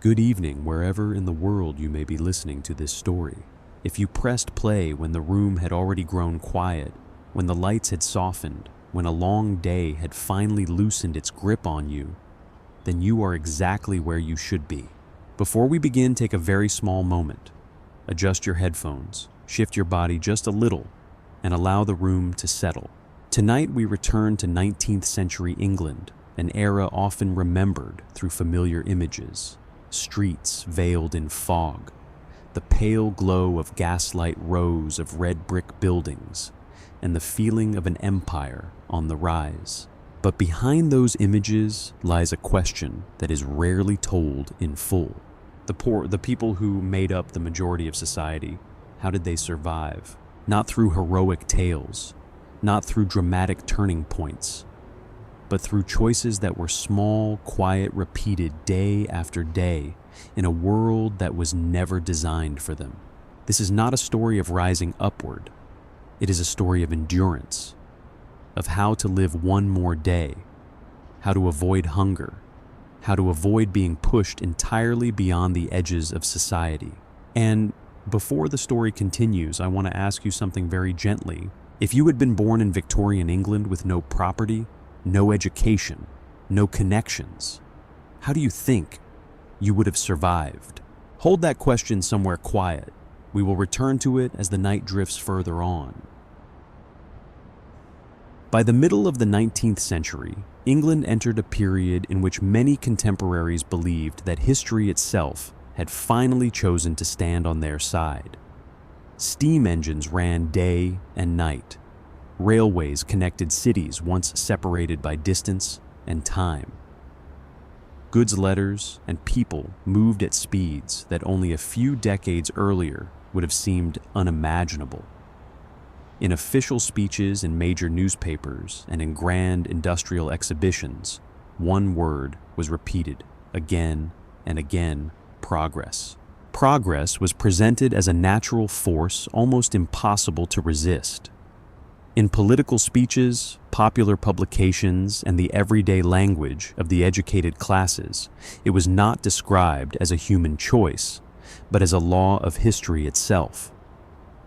Good evening, wherever in the world you may be listening to this story. If you pressed play when the room had already grown quiet, when the lights had softened, when a long day had finally loosened its grip on you, then you are exactly where you should be. Before we begin, take a very small moment. Adjust your headphones, shift your body just a little, and allow the room to settle. Tonight we return to 19th century England, an era often remembered through familiar images. Streets veiled in fog, the pale glow of gaslight rows of red brick buildings, and the feeling of an empire on the rise. But behind those images lies a question that is rarely told in full. The people who made up the majority of society, how did they survive? Not through heroic tales, not through dramatic turning points, but through choices that were small, quiet, repeated day after day in a world that was never designed for them. This is not a story of rising upward. It is a story of endurance, of how to live one more day, how to avoid hunger, how to avoid being pushed entirely beyond the edges of society. And before the story continues, I want to ask you something very gently. If you had been born in Victorian England with no property, no education, no connections, how do you think you would have survived? Hold that question somewhere quiet. We will return to it as the night drifts further on. By the middle of the 19th century, England entered a period in which many contemporaries believed that history itself had finally chosen to stand on their side. Steam engines ran day and night. Railways connected cities once separated by distance and time. Goods letters and people moved at speeds that only a few decades earlier would have seemed unimaginable. In official speeches in major newspapers and in grand industrial exhibitions, one word was repeated again and again: progress. Progress was presented as a natural force almost impossible to resist. In political speeches, popular publications, and the everyday language of the educated classes, it was not described as a human choice, but as a law of history itself.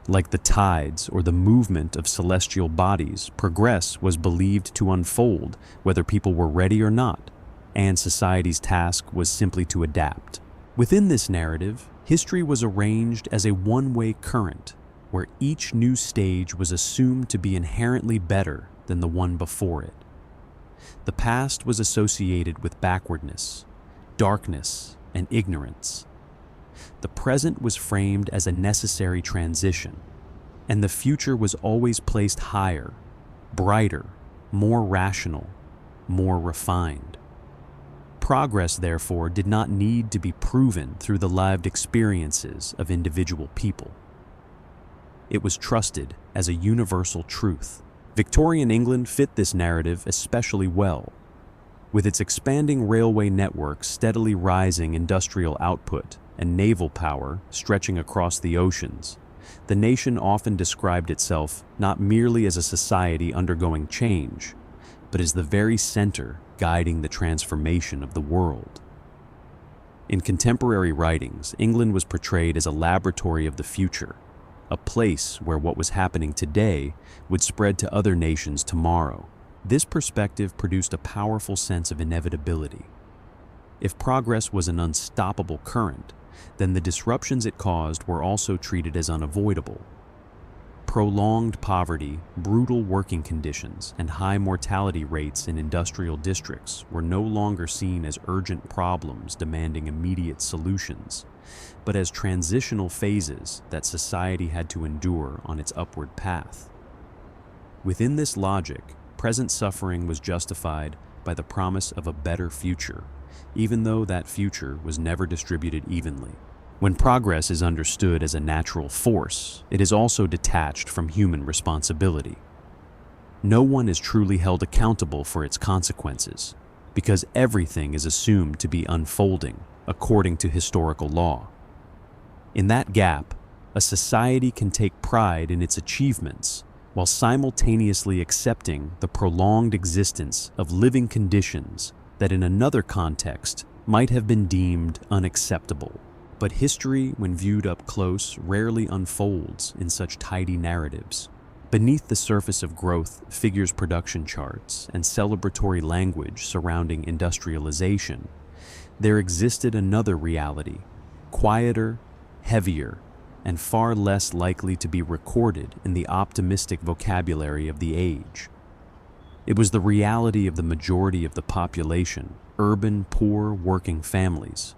Like the tides or the movement of celestial bodies, progress was believed to unfold whether people were ready or not, and society's task was simply to adapt. Within this narrative, history was arranged as a one-way current, where each new stage was assumed to be inherently better than the one before it. The past was associated with backwardness, darkness, and ignorance. The present was framed as a necessary transition, and the future was always placed higher, brighter, more rational, more refined. Progress, therefore, did not need to be proven through the lived experiences of individual people. It was trusted as a universal truth. Victorian England fit this narrative especially well. With its expanding railway network, steadily rising industrial output, and naval power stretching across the oceans, the nation often described itself not merely as a society undergoing change, but as the very center guiding the transformation of the world. In contemporary writings, England was portrayed as a laboratory of the future, a place where what was happening today would spread to other nations tomorrow. This perspective produced a powerful sense of inevitability. If progress was an unstoppable current, then the disruptions it caused were also treated as unavoidable. Prolonged poverty, brutal working conditions, and high mortality rates in industrial districts were no longer seen as urgent problems demanding immediate solutions, but as transitional phases that society had to endure on its upward path. Within this logic, present suffering was justified by the promise of a better future, even though that future was never distributed evenly. When progress is understood as a natural force, it is also detached from human responsibility. No one is truly held accountable for its consequences, because everything is assumed to be unfolding according to historical law. In that gap, a society can take pride in its achievements while simultaneously accepting the prolonged existence of living conditions that in another context might have been deemed unacceptable. But history, when viewed up close, rarely unfolds in such tidy narratives. Beneath the surface of growth figures production charts and celebratory language surrounding industrialization. There existed another reality, quieter, heavier, and far less likely to be recorded in the optimistic vocabulary of the age. It was the reality of the majority of the population, urban, poor, working families,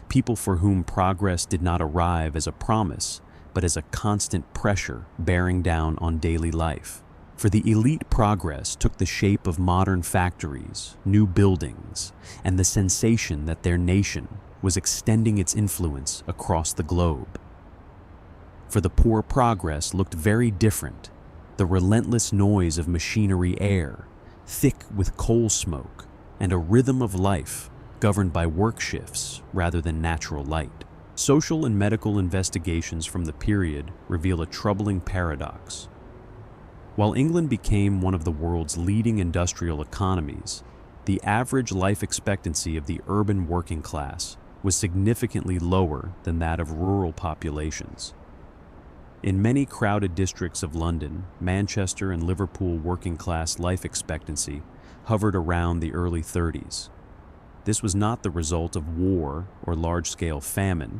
people for whom progress did not arrive as a promise, but as a constant pressure bearing down on daily life. For the elite, progress took the shape of modern factories, new buildings, and the sensation that their nation was extending its influence across the globe. For the poor, progress looked very different, the relentless noise of machinery air, thick with coal smoke, and a rhythm of life governed by work shifts rather than natural light. Social and medical investigations from the period reveal a troubling paradox. While England became one of the world's leading industrial economies, the average life expectancy of the urban working class was significantly lower than that of rural populations. In many crowded districts of London, Manchester, and Liverpool, working-class life expectancy hovered around the early 30s. This was not the result of war or large-scale famine,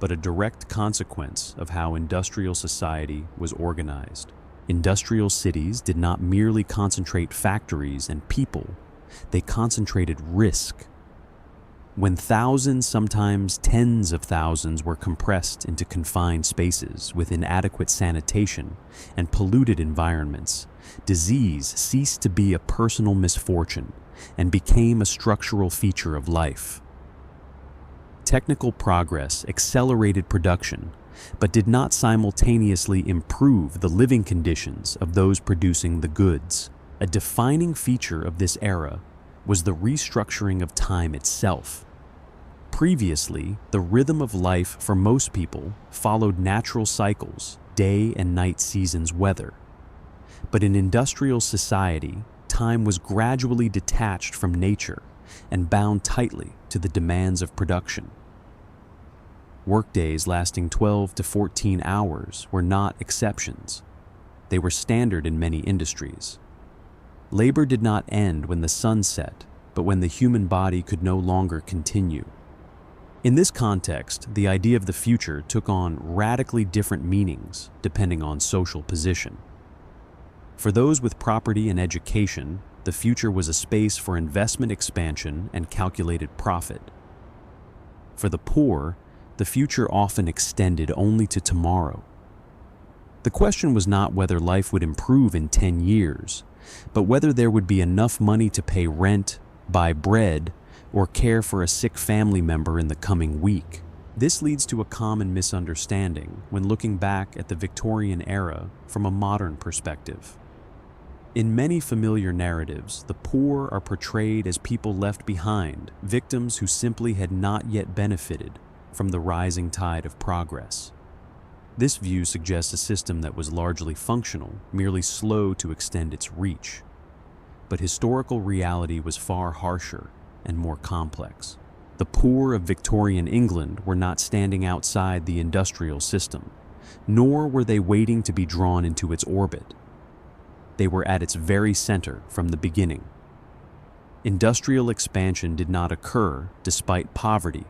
but a direct consequence of how industrial society was organized. Industrial cities did not merely concentrate factories and people, they concentrated risk. When thousands, sometimes tens of thousands, were compressed into confined spaces with inadequate sanitation and polluted environments, disease ceased to be a personal misfortune and became a structural feature of life. Technical progress accelerated production, but did not simultaneously improve the living conditions of those producing the goods. A defining feature of this era was the restructuring of time itself. Previously, the rhythm of life for most people followed natural cycles, day and night seasons, weather. But in industrial society, time was gradually detached from nature and bound tightly to the demands of production. Workdays lasting 12 to 14 hours were not exceptions. They were standard in many industries. Labor did not end when the sun set, but when the human body could no longer continue. In this context, the idea of the future took on radically different meanings depending on social position. For those with property and education, the future was a space for investment expansion and calculated profit. For the poor, the future often extended only to tomorrow. The question was not whether life would improve in 10 years, but whether there would be enough money to pay rent, buy bread, or care for a sick family member in the coming week. This leads to a common misunderstanding when looking back at the Victorian era from a modern perspective. In many familiar narratives, the poor are portrayed as people left behind, victims who simply had not yet benefited from the rising tide of progress. This view suggests a system that was largely functional, merely slow to extend its reach. But historical reality was far harsher and more complex. The poor of Victorian England were not standing outside the industrial system, nor were they waiting to be drawn into its orbit. They were at its very center from the beginning. Industrial expansion did not occur despite poverty.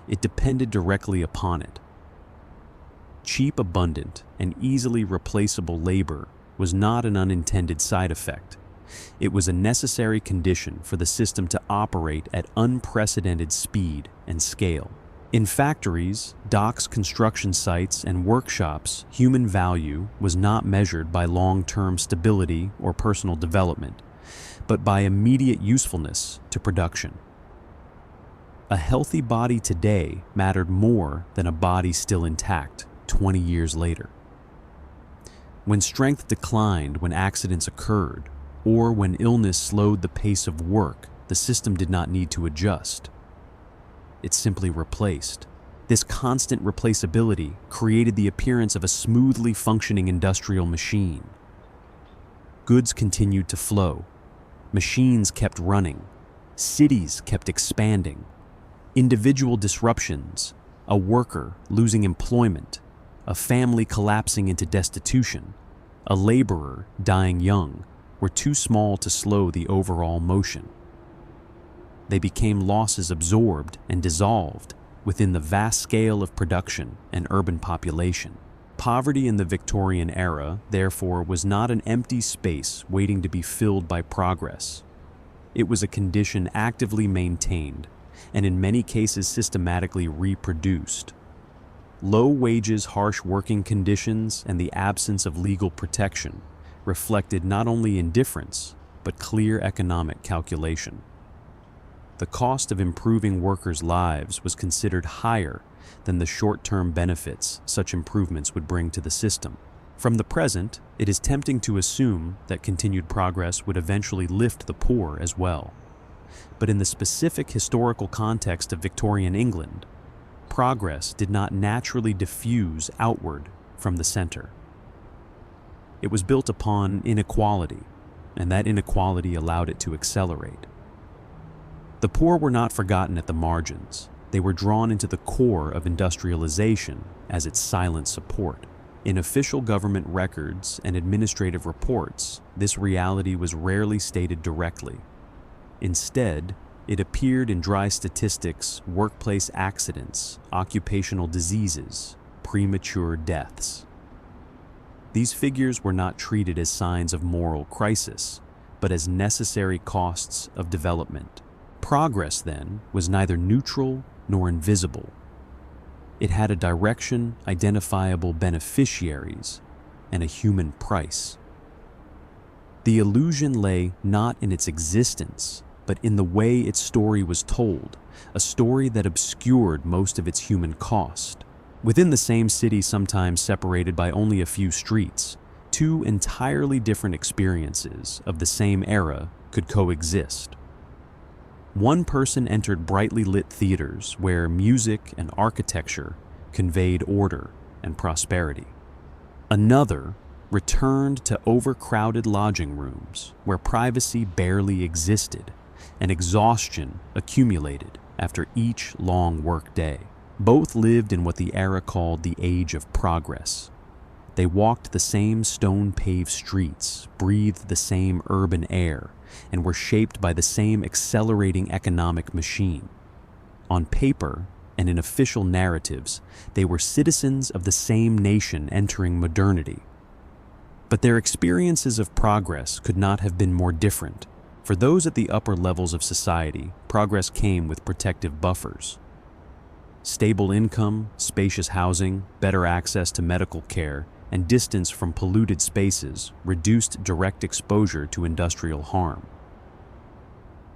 It depended directly upon it. Cheap, abundant, and easily replaceable labor was not an unintended side effect. It was a necessary condition for the system to operate at unprecedented speed and scale. In factories, docks, construction sites, and workshops, human value was not measured by long-term stability or personal development, but by immediate usefulness to production. A healthy body today mattered more than a body still intact 20 years later. When strength declined, when accidents occurred, or when illness slowed the pace of work, the system did not need to adjust. It simply replaced. This constant replaceability created the appearance of a smoothly functioning industrial machine. Goods continued to flow. Machines kept running. Cities kept expanding. Individual disruptions, a worker losing employment, a family collapsing into destitution, a laborer dying young, were too small to slow the overall motion. They became losses absorbed and dissolved within the vast scale of production and urban population. Poverty in the Victorian era, therefore, was not an empty space waiting to be filled by progress. It was a condition actively maintained, and in many cases systematically reproduced. Low wages, harsh working conditions, and the absence of legal protection reflected not only indifference, but clear economic calculation. The cost of improving workers' lives was considered higher than the short-term benefits such improvements would bring to the system. From the present, it is tempting to assume that continued progress would eventually lift the poor as well. But in the specific historical context of Victorian England, progress did not naturally diffuse outward from the center. It was built upon inequality, and that inequality allowed it to accelerate. The poor were not forgotten at the margins. They were drawn into the core of industrialization as its silent support. In official government records and administrative reports, this reality was rarely stated directly. Instead, it appeared in dry statistics, workplace accidents, occupational diseases, premature deaths. These figures were not treated as signs of moral crisis, but as necessary costs of development. Progress, then, was neither neutral nor invisible. It had a direction, identifiable beneficiaries, and a human price. The illusion lay not in its existence, but in the way its story was told, a story that obscured most of its human cost. Within the same city, sometimes separated by only a few streets, two entirely different experiences of the same era could coexist. One person entered brightly lit theaters where music and architecture conveyed order and prosperity. Another returned to overcrowded lodging rooms where privacy barely existed and exhaustion accumulated after each long work day. Both lived in what the era called the Age of Progress. They walked the same stone-paved streets, breathed the same urban air, and were shaped by the same accelerating economic machine. On paper and in official narratives, they were citizens of the same nation entering modernity. But their experiences of progress could not have been more different. For those at the upper levels of society, progress came with protective buffers. Stable income, spacious housing, better access to medical care, and distance from polluted spaces reduced direct exposure to industrial harm.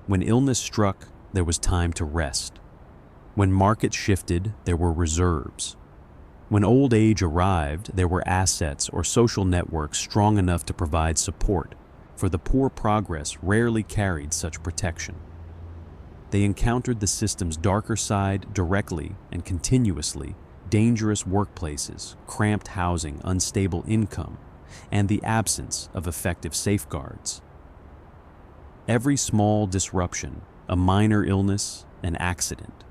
When illness struck, there was time to rest. When markets shifted, there were reserves. When old age arrived, there were assets or social networks strong enough to provide support, for the poor progress rarely carried such protection. They encountered the system's darker side directly and continuously: dangerous workplaces, cramped housing, unstable income, and the absence of effective safeguards. Every small disruption, a minor illness, an accident,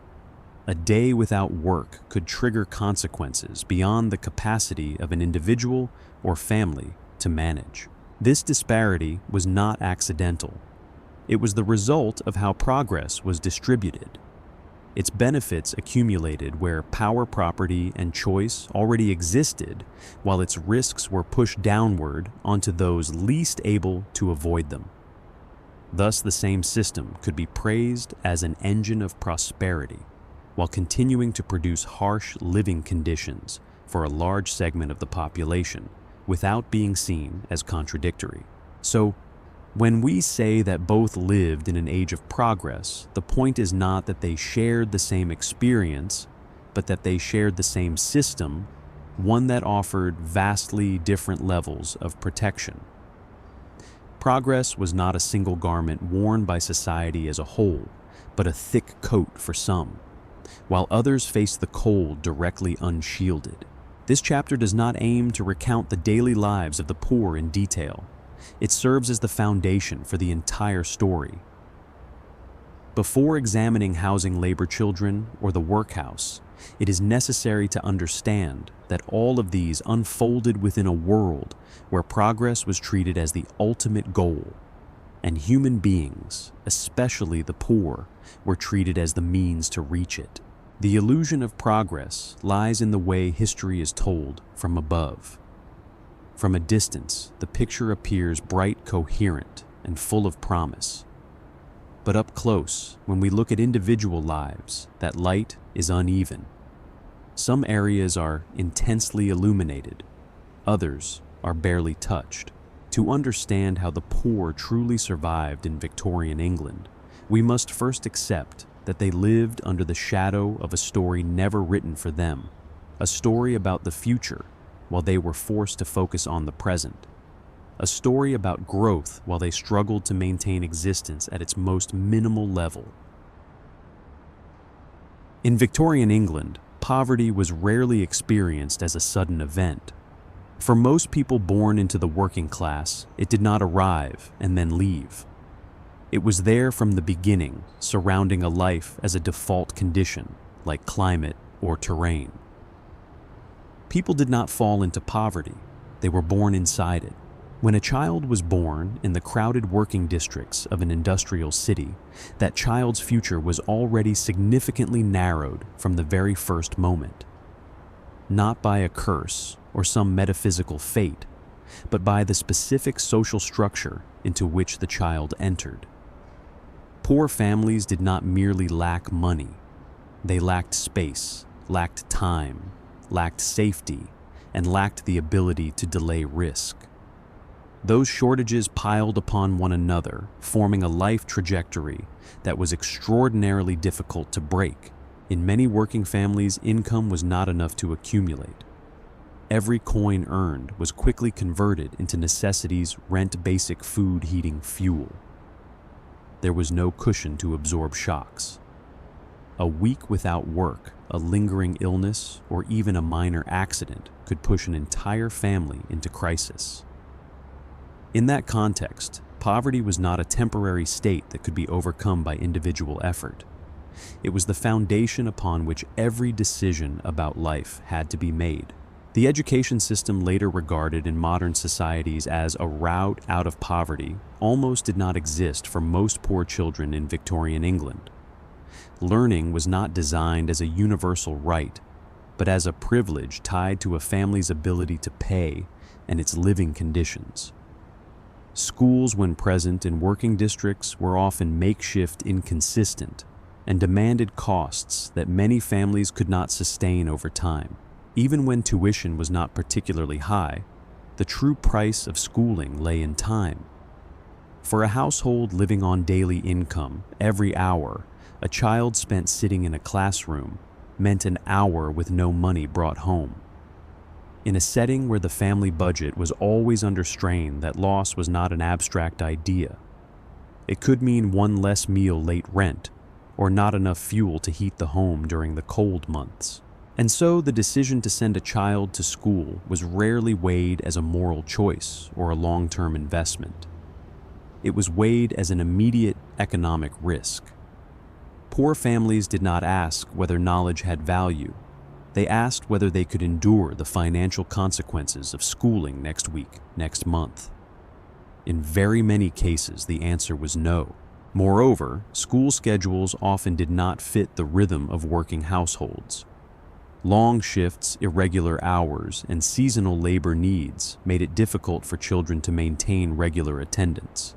a day without work could trigger consequences beyond the capacity of an individual or family to manage. This disparity was not accidental. It was the result of how progress was distributed. Its benefits accumulated where power, property, and choice already existed, while its risks were pushed downward onto those least able to avoid them. Thus, the same system could be praised as an engine of prosperity, while continuing to produce harsh living conditions for a large segment of the population, without being seen as contradictory. So, when we say that both lived in an age of progress, the point is not that they shared the same experience, but that they shared the same system, one that offered vastly different levels of protection. Progress was not a single garment worn by society as a whole, but a thick coat for some, while others faced the cold directly unshielded. This chapter does not aim to recount the daily lives of the poor in detail. It serves as the foundation for the entire story. Before examining housing labor children or the workhouse, it is necessary to understand that all of these unfolded within a world where progress was treated as the ultimate goal, and human beings, especially the poor, were treated as the means to reach it. The illusion of progress lies in the way history is told from above. From a distance, the picture appears bright, coherent, and full of promise. But up close, when we look at individual lives, that light is uneven. Some areas are intensely illuminated, others are barely touched. To understand how the poor truly survived in Victorian England, we must first accept that they lived under the shadow of a story never written for them, a story about the future while they were forced to focus on the present, a story about growth while they struggled to maintain existence at its most minimal level. In Victorian England, poverty was rarely experienced as a sudden event. For most people born into the working class, it did not arrive and then leave. It was there from the beginning, surrounding a life as a default condition, like climate or terrain. People did not fall into poverty, they were born inside it. When a child was born in the crowded working districts of an industrial city, that child's future was already significantly narrowed from the very first moment. Not by a curse or some metaphysical fate, but by the specific social structure into which the child entered. Poor families did not merely lack money. They lacked space, lacked time, lacked safety, and lacked the ability to delay risk. Those shortages piled upon one another, forming a life trajectory that was extraordinarily difficult to break. In many working families, income was not enough to accumulate. Every coin earned was quickly converted into necessities: rent, basic food, heating, fuel. There was no cushion to absorb shocks. A week without work, a lingering illness, or even a minor accident could push an entire family into crisis. In that context, poverty was not a temporary state that could be overcome by individual effort. It was the foundation upon which every decision about life had to be made. The education system, later regarded in modern societies as a route out of poverty, almost did not exist for most poor children in Victorian England. Learning was not designed as a universal right, but as a privilege tied to a family's ability to pay and its living conditions. Schools, when present in working districts, were often makeshift, inconsistent, and demanded costs that many families could not sustain over time. Even when tuition was not particularly high, the true price of schooling lay in time. For a household living on daily income, every hour a child spent sitting in a classroom meant an hour with no money brought home. In a setting where the family budget was always under strain, that loss was not an abstract idea. It could mean one less meal, late rent, or not enough fuel to heat the home during the cold months. And so the decision to send a child to school was rarely weighed as a moral choice or a long-term investment. It was weighed as an immediate economic risk. Poor families did not ask whether knowledge had value. They asked whether they could endure the financial consequences of schooling next week, next month. In very many cases, the answer was no. Moreover, school schedules often did not fit the rhythm of working households. Long shifts, irregular hours, and seasonal labor needs made it difficult for children to maintain regular attendance.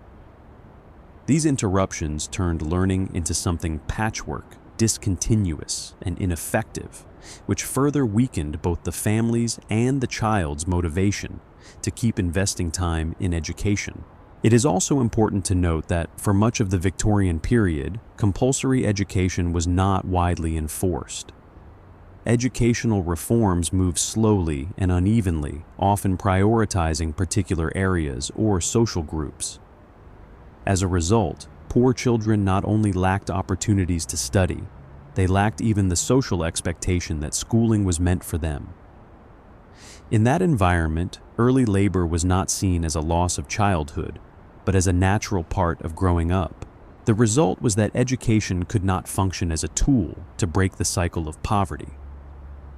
These interruptions turned learning into something patchwork, discontinuous, and ineffective, which further weakened both the family's and the child's motivation to keep investing time in education. It is also important to note that for much of the Victorian period, compulsory education was not widely enforced. Educational reforms moved slowly and unevenly, often prioritizing particular areas or social groups. As a result, poor children not only lacked opportunities to study, they lacked even the social expectation that schooling was meant for them. In that environment, early labor was not seen as a loss of childhood, but as a natural part of growing up. The result was that education could not function as a tool to break the cycle of poverty.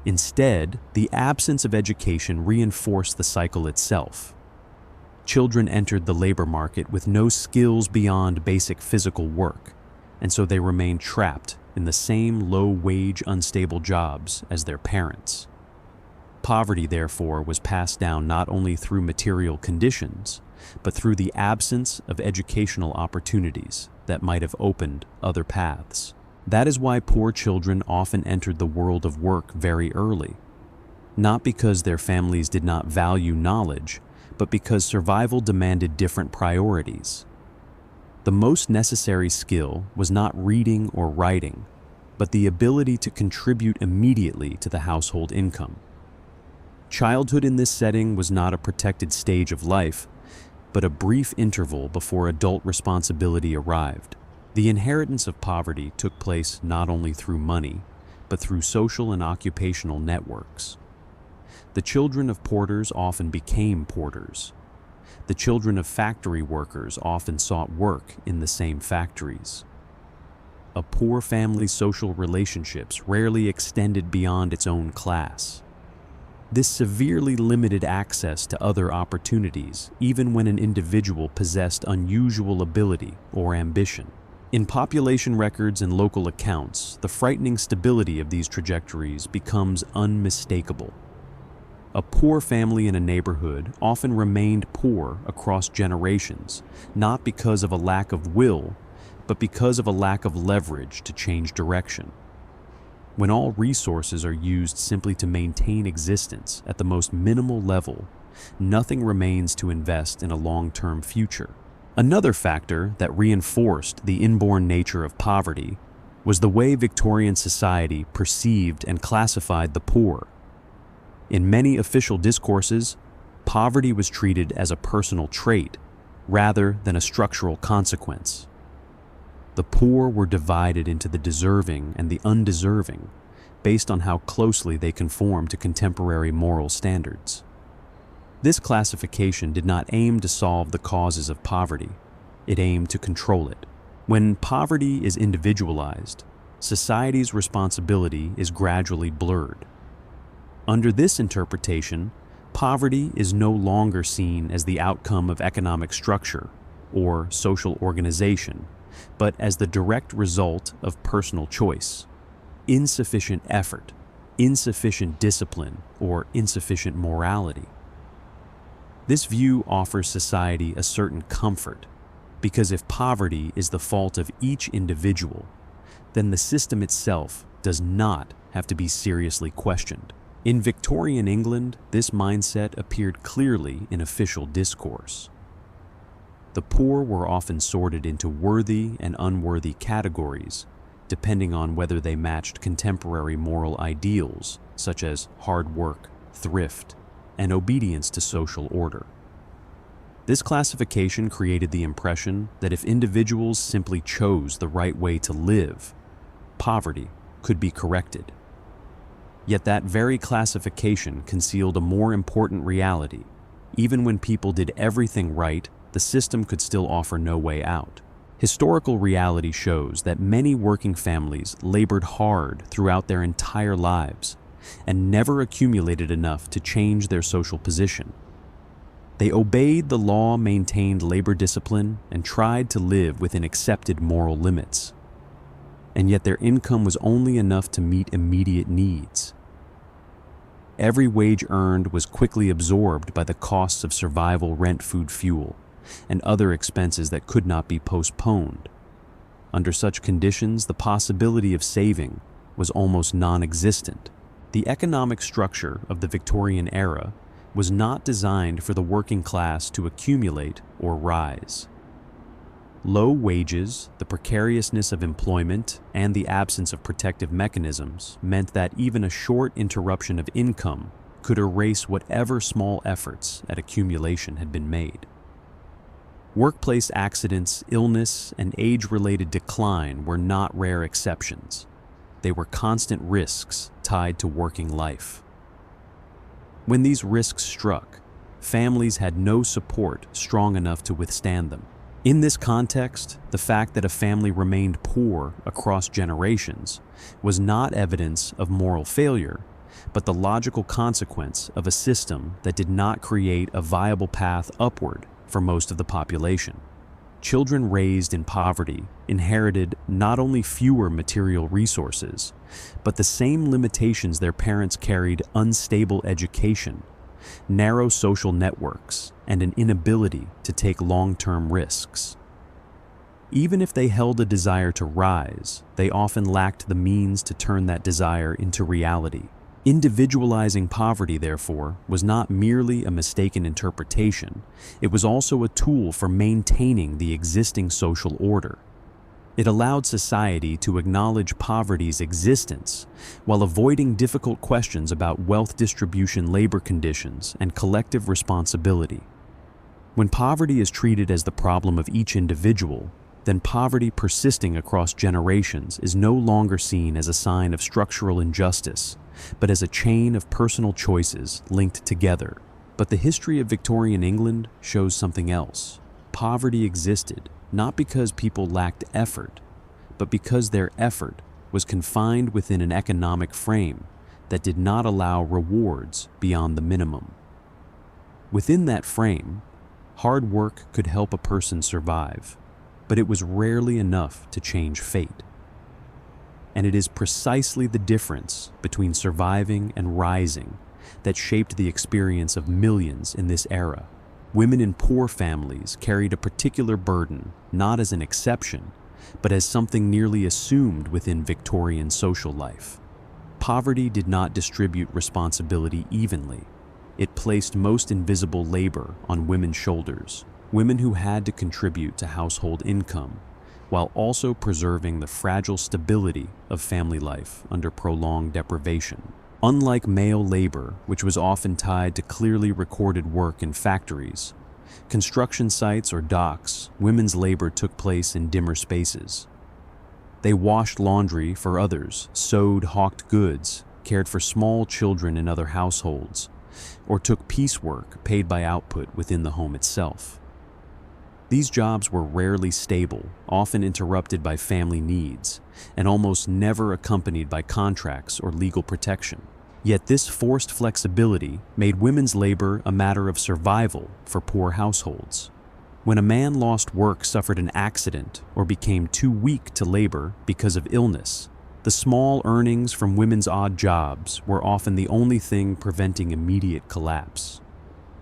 Instead, the absence of education reinforced the cycle itself. Children entered the labor market with no skills beyond basic physical work, and so they remained trapped in the same low-wage, unstable jobs as their parents. Poverty, therefore, was passed down not only through material conditions, but through the absence of educational opportunities that might have opened other paths. That is why poor children often entered the world of work very early, not because their families did not value knowledge, but because survival demanded different priorities. The most necessary skill was not reading or writing, but the ability to contribute immediately to the household income. Childhood in this setting was not a protected stage of life, but a brief interval before adult responsibility arrived. The inheritance of poverty took place not only through money, but through social and occupational networks. The children of porters often became porters. The children of factory workers often sought work in the same factories. A poor family's social relationships rarely extended beyond its own class. This severely limited access to other opportunities, even when an individual possessed unusual ability or ambition. In population records and local accounts, the frightening stability of these trajectories becomes unmistakable. A poor family in a neighborhood often remained poor across generations, not because of a lack of will, but because of a lack of leverage to change direction. When all resources are used simply to maintain existence at the most minimal level, nothing remains to invest in a long-term future. Another factor that reinforced the inborn nature of poverty was the way Victorian society perceived and classified the poor. In many official discourses, poverty was treated as a personal trait rather than a structural consequence. The poor were divided into the deserving and the undeserving based on how closely they conformed to contemporary moral standards. This classification did not aim to solve the causes of poverty, it aimed to control it. When poverty is individualized, society's responsibility is gradually blurred. Under this interpretation, poverty is no longer seen as the outcome of economic structure or social organization, but as the direct result of personal choice, insufficient effort, insufficient discipline, or insufficient morality. This view offers society a certain comfort, because if poverty is the fault of each individual, then the system itself does not have to be seriously questioned. In Victorian England, this mindset appeared clearly in official discourse. The poor were often sorted into worthy and unworthy categories, depending on whether they matched contemporary moral ideals, such as hard work, thrift, and obedience to social order. This classification created the impression that if individuals simply chose the right way to live, poverty could be corrected. Yet that very classification concealed a more important reality. Even when people did everything right, the system could still offer no way out. Historical reality shows that many working families labored hard throughout their entire lives and never accumulated enough to change their social position. They obeyed the law, maintained labor discipline, and tried to live within accepted moral limits. And yet their income was only enough to meet immediate needs. Every wage earned was quickly absorbed by the costs of survival, rent, food, fuel, and other expenses that could not be postponed. Under such conditions, the possibility of saving was almost non-existent. The economic structure of the Victorian era was not designed for the working class to accumulate or rise. Low wages, the precariousness of employment, and the absence of protective mechanisms meant that even a short interruption of income could erase whatever small efforts at accumulation had been made. Workplace accidents, illness, and age-related decline were not rare exceptions. They were constant risks tied to working life. When these risks struck, families had no support strong enough to withstand them. In this context, the fact that a family remained poor across generations was not evidence of moral failure, but the logical consequence of a system that did not create a viable path upward for most of the population. Children raised in poverty inherited not only fewer material resources, but the same limitations their parents carried: unstable education, narrow social networks, and an inability to take long-term risks. Even if they held a desire to rise, they often lacked the means to turn that desire into reality. Individualizing poverty, therefore, was not merely a mistaken interpretation, it was also a tool for maintaining the existing social order. It allowed society to acknowledge poverty's existence while avoiding difficult questions about wealth distribution, labor conditions, and collective responsibility. When poverty is treated as the problem of each individual, then poverty persisting across generations is no longer seen as a sign of structural injustice, but as a chain of personal choices linked together. But the history of Victorian England shows something else. Poverty existed not because people lacked effort, but because their effort was confined within an economic frame that did not allow rewards beyond the minimum. Within that frame, hard work could help a person survive, but it was rarely enough to change fate. And it is precisely the difference between surviving and rising that shaped the experience of millions in this era. Women in poor families carried a particular burden, not as an exception, but as something nearly assumed within Victorian social life. Poverty did not distribute responsibility evenly. It placed most invisible labor on women's shoulders, women who had to contribute to household income, while also preserving the fragile stability of family life under prolonged deprivation. Unlike male labor, which was often tied to clearly recorded work in factories, construction sites, or docks, women's labor took place in dimmer spaces. They washed laundry for others, sewed, hawked goods, cared for small children in other households, or took piecework paid by output within the home itself. These jobs were rarely stable, often interrupted by family needs, and almost never accompanied by contracts or legal protection. Yet this forced flexibility made women's labor a matter of survival for poor households. When a man lost work, suffered an accident, or became too weak to labor because of illness, the small earnings from women's odd jobs were often the only thing preventing immediate collapse.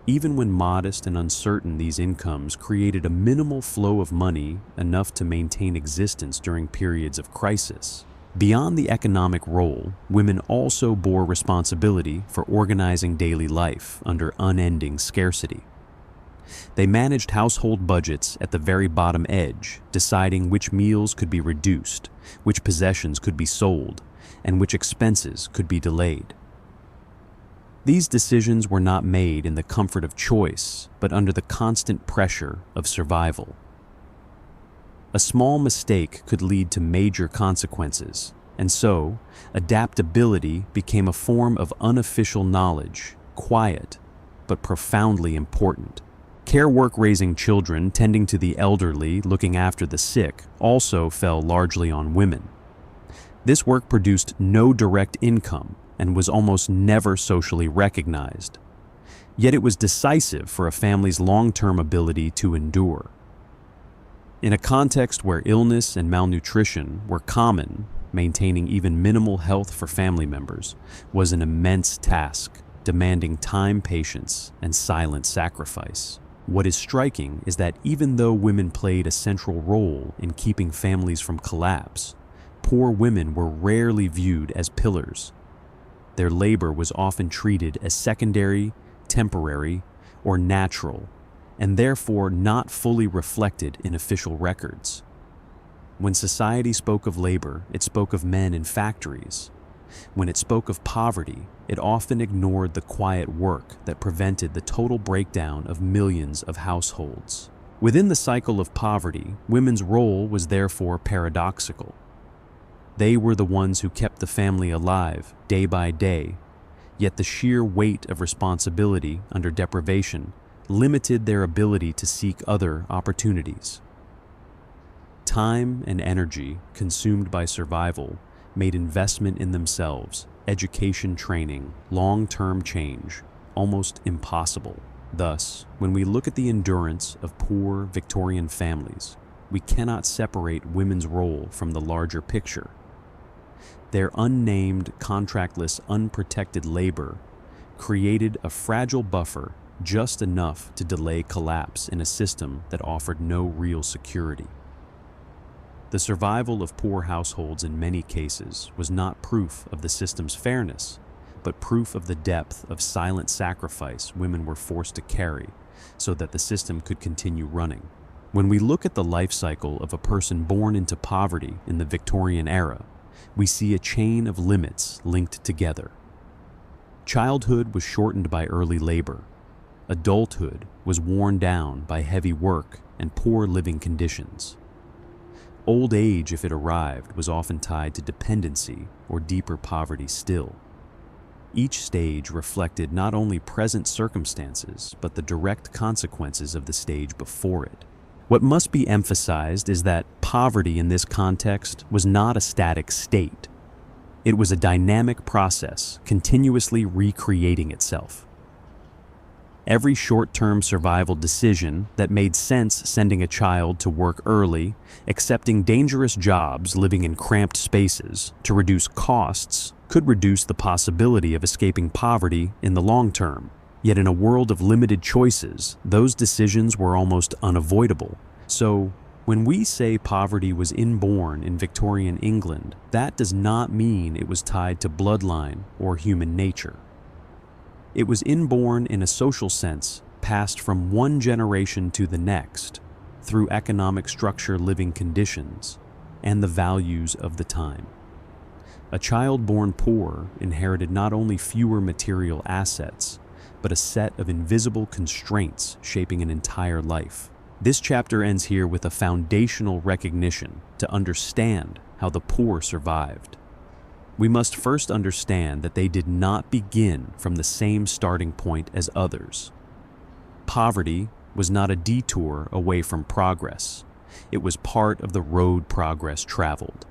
Even when modest and uncertain, these incomes created a minimal flow of money enough to maintain existence during periods of crisis. Beyond the economic role, women also bore responsibility for organizing daily life under unending scarcity. They managed household budgets at the very bottom edge, deciding which meals could be reduced, which possessions could be sold, and which expenses could be delayed. These decisions were not made in the comfort of choice, but under the constant pressure of survival. A small mistake could lead to major consequences, and so adaptability became a form of unofficial knowledge, quiet, but profoundly important. Care work, raising children, tending to the elderly, looking after the sick, also fell largely on women. This work produced no direct income and was almost never socially recognized. Yet it was decisive for a family's long-term ability to endure. In a context where illness and malnutrition were common, maintaining even minimal health for family members was an immense task, demanding time, patience, and silent sacrifice. What is striking is that even though women played a central role in keeping families from collapse, poor women were rarely viewed as pillars. Their labor was often treated as secondary, temporary, or natural, and therefore not fully reflected in official records. When society spoke of labor, it spoke of men in factories. When it spoke of poverty, it often ignored the quiet work that prevented the total breakdown of millions of households. Within the cycle of poverty, women's role was therefore paradoxical. They were the ones who kept the family alive day by day, yet the sheer weight of responsibility under deprivation limited their ability to seek other opportunities. time and energy consumed by survival made investment in themselves, education, training, long-term change almost impossible. Thus, when we look at the endurance of poor Victorian families, we cannot separate women's role from the larger picture. Their unnamed, contractless, unprotected labor created a fragile buffer just enough to delay collapse in a system that offered no real security. The survival of poor households in many cases was not proof of the system's fairness, but proof of the depth of silent sacrifice women were forced to carry so that the system could continue running. When we look at the life cycle of a person born into poverty in the Victorian era, we see a chain of limits linked together. Childhood was shortened by early labor. Adulthood was worn down by heavy work and poor living conditions. Old age, if it arrived, was often tied to dependency or deeper poverty still. Each stage reflected not only present circumstances, but the direct consequences of the stage before it. What must be emphasized is that poverty in this context was not a static state. It was a dynamic process, continuously recreating itself. Every short-term survival decision that made sense, sending a child to work early, accepting dangerous jobs, living in cramped spaces to reduce costs, could reduce the possibility of escaping poverty in the long term. Yet in a world of limited choices, those decisions were almost unavoidable. So, when we say poverty was inborn in Victorian England, that does not mean it was tied to bloodline or human nature. It was inborn in a social sense, passed from one generation to the next, through economic structure, living conditions, and the values of the time. A child born poor inherited not only fewer material assets, but a set of invisible constraints shaping an entire life. This chapter ends here with a foundational recognition to understand how the poor survived. We must first understand that they did not begin from the same starting point as others. Poverty was not a detour away from progress. It was part of the road progress traveled.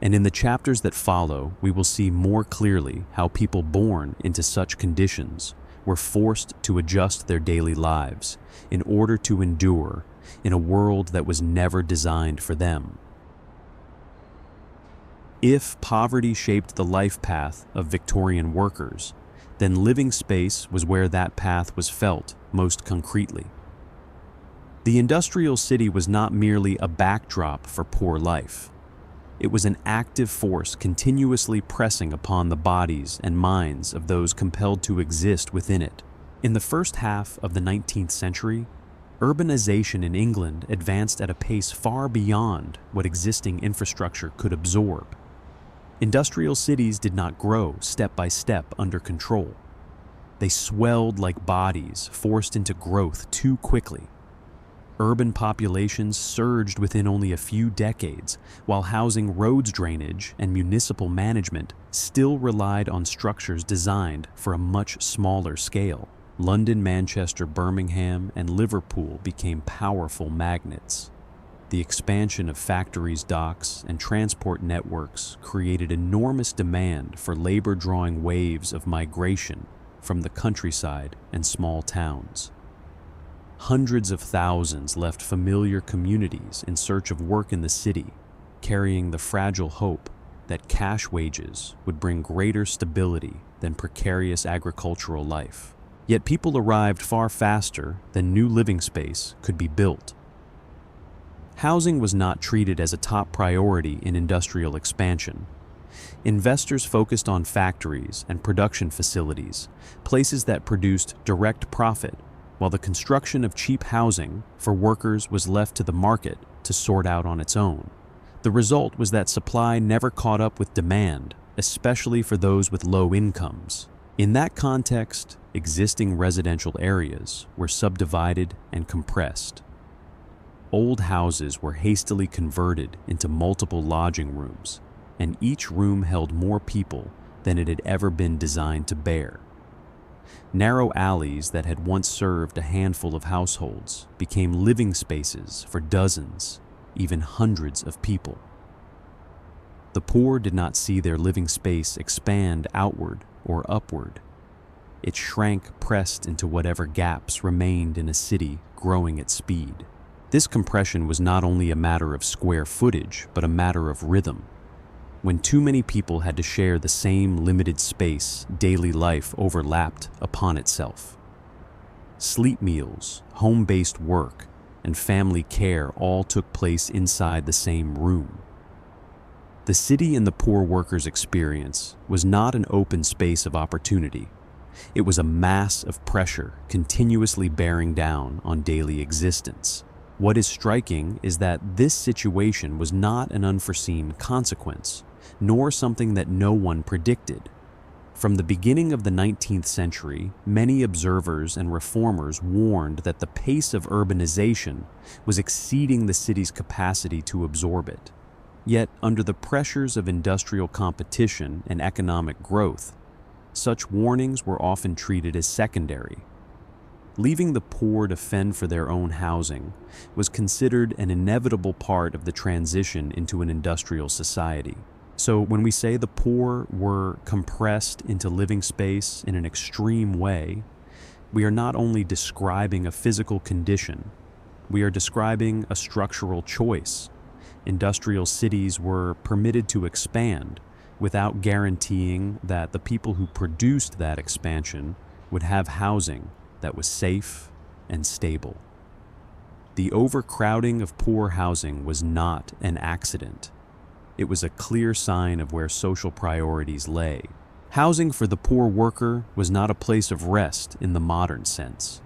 And in the chapters that follow, we will see more clearly how people born into such conditions were forced to adjust their daily lives in order to endure in a world that was never designed for them. If poverty shaped the life path of Victorian workers, then living space was where that path was felt most concretely. The industrial city was not merely a backdrop for poor life. It was an active force continuously pressing upon the bodies and minds of those compelled to exist within it. In the first half of the 19th century, urbanization in England advanced at a pace far beyond what existing infrastructure could absorb. Industrial cities did not grow step by step under control. They swelled like bodies forced into growth too quickly. Urban populations surged within only a few decades, while housing, roads, drainage, and municipal management still relied on structures designed for a much smaller scale. London, Manchester, Birmingham, and Liverpool became powerful magnets. The expansion of factories, docks, and transport networks created enormous demand for labor, drawing waves of migration from the countryside and small towns. Hundreds of thousands left familiar communities in search of work in the city, carrying the fragile hope that cash wages would bring greater stability than precarious agricultural life. Yet people arrived far faster than new living space could be built. Housing was not treated as a top priority in industrial expansion. Investors focused on factories and production facilities, places that produced direct profit, while the construction of cheap housing for workers was left to the market to sort out on its own. The result was that supply never caught up with demand, especially for those with low incomes. In that context, existing residential areas were subdivided and compressed. Old houses were hastily converted into multiple lodging rooms, and each room held more people than it had ever been designed to bear. Narrow alleys that had once served a handful of households became living spaces for dozens, even hundreds of people. The poor did not see their living space expand outward or upward. It shrank, pressed into whatever gaps remained in a city growing at speed. This compression was not only a matter of square footage, but a matter of rhythm. When too many people had to share the same limited space, daily life overlapped upon itself. Sleep meals, home-based work, and family care all took place inside the same room. The city and the poor workers' experience was not an open space of opportunity. It was a mass of pressure continuously bearing down on daily existence. What is striking is that this situation was not an unforeseen consequence, nor something that no one predicted. From the beginning of the 19th century, many observers and reformers warned that the pace of urbanization was exceeding the city's capacity to absorb it. Yet, under the pressures of industrial competition and economic growth, such warnings were often treated as secondary. Leaving the poor to fend for their own housing was considered an inevitable part of the transition into an industrial society. So when we say the poor were compressed into living space in an extreme way, we are not only describing a physical condition, we are describing a structural choice. Industrial cities were permitted to expand without guaranteeing that the people who produced that expansion would have housing that was safe and stable. The overcrowding of poor housing was not an accident. It was a clear sign of where social priorities lay. Housing for the poor worker was not a place of rest in the modern sense.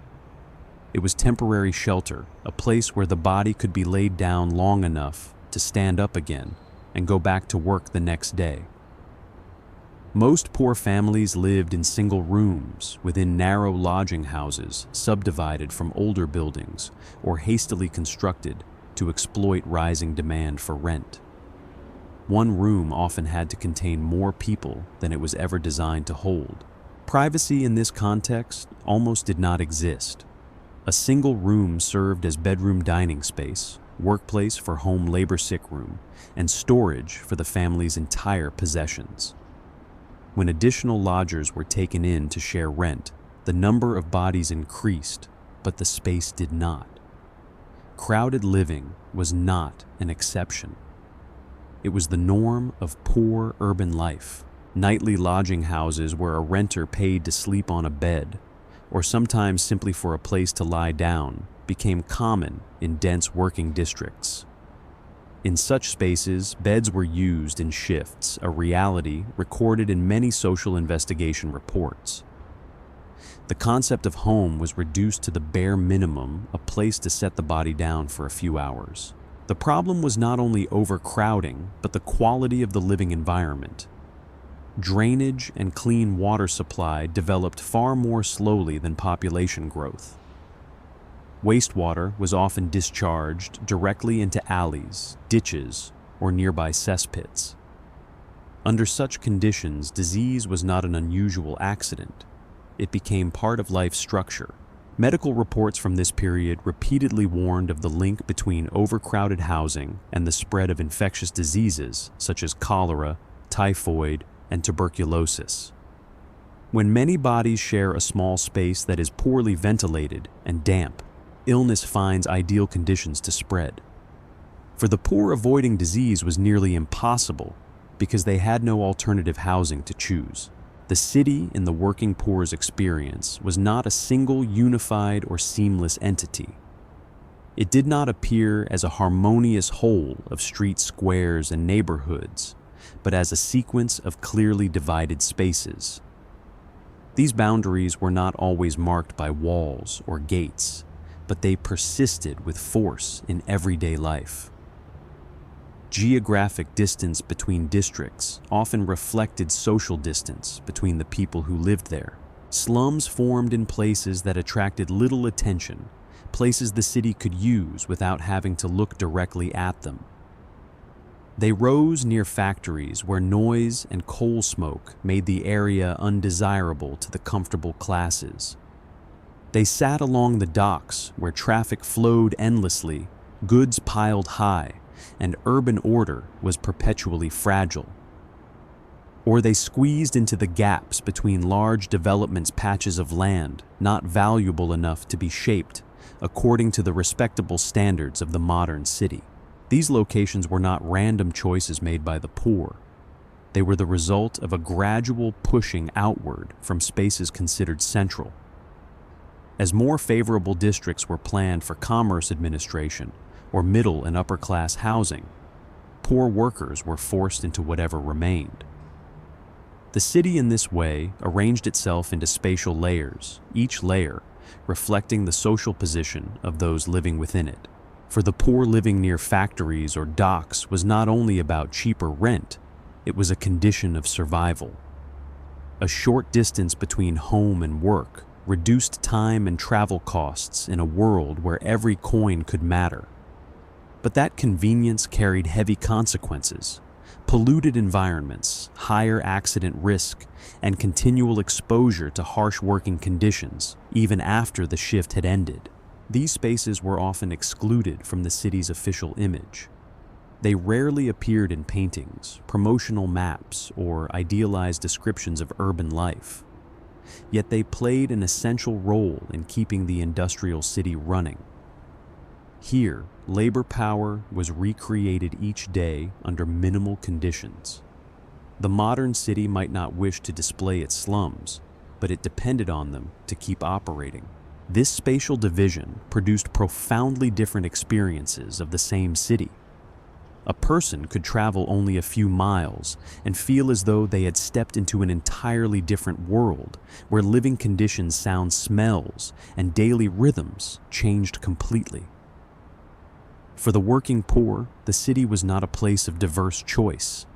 It was temporary shelter, a place where the body could be laid down long enough to stand up again and go back to work the next day. Most poor families lived in single rooms within narrow lodging houses subdivided from older buildings or hastily constructed to exploit rising demand for rent. One room often had to contain more people than it was ever designed to hold. Privacy in this context almost did not exist. A single room served as bedroom dining space, workplace for home labor sick room, and storage for the family's entire possessions. When additional lodgers were taken in to share rent, the number of bodies increased, but the space did not. Crowded living was not an exception. It was the norm of poor urban life. Nightly lodging houses where a renter paid to sleep on a bed, or sometimes simply for a place to lie down, became common in dense working districts. In such spaces, beds were used in shifts, a reality recorded in many social investigation reports. The concept of home was reduced to the bare minimum, a place to set the body down for a few hours. The problem was not only overcrowding, but the quality of the living environment. Drainage and clean water supply developed far more slowly than population growth. Wastewater was often discharged directly into alleys, ditches, or nearby cesspits. Under such conditions, disease was not an unusual accident. It became part of life's structure. Medical reports from this period repeatedly warned of the link between overcrowded housing and the spread of infectious diseases such as cholera, typhoid, and tuberculosis. When many bodies share a small space that is poorly ventilated and damp, illness finds ideal conditions to spread. For the poor, avoiding disease was nearly impossible because they had no alternative housing to choose. The city, in the working poor's experience, was not a single unified or seamless entity. It did not appear as a harmonious whole of street squares and neighborhoods, but as a sequence of clearly divided spaces. These boundaries were not always marked by walls or gates, but they persisted with force in everyday life. Geographic distance between districts often reflected social distance between the people who lived there. Slums formed in places that attracted little attention, places the city could use without having to look directly at them. They rose near factories where noise and coal smoke made the area undesirable to the comfortable classes. They sat along the docks where traffic flowed endlessly, goods piled high, and urban order was perpetually fragile. Or they squeezed into the gaps between large developments, patches of land not valuable enough to be shaped according to the respectable standards of the modern city. These locations were not random choices made by the poor. They were the result of a gradual pushing outward from spaces considered central. As more favorable districts were planned for commerce administration or middle and upper class housing, poor workers were forced into whatever remained. The city in this way arranged itself into spatial layers, each layer reflecting the social position of those living within it. For the poor living near factories or docks was not only about cheaper rent, it was a condition of survival. A short distance between home and work reduced time and travel costs in a world where every coin could matter. But that convenience carried heavy consequences. Polluted environments, higher accident risk, and continual exposure to harsh working conditions, even after the shift had ended. These spaces were often excluded from the city's official image. They rarely appeared in paintings, promotional maps, or idealized descriptions of urban life. Yet they played an essential role in keeping the industrial city running. Here, labor power was recreated each day under minimal conditions. The modern city might not wish to display its slums, but it depended on them to keep operating. This spatial division produced profoundly different experiences of the same city. A person could travel only a few miles and feel as though they had stepped into an entirely different world where living conditions, sounds, smells, and daily rhythms changed completely. For the working poor, the city was not a place of diverse choice.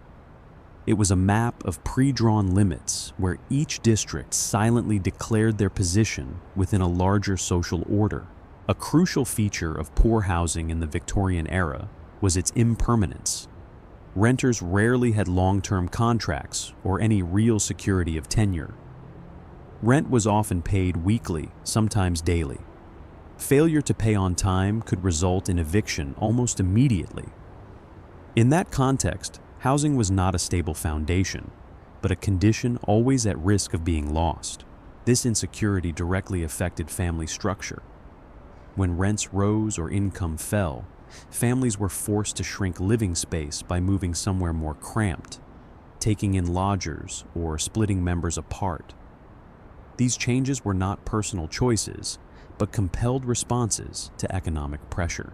It was a map of pre-drawn limits where each district silently declared their position within a larger social order. A crucial feature of poor housing in the Victorian era was its impermanence. Renters rarely had long-term contracts or any real security of tenure. Rent was often paid weekly, sometimes daily. Failure to pay on time could result in eviction almost immediately. In that context, housing was not a stable foundation, but a condition always at risk of being lost. This insecurity directly affected family structure. When rents rose or income fell, families were forced to shrink living space by moving somewhere more cramped, taking in lodgers, or splitting members apart. These changes were not personal choices, but compelled responses to economic pressure.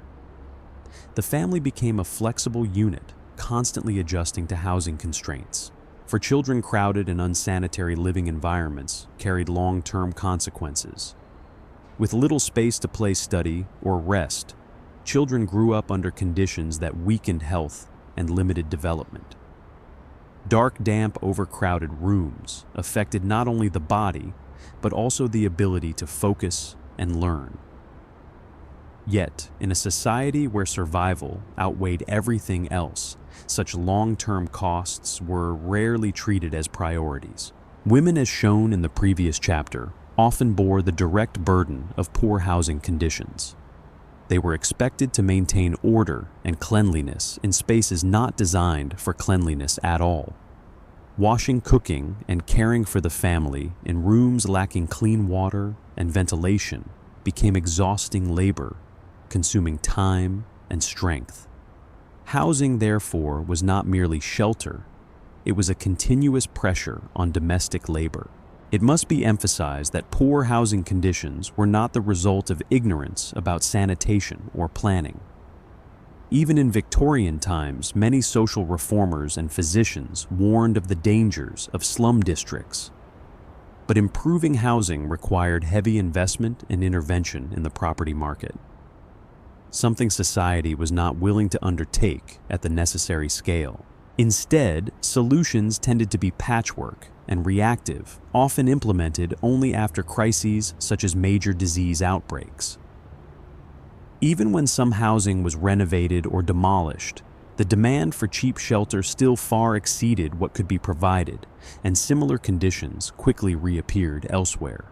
The family became a flexible unit, constantly adjusting to housing constraints. For children, crowded and unsanitary living environments carried long-term consequences. With little space to play, study, or rest, children grew up under conditions that weakened health and limited development. Dark, damp, overcrowded rooms affected not only the body, but also the ability to focus and learn. Yet, in a society where survival outweighed everything else, such long-term costs were rarely treated as priorities. Women, as shown in the previous chapter, often bore the direct burden of poor housing conditions. They were expected to maintain order and cleanliness in spaces not designed for cleanliness at all. Washing, cooking, and caring for the family in rooms lacking clean water and ventilation became exhausting labor, consuming time and strength. Housing, therefore, was not merely shelter, it was a continuous pressure on domestic labor. It must be emphasized that poor housing conditions were not the result of ignorance about sanitation or planning. Even in Victorian times, many social reformers and physicians warned of the dangers of slum districts. But improving housing required heavy investment and intervention in the property market, something society was not willing to undertake at the necessary scale. Instead, solutions tended to be patchwork and reactive, often implemented only after crises such as major disease outbreaks. Even when some housing was renovated or demolished, the demand for cheap shelter still far exceeded what could be provided, and similar conditions quickly reappeared elsewhere.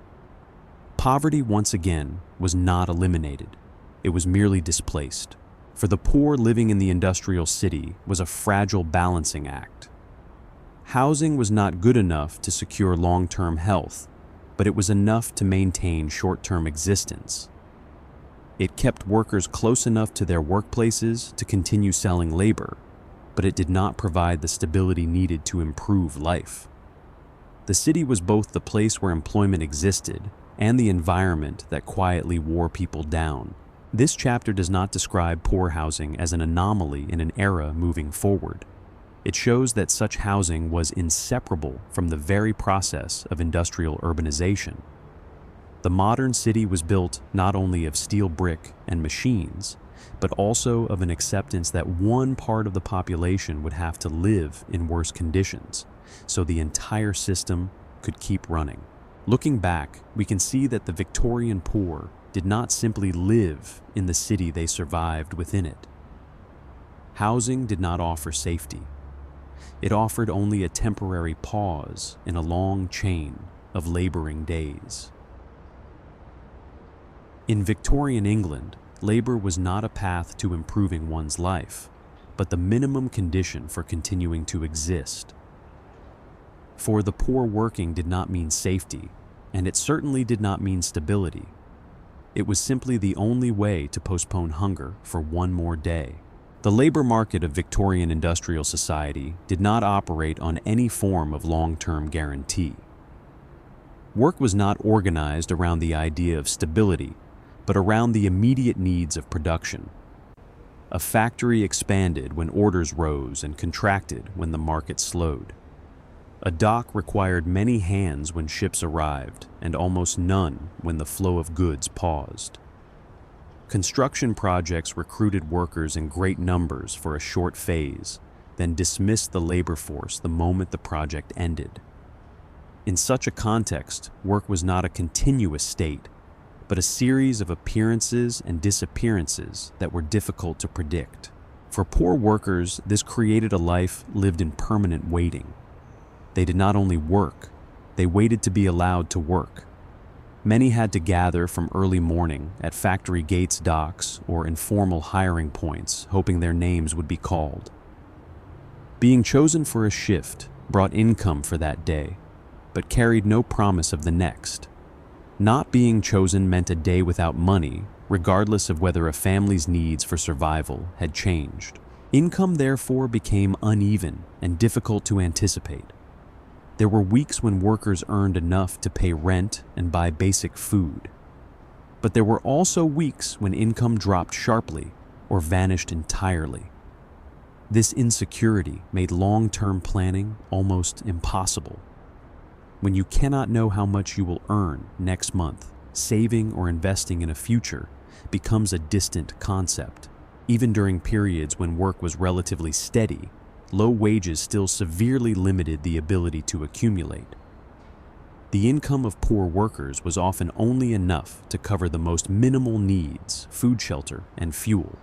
Poverty, once again, was not eliminated. It was merely displaced. For the poor living in the industrial city was a fragile balancing act. Housing was not good enough to secure long-term health, but it was enough to maintain short-term existence. It kept workers close enough to their workplaces to continue selling labor, but it did not provide the stability needed to improve life. The city was both the place where employment existed and the environment that quietly wore people down. This chapter does not describe poor housing as an anomaly in an era moving forward. It shows that such housing was inseparable from the very process of industrial urbanization. The modern city was built not only of steel brick and machines, but also of an acceptance that one part of the population would have to live in worse conditions, so the entire system could keep running. Looking back, we can see that the Victorian poor did not simply live in the city, they survived within it. Housing did not offer safety. It offered only a temporary pause in a long chain of laboring days. In Victorian England, labor was not a path to improving one's life, but the minimum condition for continuing to exist. For the poor, working did not mean safety, and it certainly did not mean stability. It was simply the only way to postpone hunger for one more day. The labor market of Victorian industrial society did not operate on any form of long-term guarantee. Work was not organized around the idea of stability, but around the immediate needs of production. A factory expanded when orders rose and contracted when the market slowed. A dock required many hands when ships arrived, and almost none when the flow of goods paused. Construction projects recruited workers in great numbers for a short phase, then dismissed the labor force the moment the project ended. In such a context, work was not a continuous state, but a series of appearances and disappearances that were difficult to predict. For poor workers, this created a life lived in permanent waiting. They did not only work, they waited to be allowed to work. Many had to gather from early morning at factory gates, docks, or informal hiring points, hoping their names would be called. Being chosen for a shift brought income for that day, but carried no promise of the next. Not being chosen meant a day without money, regardless of whether a family's needs for survival had changed. Income therefore became uneven and difficult to anticipate. There were weeks when workers earned enough to pay rent and buy basic food. But there were also weeks when income dropped sharply or vanished entirely. This insecurity made long-term planning almost impossible. When you cannot know how much you will earn next month, saving or investing in a future becomes a distant concept. Even during periods when work was relatively steady, low wages still severely limited the ability to accumulate. The income of poor workers was often only enough to cover the most minimal needs, food, shelter, and fuel.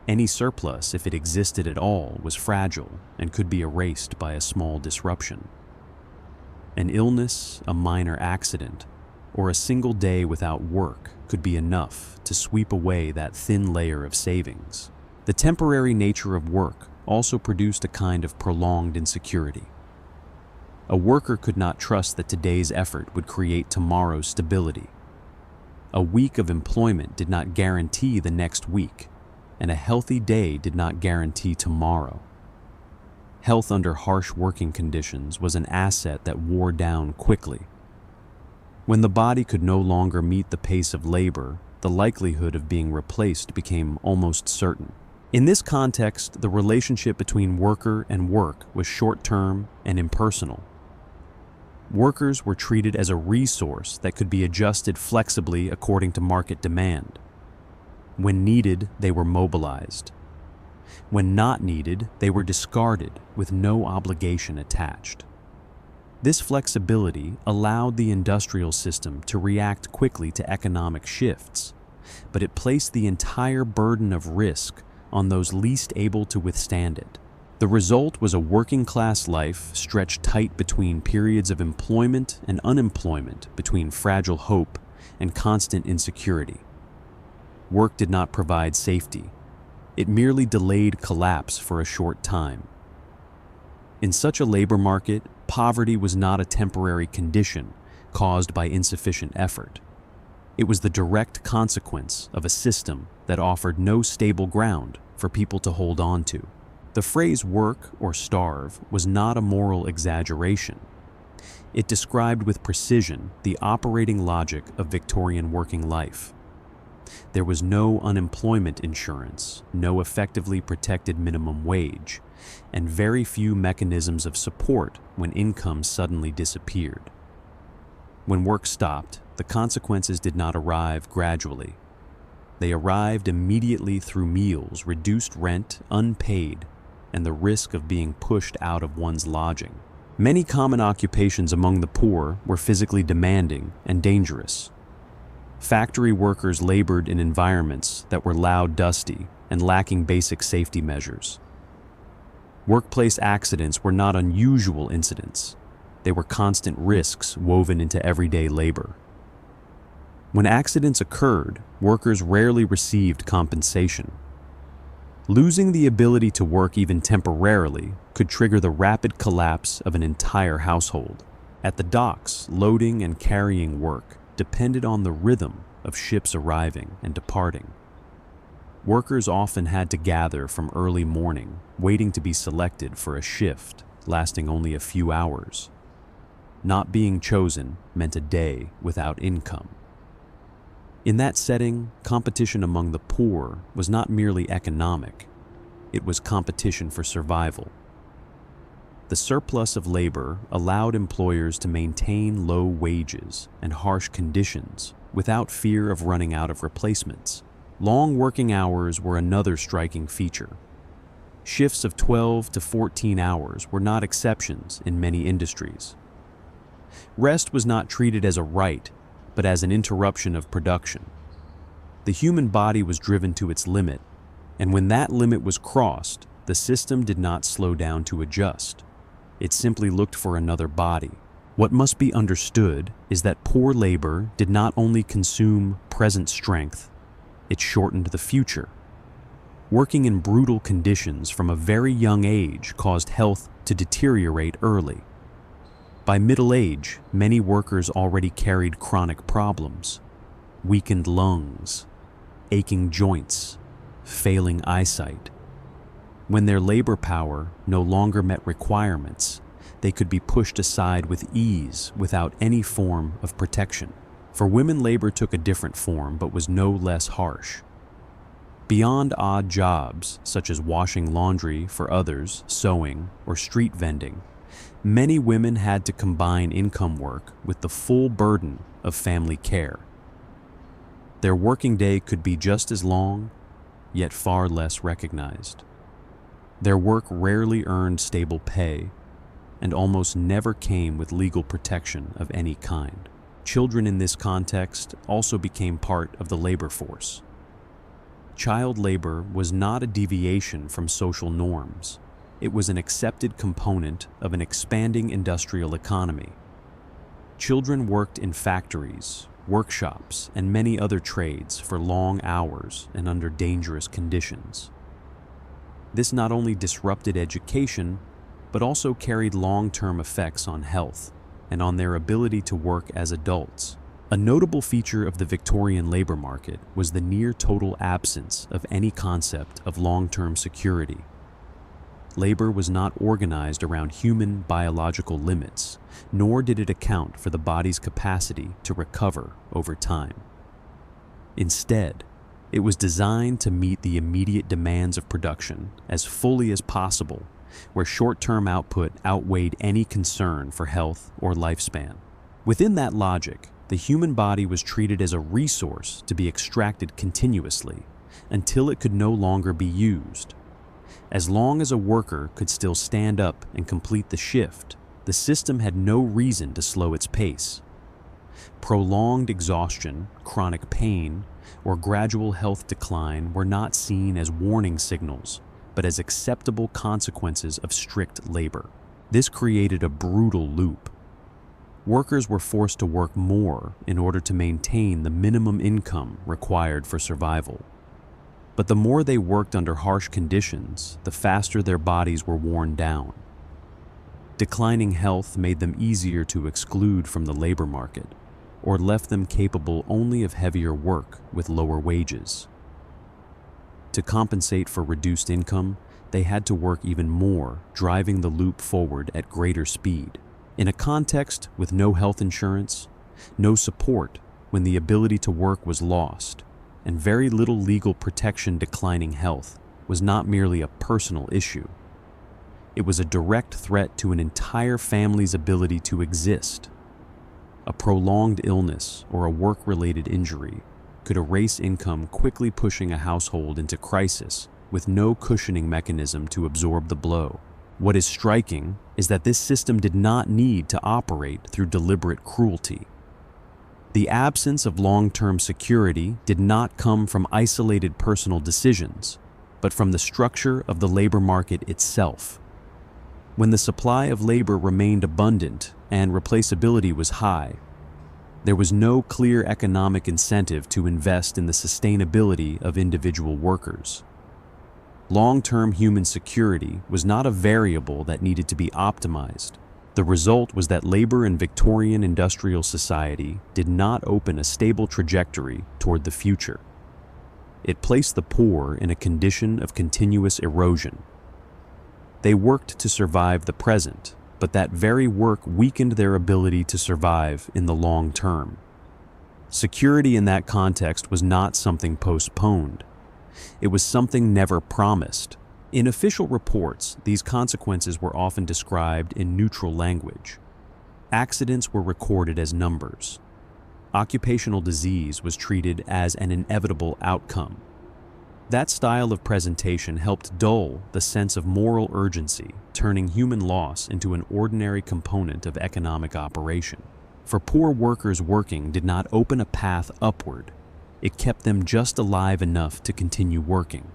Any surplus, if it existed at all, was fragile and could be erased by a small disruption. An illness, a minor accident, or a single day without work could be enough to sweep away that thin layer of savings. The temporary nature of work also produced a kind of prolonged insecurity. A worker could not trust that today's effort would create tomorrow's stability. A week of employment did not guarantee the next week, and a healthy day did not guarantee tomorrow. Health under harsh working conditions was an asset that wore down quickly. When the body could no longer meet the pace of labor, the likelihood of being replaced became almost certain. In this context, the relationship between worker and work was short-term and impersonal. Workers were treated as a resource that could be adjusted flexibly according to market demand. When needed, they were mobilized. When not needed, they were discarded with no obligation attached. This flexibility allowed the industrial system to react quickly to economic shifts, but it placed the entire burden of risk on those least able to withstand it. The result was a working-class life stretched tight between periods of employment and unemployment, between fragile hope and constant insecurity. Work did not provide safety. It merely delayed collapse for a short time. In such a labor market, poverty was not a temporary condition caused by insufficient effort. It was the direct consequence of a system that offered no stable ground for people to hold on to. The phrase work or starve was not a moral exaggeration. It described with precision the operating logic of Victorian working life. There was no unemployment insurance, no effectively protected minimum wage, and very few mechanisms of support when income suddenly disappeared. When work stopped, the consequences did not arrive gradually. They arrived immediately through meals, reduced rent, unpaid, and the risk of being pushed out of one's lodging. Many common occupations among the poor were physically demanding and dangerous. Factory workers labored in environments that were loud, dusty, and lacking basic safety measures. Workplace accidents were not unusual incidents. They were constant risks woven into everyday labor. When accidents occurred, workers rarely received compensation. Losing the ability to work even temporarily could trigger the rapid collapse of an entire household. At the docks, loading and carrying work depended on the rhythm of ships arriving and departing. Workers often had to gather from early morning, waiting to be selected for a shift lasting only a few hours. Not being chosen meant a day without income. In that setting, competition among the poor was not merely economic. It was competition for survival. The surplus of labor allowed employers to maintain low wages and harsh conditions without fear of running out of replacements. Long working hours were another striking feature. Shifts of 12 to 14 hours were not exceptions in many industries. Rest was not treated as a right, but as an interruption of production. The human body was driven to its limit, and when that limit was crossed, the system did not slow down to adjust. It simply looked for another body. What must be understood is that poor labor did not only consume present strength, it shortened the future. Working in brutal conditions from a very young age caused health to deteriorate early. By middle age, many workers already carried chronic problems: weakened lungs, aching joints, failing eyesight. When their labor power no longer met requirements, they could be pushed aside with ease without any form of protection. For women, labor took a different form but was no less harsh. Beyond odd jobs, such as washing laundry for others, sewing, or street vending, many women had to combine income work with the full burden of family care. Their working day could be just as long, yet far less recognized. Their work rarely earned stable pay and almost never came with legal protection of any kind. Children in this context also became part of the labor force. Child labor was not a deviation from social norms. It was an accepted component of an expanding industrial economy. Children worked in factories, workshops, and many other trades for long hours and under dangerous conditions. This not only disrupted education, but also carried long-term effects on health and on their ability to work as adults. A notable feature of the Victorian labor market was the near-total absence of any concept of long-term security. Labor was not organized around human biological limits, nor did it account for the body's capacity to recover over time. Instead, it was designed to meet the immediate demands of production as fully as possible, where short-term output outweighed any concern for health or lifespan. Within that logic, the human body was treated as a resource to be extracted continuously until it could no longer be used. As long as a worker could still stand up and complete the shift, the system had no reason to slow its pace. Prolonged exhaustion, chronic pain, or gradual health decline were not seen as warning signals, but as acceptable consequences of strict labor. This created a brutal loop. Workers were forced to work more in order to maintain the minimum income required for survival. But the more they worked under harsh conditions, the faster their bodies were worn down. Declining health made them easier to exclude from the labor market, or left them capable only of heavier work with lower wages. To compensate for reduced income, they had to work even more, driving the loop forward at greater speed. In a context with no health insurance, no support when the ability to work was lost, and very little legal protection, declining health was not merely a personal issue. It was a direct threat to an entire family's ability to exist. A prolonged illness or a work-related injury could erase income, quickly pushing a household into crisis with no cushioning mechanism to absorb the blow. What is striking is that this system did not need to operate through deliberate cruelty. The absence of long-term security did not come from isolated personal decisions, but from the structure of the labor market itself. When the supply of labor remained abundant and replaceability was high, there was no clear economic incentive to invest in the sustainability of individual workers. Long-term human security was not a variable that needed to be optimized. The result was that labor in Victorian industrial society did not open a stable trajectory toward the future. It placed the poor in a condition of continuous erosion. They worked to survive the present, but that very work weakened their ability to survive in the long term. Security in that context was not something postponed. It was something never promised. In official reports, these consequences were often described in neutral language. Accidents were recorded as numbers. Occupational disease was treated as an inevitable outcome. That style of presentation helped dull the sense of moral urgency, turning human loss into an ordinary component of economic operation. For poor workers, working did not open a path upward. It kept them just alive enough to continue working.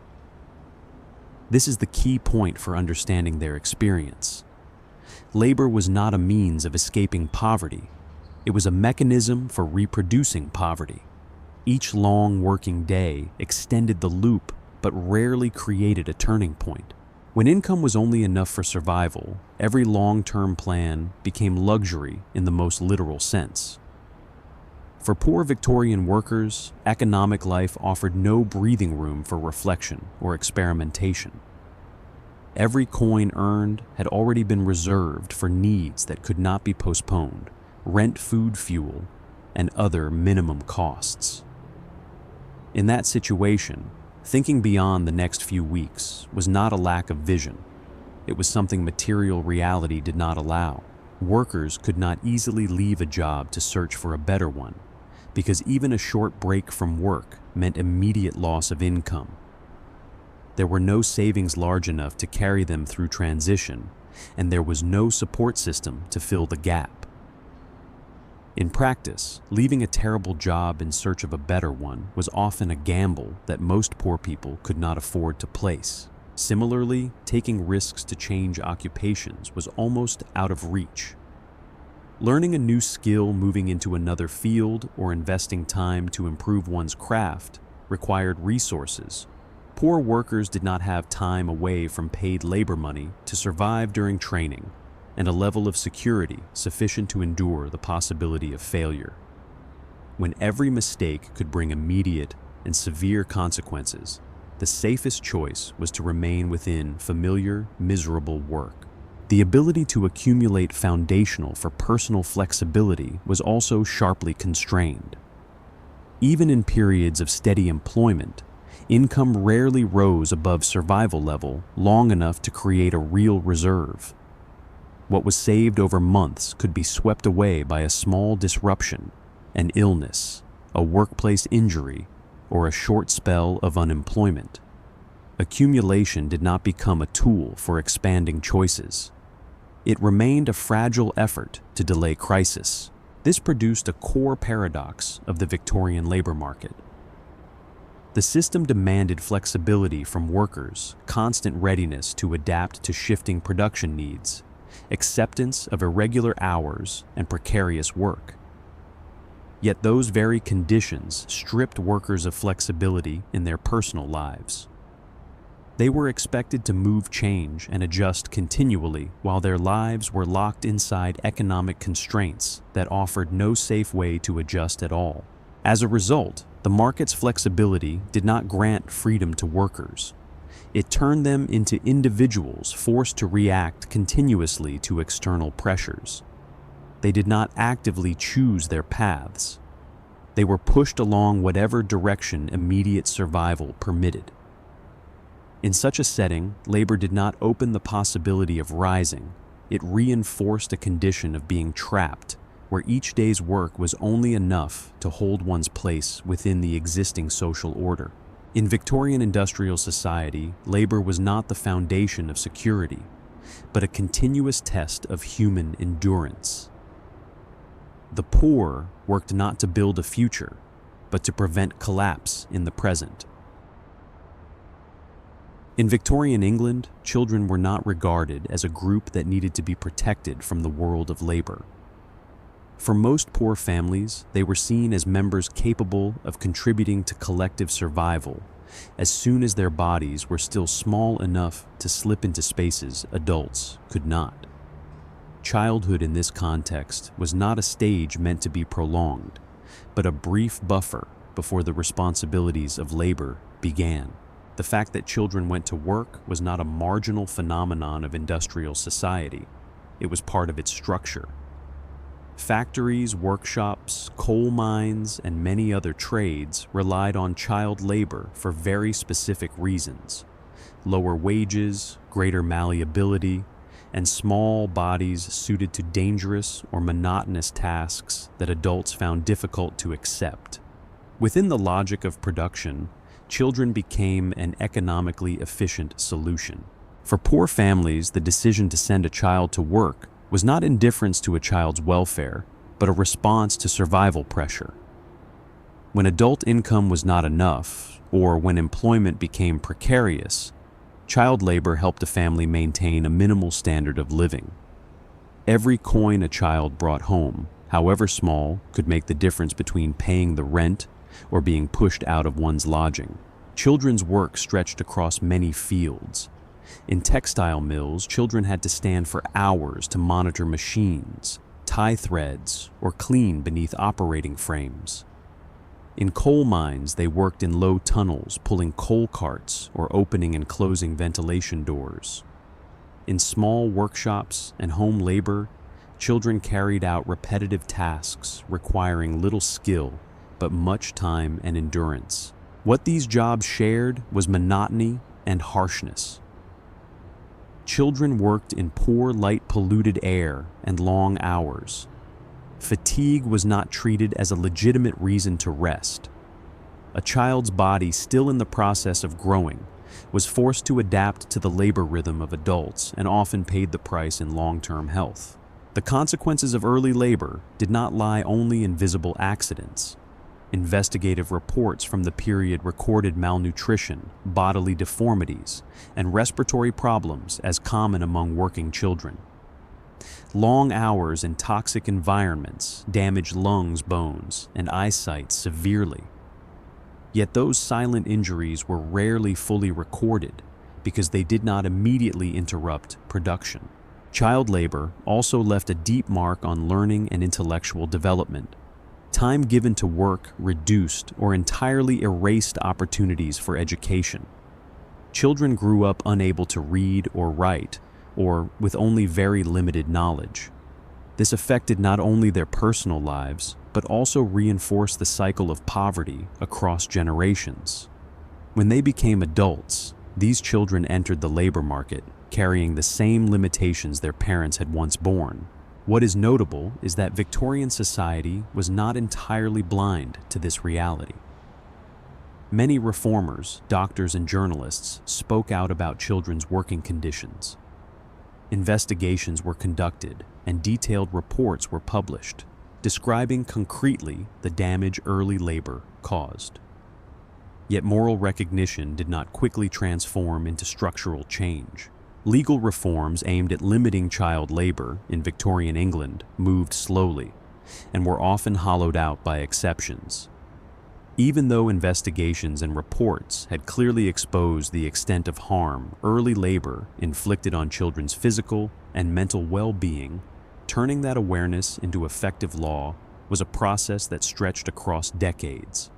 This is the key point for understanding their experience. Labor was not a means of escaping poverty. It was a mechanism for reproducing poverty. Each long working day extended the loop, but rarely created a turning point. When income was only enough for survival, every long-term plan became luxury in the most literal sense. For poor Victorian workers, economic life offered no breathing room for reflection or experimentation. Every coin earned had already been reserved for needs that could not be postponed: rent, food, fuel, and other minimum costs. In that situation, thinking beyond the next few weeks was not a lack of vision. It was something material reality did not allow. Workers could not easily leave a job to search for a better one, because even a short break from work meant immediate loss of income. There were no savings large enough to carry them through transition, and there was no support system to fill the gap. In practice, leaving a terrible job in search of a better one was often a gamble that most poor people could not afford to place. Similarly, taking risks to change occupations was almost out of reach. Learning a new skill, moving into another field, or investing time to improve one's craft required resources. Poor workers did not have time away from paid labor money to survive during training, and a level of security sufficient to endure the possibility of failure. When every mistake could bring immediate and severe consequences, the safest choice was to remain within familiar, miserable work. The ability to accumulate foundational for personal flexibility was also sharply constrained. Even in periods of steady employment, income rarely rose above survival level long enough to create a real reserve. What was saved over months could be swept away by a small disruption, an illness, a workplace injury, or a short spell of unemployment. Accumulation did not become a tool for expanding choices. It remained a fragile effort to delay crisis. This produced a core paradox of the Victorian labor market. The system demanded flexibility from workers, constant readiness to adapt to shifting production needs, acceptance of irregular hours and precarious work. Yet those very conditions stripped workers of flexibility in their personal lives. They were expected to move, change, and adjust continually while their lives were locked inside economic constraints that offered no safe way to adjust at all. As a result, the market's flexibility did not grant freedom to workers. It turned them into individuals forced to react continuously to external pressures. They did not actively choose their paths. They were pushed along whatever direction immediate survival permitted. In such a setting, labor did not open the possibility of rising. It reinforced a condition of being trapped, where each day's work was only enough to hold one's place within the existing social order. In Victorian industrial society, labor was not the foundation of security, but a continuous test of human endurance. The poor worked not to build a future, but to prevent collapse in the present. In Victorian England, children were not regarded as a group that needed to be protected from the world of labor. For most poor families, they were seen as members capable of contributing to collective survival as soon as their bodies were still small enough to slip into spaces adults could not. Childhood in this context was not a stage meant to be prolonged, but a brief buffer before the responsibilities of labor began. The fact that children went to work was not a marginal phenomenon of industrial society. It was part of its structure. Factories, workshops, coal mines, and many other trades relied on child labor for very specific reasons: lower wages, greater malleability, and small bodies suited to dangerous or monotonous tasks that adults found difficult to accept. Within the logic of production, children became an economically efficient solution. For poor families, the decision to send a child to work was not indifference to a child's welfare, but a response to survival pressure. When adult income was not enough, or when employment became precarious, child labor helped a family maintain a minimal standard of living. Every coin a child brought home, however small, could make the difference between paying the rent or being pushed out of one's lodging. Children's work stretched across many fields. In textile mills, children had to stand for hours to monitor machines, tie threads, or clean beneath operating frames. In coal mines, they worked in low tunnels, pulling coal carts or opening and closing ventilation doors. In small workshops and home labor, children carried out repetitive tasks requiring little skill but much time and endurance. What these jobs shared was monotony and harshness. Children worked in poor, light-polluted air and long hours. Fatigue was not treated as a legitimate reason to rest. A child's body, still in the process of growing, was forced to adapt to the labor rhythm of adults and often paid the price in long-term health. The consequences of early labor did not lie only in visible accidents. Investigative reports from the period recorded malnutrition, bodily deformities, and respiratory problems as common among working children. Long hours in toxic environments damaged lungs, bones, and eyesight severely. Yet those silent injuries were rarely fully recorded because they did not immediately interrupt production. Child labor also left a deep mark on learning and intellectual development. Time given to work reduced or entirely erased opportunities for education. Children grew up unable to read or write, or with only very limited knowledge. This affected not only their personal lives, but also reinforced the cycle of poverty across generations. When they became adults, these children entered the labor market, carrying the same limitations their parents had once borne. What is notable is that Victorian society was not entirely blind to this reality. Many reformers, doctors, and journalists spoke out about children's working conditions. Investigations were conducted, and detailed reports were published, describing concretely the damage early labor caused. Yet moral recognition did not quickly transform into structural change. Legal reforms aimed at limiting child labor in Victorian England moved slowly, and were often hollowed out by exceptions. Even though investigations and reports had clearly exposed the extent of harm early labor inflicted on children's physical and mental well-being, turning that awareness into effective law was a process that stretched across decades.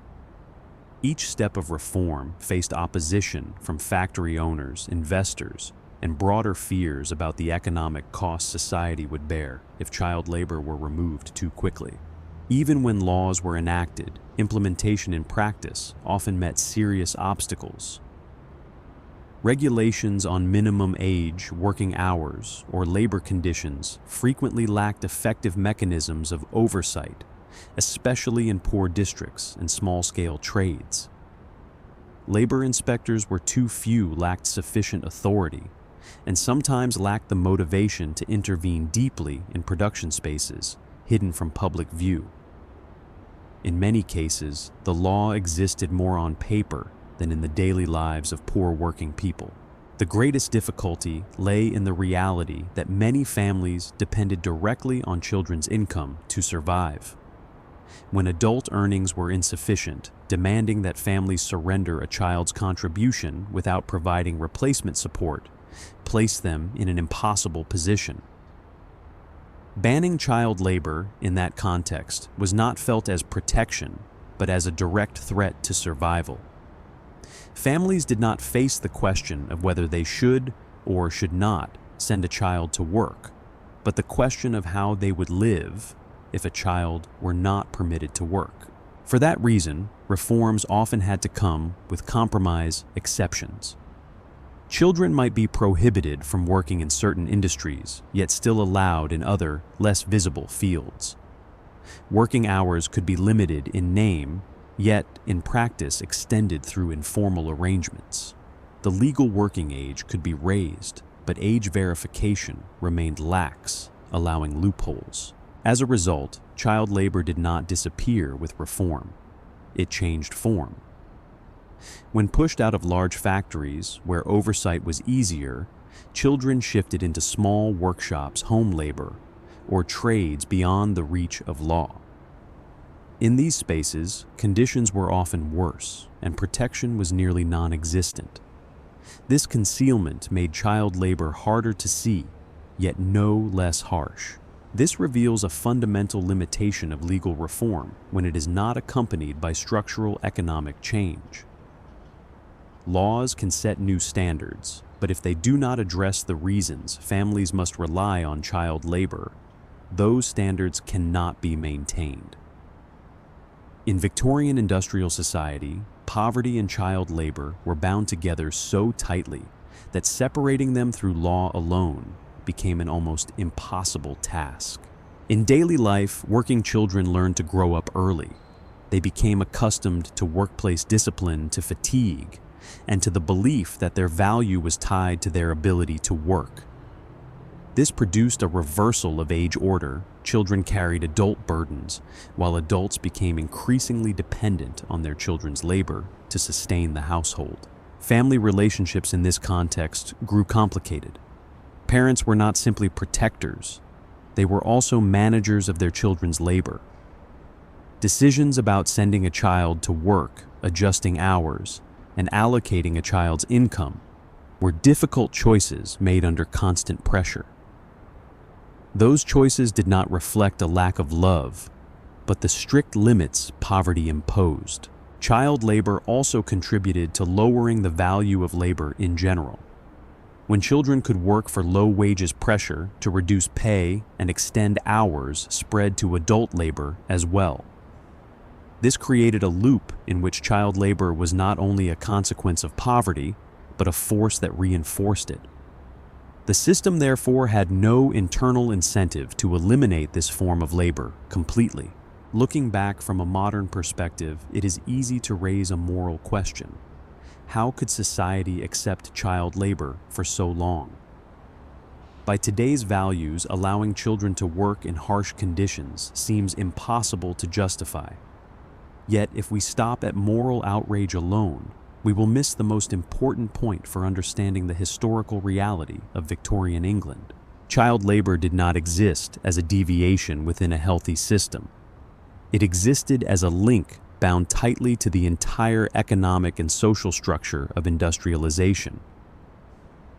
Each step of reform faced opposition from factory owners, investors, and broader fears about the economic costs society would bear if child labor were removed too quickly. Even when laws were enacted, implementation in practice often met serious obstacles. Regulations on minimum age, working hours, or labor conditions frequently lacked effective mechanisms of oversight, especially in poor districts and small-scale trades. Labor inspectors were too few, lacked sufficient authority, and sometimes lacked the motivation to intervene deeply in production spaces hidden from public view. In many cases, the law existed more on paper than in the daily lives of poor working people. The greatest difficulty lay in the reality that many families depended directly on children's income to survive. When adult earnings were insufficient, demanding that families surrender a child's contribution without providing replacement support placed them in an impossible position. Banning child labor in that context was not felt as protection, but as a direct threat to survival. Families did not face the question of whether they should or should not send a child to work, but the question of how they would live if a child were not permitted to work. For that reason, reforms often had to come with compromise exceptions. Children might be prohibited from working in certain industries, yet still allowed in other, less visible fields. Working hours could be limited in name, yet in practice extended through informal arrangements. The legal working age could be raised, but age verification remained lax, allowing loopholes. As a result, child labor did not disappear with reform. It changed form. When pushed out of large factories where oversight was easier, children shifted into small workshops, home labor, or trades beyond the reach of law. In these spaces, conditions were often worse, and protection was nearly non-existent. This concealment made child labor harder to see, yet no less harsh. This reveals a fundamental limitation of legal reform when it is not accompanied by structural economic change. Laws can set new standards, but if they do not address the reasons families must rely on child labor, those standards cannot be maintained. In Victorian industrial society, poverty and child labor were bound together so tightly that separating them through law alone became an almost impossible task. In daily life, working children learned to grow up early. They became accustomed to workplace discipline, to fatigue, and to the belief that their value was tied to their ability to work. This produced a reversal of age order. Children carried adult burdens, while adults became increasingly dependent on their children's labor to sustain the household. Family relationships in this context grew complicated. Parents were not simply protectors, they were also managers of their children's labor. Decisions about sending a child to work, adjusting hours, and allocating a child's income were difficult choices made under constant pressure. Those choices did not reflect a lack of love, but the strict limits poverty imposed. Child labor also contributed to lowering the value of labor in general. When children could work for low wages, pressure to reduce pay and extend hours spread to adult labor as well. This created a loop in which child labor was not only a consequence of poverty, but a force that reinforced it. The system, therefore, had no internal incentive to eliminate this form of labor completely. Looking back from a modern perspective, it is easy to raise a moral question. How could society accept child labor for so long? By today's values, allowing children to work in harsh conditions seems impossible to justify. Yet, if we stop at moral outrage alone, we will miss the most important point for understanding the historical reality of Victorian England. Child labor did not exist as a deviation within a healthy system. It existed as a link bound tightly to the entire economic and social structure of industrialization.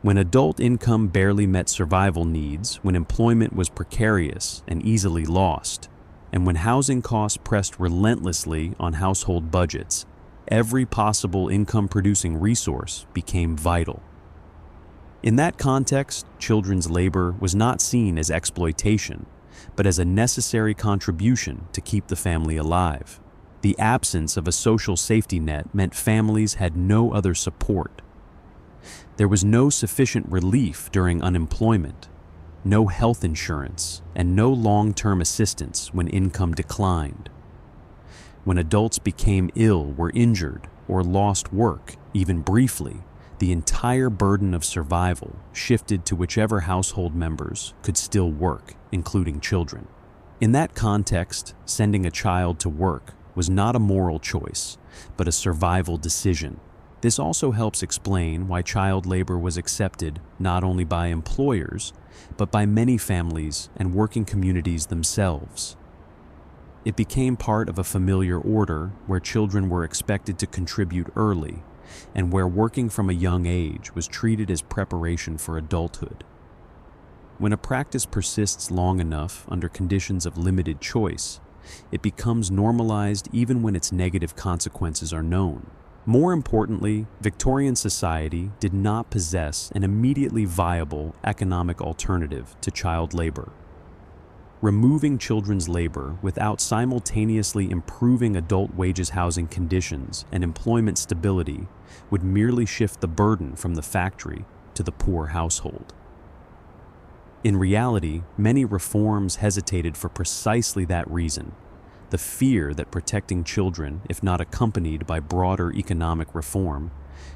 When adult income barely met survival needs, when employment was precarious and easily lost, and when housing costs pressed relentlessly on household budgets, every possible income-producing resource became vital. In that context, children's labor was not seen as exploitation, but as a necessary contribution to keep the family alive. The absence of a social safety net meant families had no other support. There was no sufficient relief during unemployment, no health insurance, and no long-term assistance when income declined. When adults became ill, were injured, or lost work, even briefly, the entire burden of survival shifted to whichever household members could still work, including children. In that context, sending a child to work was not a moral choice, but a survival decision. This also helps explain why child labor was accepted not only by employers, but by many families and working communities themselves. It became part of a familiar order where children were expected to contribute early, and where working from a young age was treated as preparation for adulthood. When a practice persists long enough under conditions of limited choice, it becomes normalized even when its negative consequences are known. More importantly, Victorian society did not possess an immediately viable economic alternative to child labor. Removing children's labor without simultaneously improving adult wages, housing conditions, and employment stability would merely shift the burden from the factory to the poor household. In reality, many reforms hesitated for precisely that reason: the fear that protecting children, if not accompanied by broader economic reform,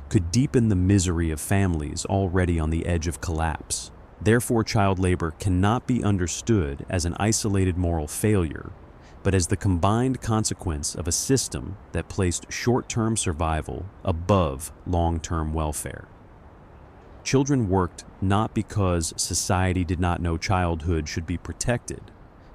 could deepen the misery of families already on the edge of collapse. Therefore, child labor cannot be understood as an isolated moral failure, but as the combined consequence of a system that placed short-term survival above long-term welfare. Children worked not because society did not know childhood should be protected,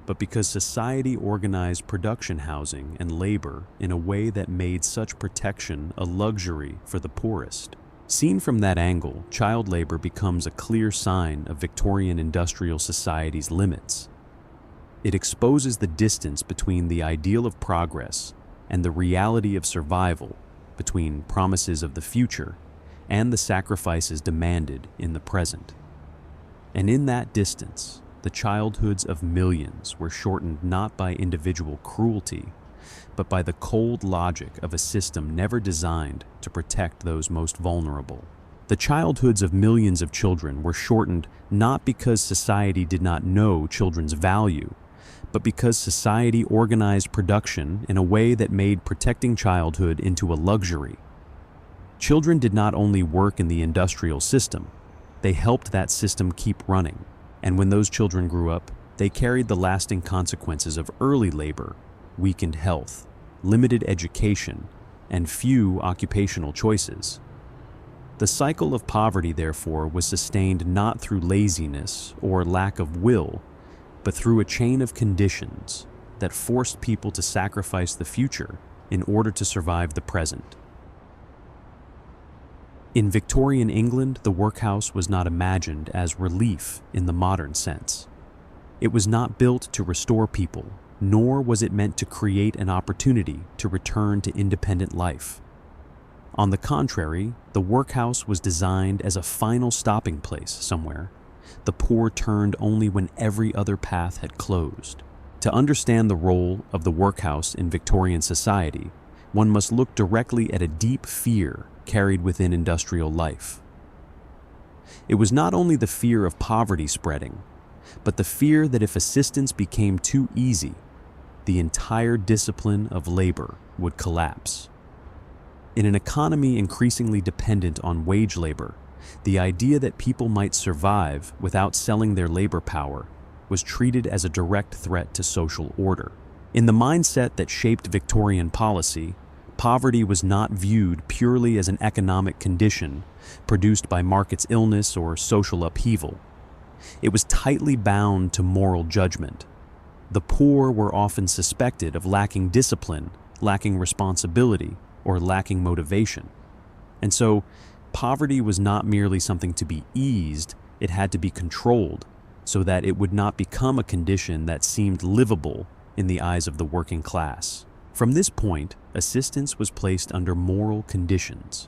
but because society organized production housing and labor in a way that made such protection a luxury for the poorest. Seen from that angle, child labor becomes a clear sign of Victorian industrial society's limits. It exposes the distance between the ideal of progress and the reality of survival, between promises of the future and the sacrifices demanded in the present. And in that distance, the childhoods of millions were shortened not by individual cruelty, but by the cold logic of a system never designed to protect those most vulnerable. The childhoods of millions of children were shortened not because society did not know children's value, but because society organized production in a way that made protecting childhood into a luxury. Children did not only work in the industrial system, they helped that system keep running. And when those children grew up, they carried the lasting consequences of early labor: weakened health, limited education, and few occupational choices. The cycle of poverty, therefore, was sustained not through laziness or lack of will, but through a chain of conditions that forced people to sacrifice the future in order to survive the present. In Victorian England, the workhouse was not imagined as relief in the modern sense. It was not built to restore people, nor was it meant to create an opportunity to return to independent life. On the contrary, the workhouse was designed as a final stopping place somewhere. The poor turned only when every other path had closed. To understand the role of the workhouse in Victorian society, one must look directly at a deep fear carried within industrial life. It was not only the fear of poverty spreading, but the fear that if assistance became too easy, the entire discipline of labor would collapse. In an economy increasingly dependent on wage labor, the idea that people might survive without selling their labor power was treated as a direct threat to social order. In the mindset that shaped Victorian policy, poverty was not viewed purely as an economic condition produced by market's illness or social upheaval. It was tightly bound to moral judgment. The poor were often suspected of lacking discipline, lacking responsibility, or lacking motivation. And so, poverty was not merely something to be eased, it had to be controlled so that it would not become a condition that seemed livable in the eyes of the working class. From this point, assistance was placed under moral conditions.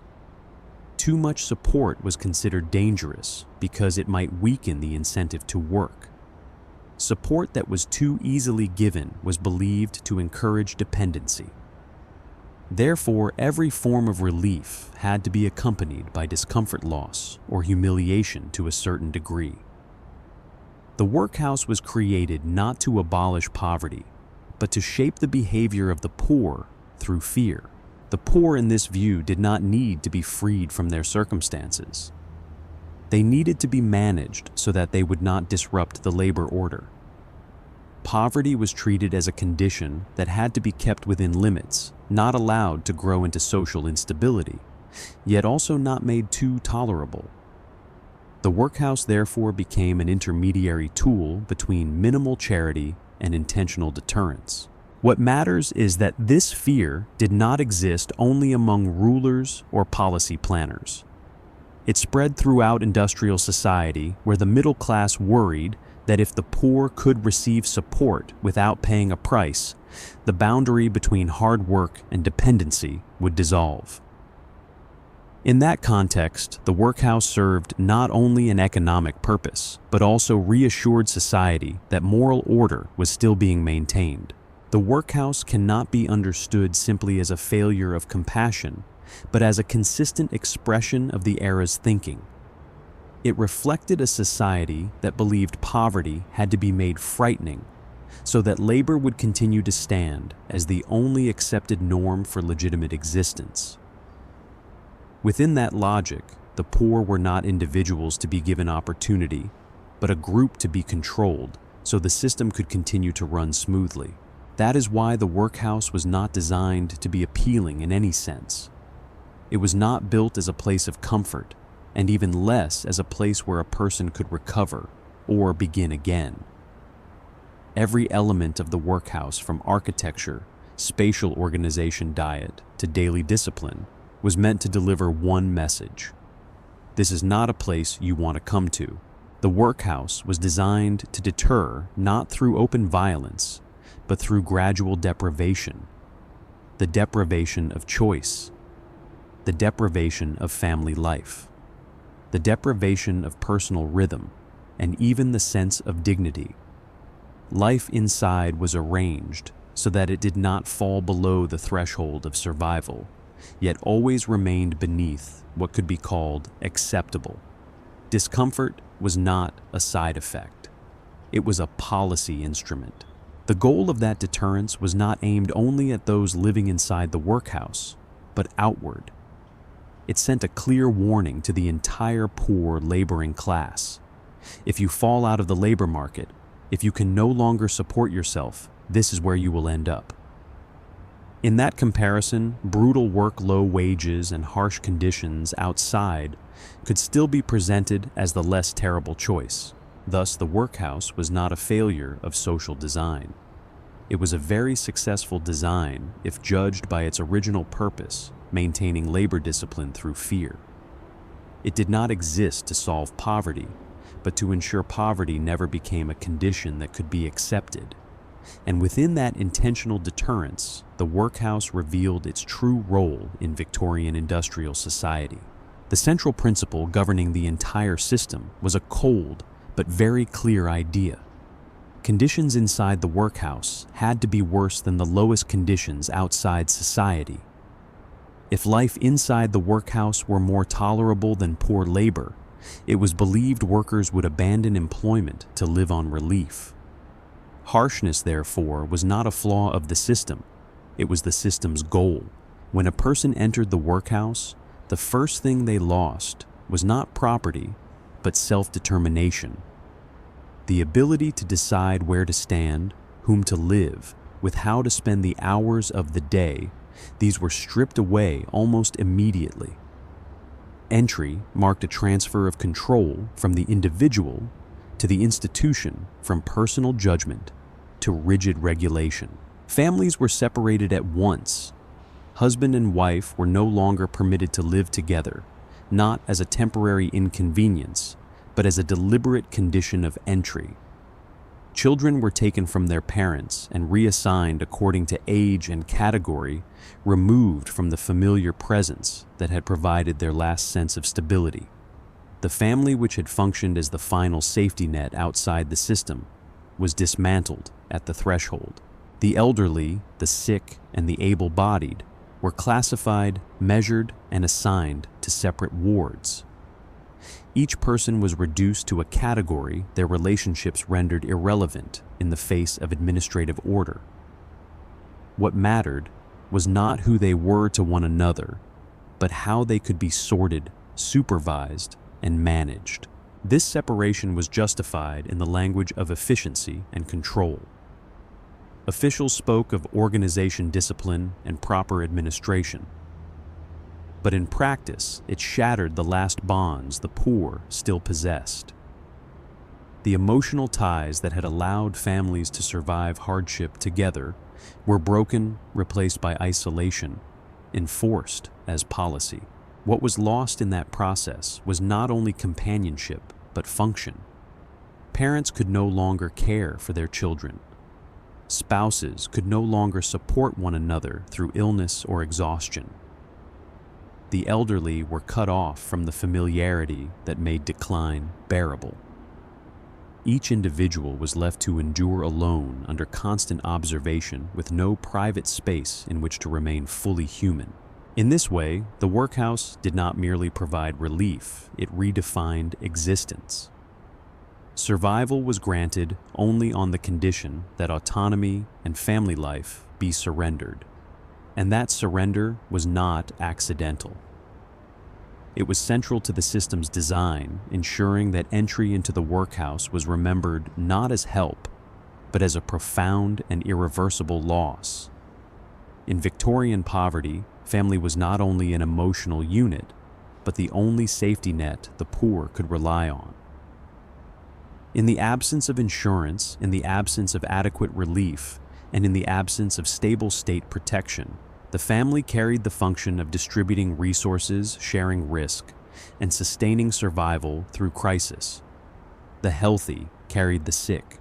Too much support was considered dangerous because it might weaken the incentive to work. Support that was too easily given was believed to encourage dependency. Therefore, every form of relief had to be accompanied by discomfort loss or humiliation to a certain degree. The workhouse was created not to abolish poverty, but to shape the behavior of the poor through fear. The poor in this view did not need to be freed from their circumstances. They needed to be managed so that they would not disrupt the labor order. Poverty was treated as a condition that had to be kept within limits, not allowed to grow into social instability, yet also not made too tolerable. The workhouse therefore became an intermediary tool between minimal charity and intentional deterrence. What matters is that this fear did not exist only among rulers or policy planners. It spread throughout industrial society, where the middle class worried that if the poor could receive support without paying a price, the boundary between hard work and dependency would dissolve. In that context, the workhouse served not only an economic purpose, but also reassured society that moral order was still being maintained. The workhouse cannot be understood simply as a failure of compassion, but as a consistent expression of the era's thinking. It reflected a society that believed poverty had to be made frightening, so that labor would continue to stand as the only accepted norm for legitimate existence. Within that logic, the poor were not individuals to be given opportunity, but a group to be controlled so the system could continue to run smoothly. That is why the workhouse was not designed to be appealing in any sense. It was not built as a place of comfort, and even less as a place where a person could recover or begin again. Every element of the workhouse, from architecture, spatial organization, diet, to daily discipline, was meant to deliver one message. This is not a place you want to come to. The workhouse was designed to deter not through open violence, but through gradual deprivation. The deprivation of choice. The deprivation of family life. The deprivation of personal rhythm, and even the sense of dignity. Life inside was arranged so that it did not fall below the threshold of survival, yet always remained beneath what could be called acceptable. Discomfort was not a side effect. It was a policy instrument. The goal of that deterrence was not aimed only at those living inside the workhouse, but outward. It sent a clear warning to the entire poor laboring class. If you fall out of the labor market, if you can no longer support yourself, this is where you will end up. In that comparison, brutal work, low wages, and harsh conditions outside could still be presented as the less terrible choice. Thus, the workhouse was not a failure of social design. It was a very successful design if judged by its original purpose, maintaining labor discipline through fear. It did not exist to solve poverty, but to ensure poverty never became a condition that could be accepted. And within that intentional deterrence, the workhouse revealed its true role in Victorian industrial society. The central principle governing the entire system was a cold but very clear idea. Conditions inside the workhouse had to be worse than the lowest conditions outside society. If life inside the workhouse were more tolerable than poor labor, it was believed workers would abandon employment to live on relief. Harshness, therefore, was not a flaw of the system. It was the system's goal. When a person entered the workhouse, the first thing they lost was not property, but self-determination. The ability to decide where to stand, whom to live, with how to spend the hours of the day, these were stripped away almost immediately. Entry marked a transfer of control from the individual to the institution, from personal judgment to rigid regulation. Families were separated at once. Husband and wife were no longer permitted to live together, not as a temporary inconvenience, but as a deliberate condition of entry. Children were taken from their parents and reassigned according to age and category, removed from the familiar presence that had provided their last sense of stability. The family, which had functioned as the final safety net outside the system, was dismantled at the threshold. The elderly, the sick, and the able-bodied were classified, measured, and assigned to separate wards. Each person was reduced to a category their relationships rendered irrelevant in the face of administrative order. What mattered was not who they were to one another, but how they could be sorted, supervised, and managed. This separation was justified in the language of efficiency and control. Officials spoke of organization, discipline, and proper administration. But in practice, it shattered the last bonds the poor still possessed. The emotional ties that had allowed families to survive hardship together were broken, replaced by isolation, enforced as policy. What was lost in that process was not only companionship, but function. Parents could no longer care for their children. Spouses could no longer support one another through illness or exhaustion. The elderly were cut off from the familiarity that made decline bearable. Each individual was left to endure alone under constant observation with no private space in which to remain fully human. In this way, the workhouse did not merely provide relief, it redefined existence. Survival was granted only on the condition that autonomy and family life be surrendered. And that surrender was not accidental. It was central to the system's design, ensuring that entry into the workhouse was remembered not as help, but as a profound and irreversible loss. In Victorian poverty, family was not only an emotional unit, but the only safety net the poor could rely on. In the absence of insurance, in the absence of adequate relief, and in the absence of stable state protection, the family carried the function of distributing resources, sharing risk, and sustaining survival through crisis. The healthy carried the sick.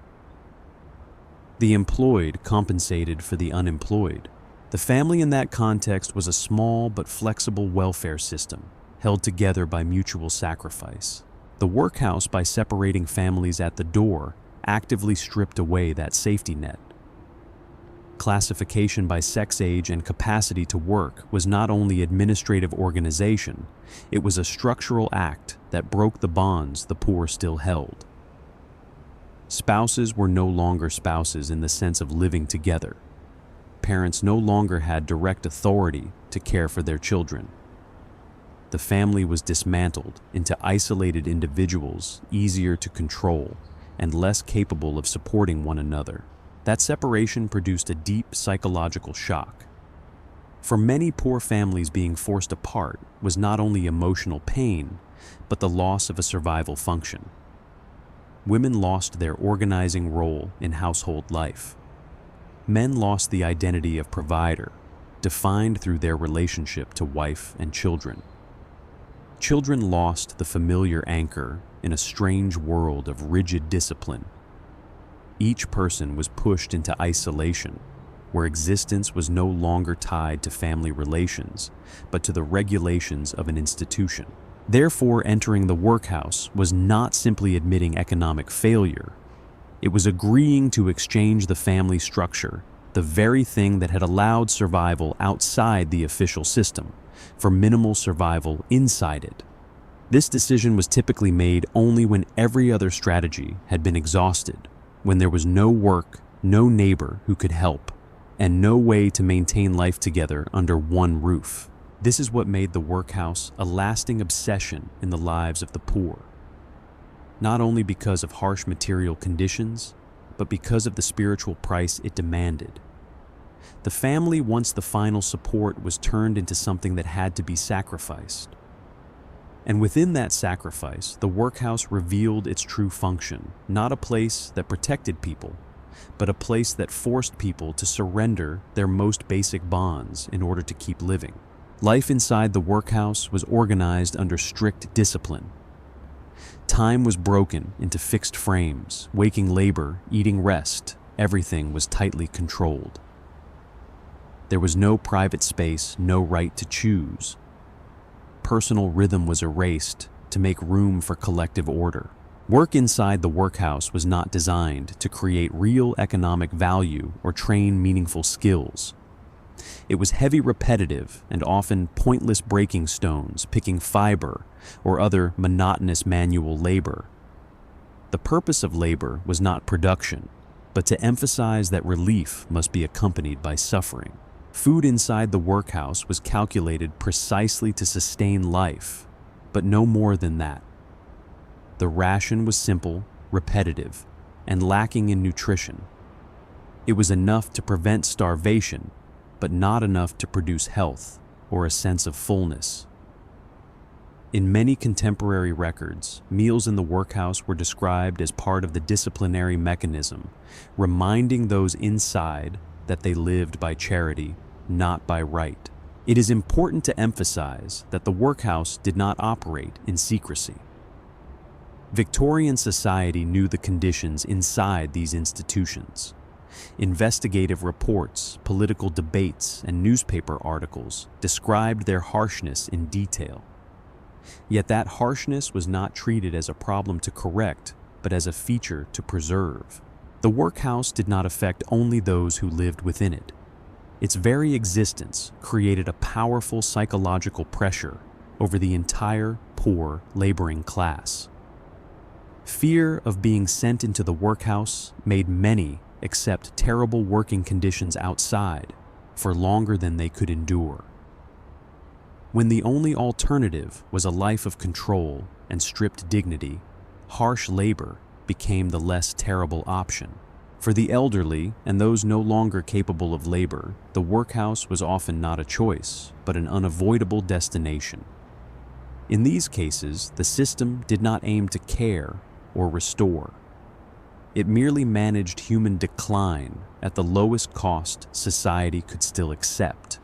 The employed compensated for the unemployed. The family in that context was a small but flexible welfare system, held together by mutual sacrifice. The workhouse, by separating families at the door, actively stripped away that safety net. Classification by sex, age, and capacity to work was not only administrative organization, it was a structural act that broke the bonds the poor still held. Spouses were no longer spouses in the sense of living together. Parents no longer had direct authority to care for their children. The family was dismantled into isolated individuals, easier to control and less capable of supporting one another. That separation produced a deep psychological shock. For many poor families, being forced apart was not only emotional pain, but the loss of a survival function. Women lost their organizing role in household life. Men lost the identity of provider, defined through their relationship to wife and children. Children lost the familiar anchor in a strange world of rigid discipline. Each person was pushed into isolation, where existence was no longer tied to family relations, but to the regulations of an institution. Therefore, entering the workhouse was not simply admitting economic failure. It was agreeing to exchange the family structure, the very thing that had allowed survival outside the official system, for minimal survival inside it. This decision was typically made only when every other strategy had been exhausted, when there was no work, no neighbor who could help, and no way to maintain life together under one roof. This is what made the workhouse a lasting obsession in the lives of the poor. Not only because of harsh material conditions, but because of the spiritual price it demanded. The family, once the final support, was turned into something that had to be sacrificed. And within that sacrifice, the workhouse revealed its true function, not a place that protected people, but a place that forced people to surrender their most basic bonds in order to keep living. Life inside the workhouse was organized under strict discipline. Time was broken into fixed frames, waking labor, eating rest, everything was tightly controlled. There was no private space, no right to choose. Personal rhythm was erased to make room for collective order. Work inside the workhouse was not designed to create real economic value or train meaningful skills. It was heavy, repetitive, and often pointless breaking stones, picking fiber, or other monotonous manual labor. The purpose of labor was not production, but to emphasize that relief must be accompanied by suffering. Food inside the workhouse was calculated precisely to sustain life, but no more than that. The ration was simple, repetitive, and lacking in nutrition. It was enough to prevent starvation, but not enough to produce health or a sense of fullness. In many contemporary records, meals in the workhouse were described as part of the disciplinary mechanism, reminding those inside that they lived by charity, not by right. It is important to emphasize that the workhouse did not operate in secrecy. Victorian society knew the conditions inside these institutions. Investigative reports, political debates, and newspaper articles described their harshness in detail. Yet that harshness was not treated as a problem to correct, but as a feature to preserve. The workhouse did not affect only those who lived within it. Its very existence created a powerful psychological pressure over the entire poor laboring class. Fear of being sent into the workhouse made many accept terrible working conditions outside for longer than they could endure. When the only alternative was a life of control and stripped dignity, harsh labor became the less terrible option. For the elderly and those no longer capable of labor, the workhouse was often not a choice, but an unavoidable destination. In these cases, the system did not aim to care or restore. It merely managed human decline at the lowest cost society could still accept.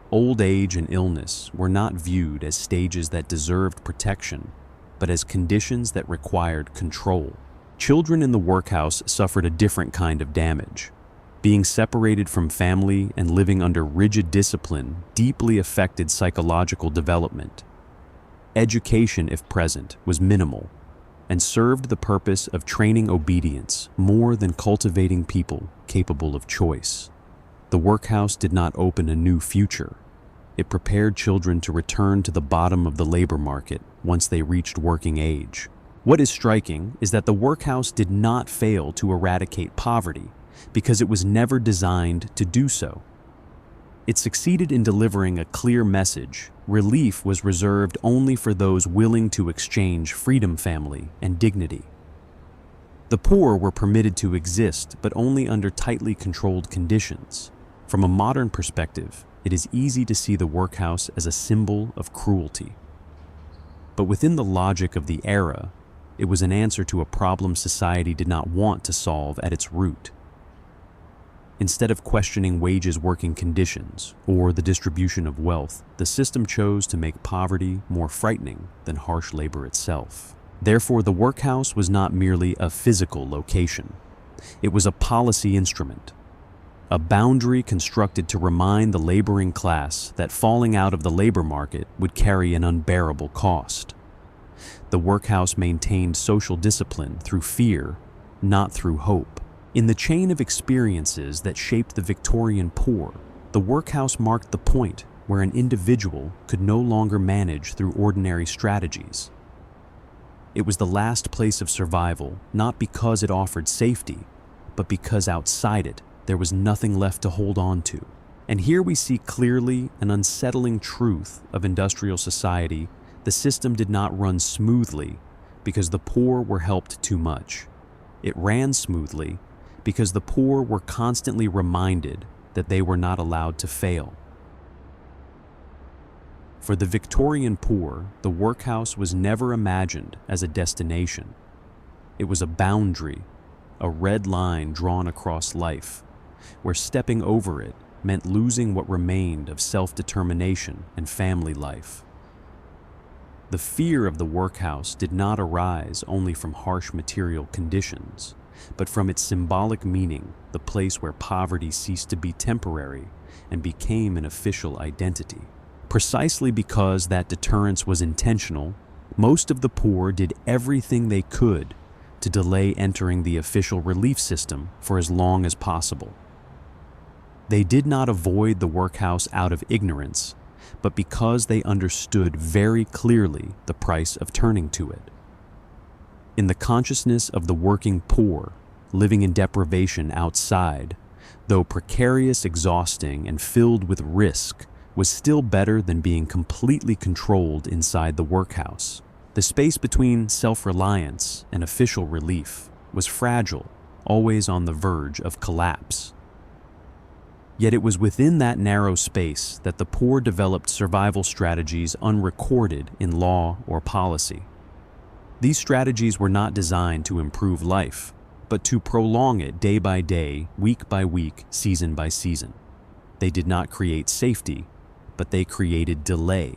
Old age and illness were not viewed as stages that deserved protection, but as conditions that required control. Children in the workhouse suffered a different kind of damage. Being separated from family and living under rigid discipline deeply affected psychological development. Education, if present, was minimal, and served the purpose of training obedience more than cultivating people capable of choice. The workhouse did not open a new future. It prepared children to return to the bottom of the labor market once they reached working age. What is striking is that the workhouse did not fail to eradicate poverty because it was never designed to do so. It succeeded in delivering a clear message. Relief was reserved only for those willing to exchange freedom, family, and dignity. The poor were permitted to exist, but only under tightly controlled conditions. From a modern perspective, it is easy to see the workhouse as a symbol of cruelty. But within the logic of the era, it was an answer to a problem society did not want to solve at its root. Instead of questioning wages, working conditions, or the distribution of wealth, the system chose to make poverty more frightening than harsh labor itself. Therefore, the workhouse was not merely a physical location. It was a policy instrument, a boundary constructed to remind the laboring class that falling out of the labor market would carry an unbearable cost. The workhouse maintained social discipline through fear, not through hope. In the chain of experiences that shaped the Victorian poor, the workhouse marked the point where an individual could no longer manage through ordinary strategies. It was the last place of survival, not because it offered safety, but because outside it, there was nothing left to hold on to. And here we see clearly an unsettling truth of industrial society. The system did not run smoothly because the poor were helped too much. It ran smoothly because the poor were constantly reminded that they were not allowed to fail. For the Victorian poor, the workhouse was never imagined as a destination. It was a boundary, a red line drawn across life, where stepping over it meant losing what remained of self-determination and family life. The fear of the workhouse did not arise only from harsh material conditions, but from its symbolic meaning, the place where poverty ceased to be temporary and became an official identity. Precisely because that deterrence was intentional, most of the poor did everything they could to delay entering the official relief system for as long as possible. They did not avoid the workhouse out of ignorance, but because they understood very clearly the price of turning to it. In the consciousness of the working poor, living in deprivation outside, though precarious, exhausting, and filled with risk, was still better than being completely controlled inside the workhouse. The space between self-reliance and official relief was fragile, always on the verge of collapse. Yet it was within that narrow space that the poor developed survival strategies unrecorded in law or policy. These strategies were not designed to improve life, but to prolong it day by day, week by week, season by season. They did not create safety, but they created delay.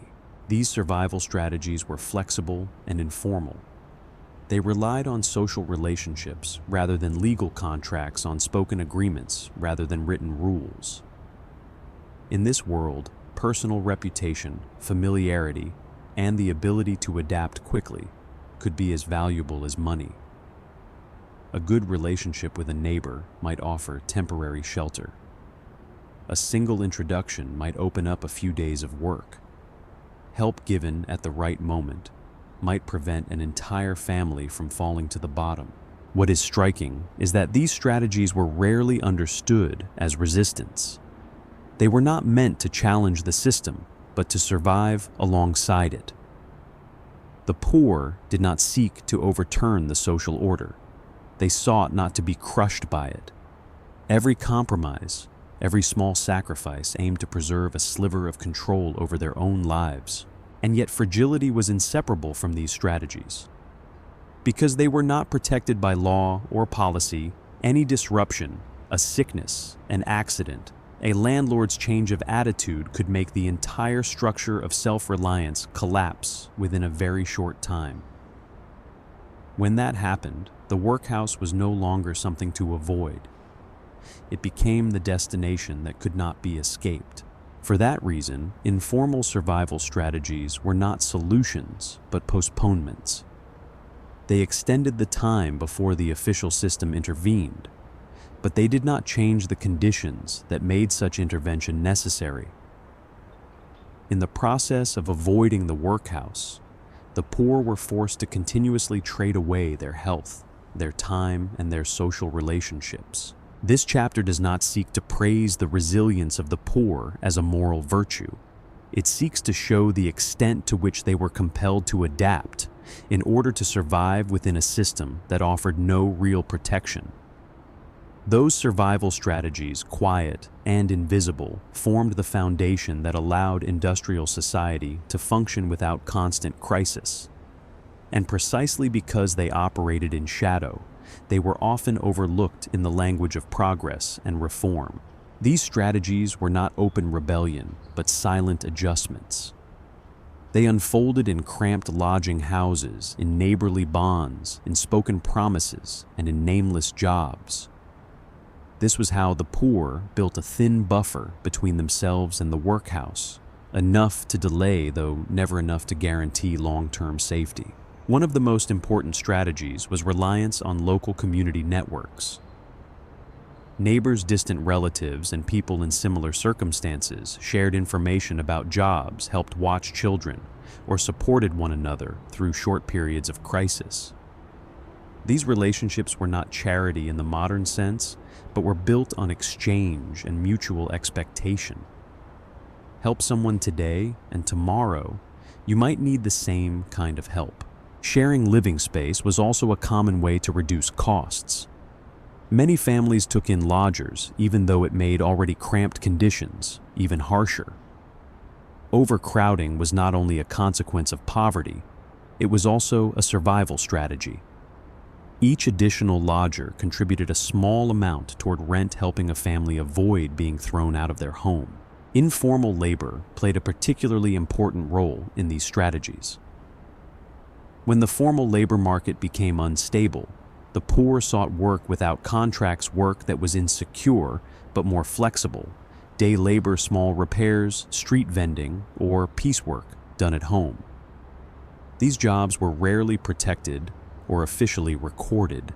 These survival strategies were flexible and informal. They relied on social relationships rather than legal contracts, on spoken agreements rather than written rules. In this world, personal reputation, familiarity, and the ability to adapt quickly could be as valuable as money. A good relationship with a neighbor might offer temporary shelter. A single introduction might open up a few days of work. Help given at the right moment might prevent an entire family from falling to the bottom. What is striking is that these strategies were rarely understood as resistance. They were not meant to challenge the system, but to survive alongside it. The poor did not seek to overturn the social order. They sought not to be crushed by it. Every compromise, every small sacrifice aimed to preserve a sliver of control over their own lives. And yet fragility was inseparable from these strategies. Because they were not protected by law or policy, any disruption, a sickness, an accident, a landlord's change of attitude could make the entire structure of self-reliance collapse within a very short time. When that happened, the workhouse was no longer something to avoid. It became the destination that could not be escaped. For that reason, informal survival strategies were not solutions, but postponements. They extended the time before the official system intervened, but they did not change the conditions that made such intervention necessary. In the process of avoiding the workhouse, the poor were forced to continuously trade away their health, their time, and their social relationships. This chapter does not seek to praise the resilience of the poor as a moral virtue. It seeks to show the extent to which they were compelled to adapt in order to survive within a system that offered no real protection. Those survival strategies, quiet and invisible, formed the foundation that allowed industrial society to function without constant crisis. And precisely because they operated in shadow, they were often overlooked in the language of progress and reform. These strategies were not open rebellion, but silent adjustments. They unfolded in cramped lodging houses, in neighborly bonds, in spoken promises, and in nameless jobs. This was how the poor built a thin buffer between themselves and the workhouse, enough to delay, though never enough to guarantee long-term safety. One of the most important strategies was reliance on local community networks. Neighbors, distant relatives, and people in similar circumstances shared information about jobs, helped watch children, or supported one another through short periods of crisis. These relationships were not charity in the modern sense, but were built on exchange and mutual expectation. Help someone today, and tomorrow, you might need the same kind of help. Sharing living space was also a common way to reduce costs. Many families took in lodgers, even though it made already cramped conditions even harsher. Overcrowding was not only a consequence of poverty, it was also a survival strategy. Each additional lodger contributed a small amount toward rent, helping a family avoid being thrown out of their home. Informal labor played a particularly important role in these strategies. When the formal labor market became unstable, the poor sought work without contracts, work that was insecure but more flexible, day labor, small repairs, street vending, or piecework done at home. These jobs were rarely protected or officially recorded,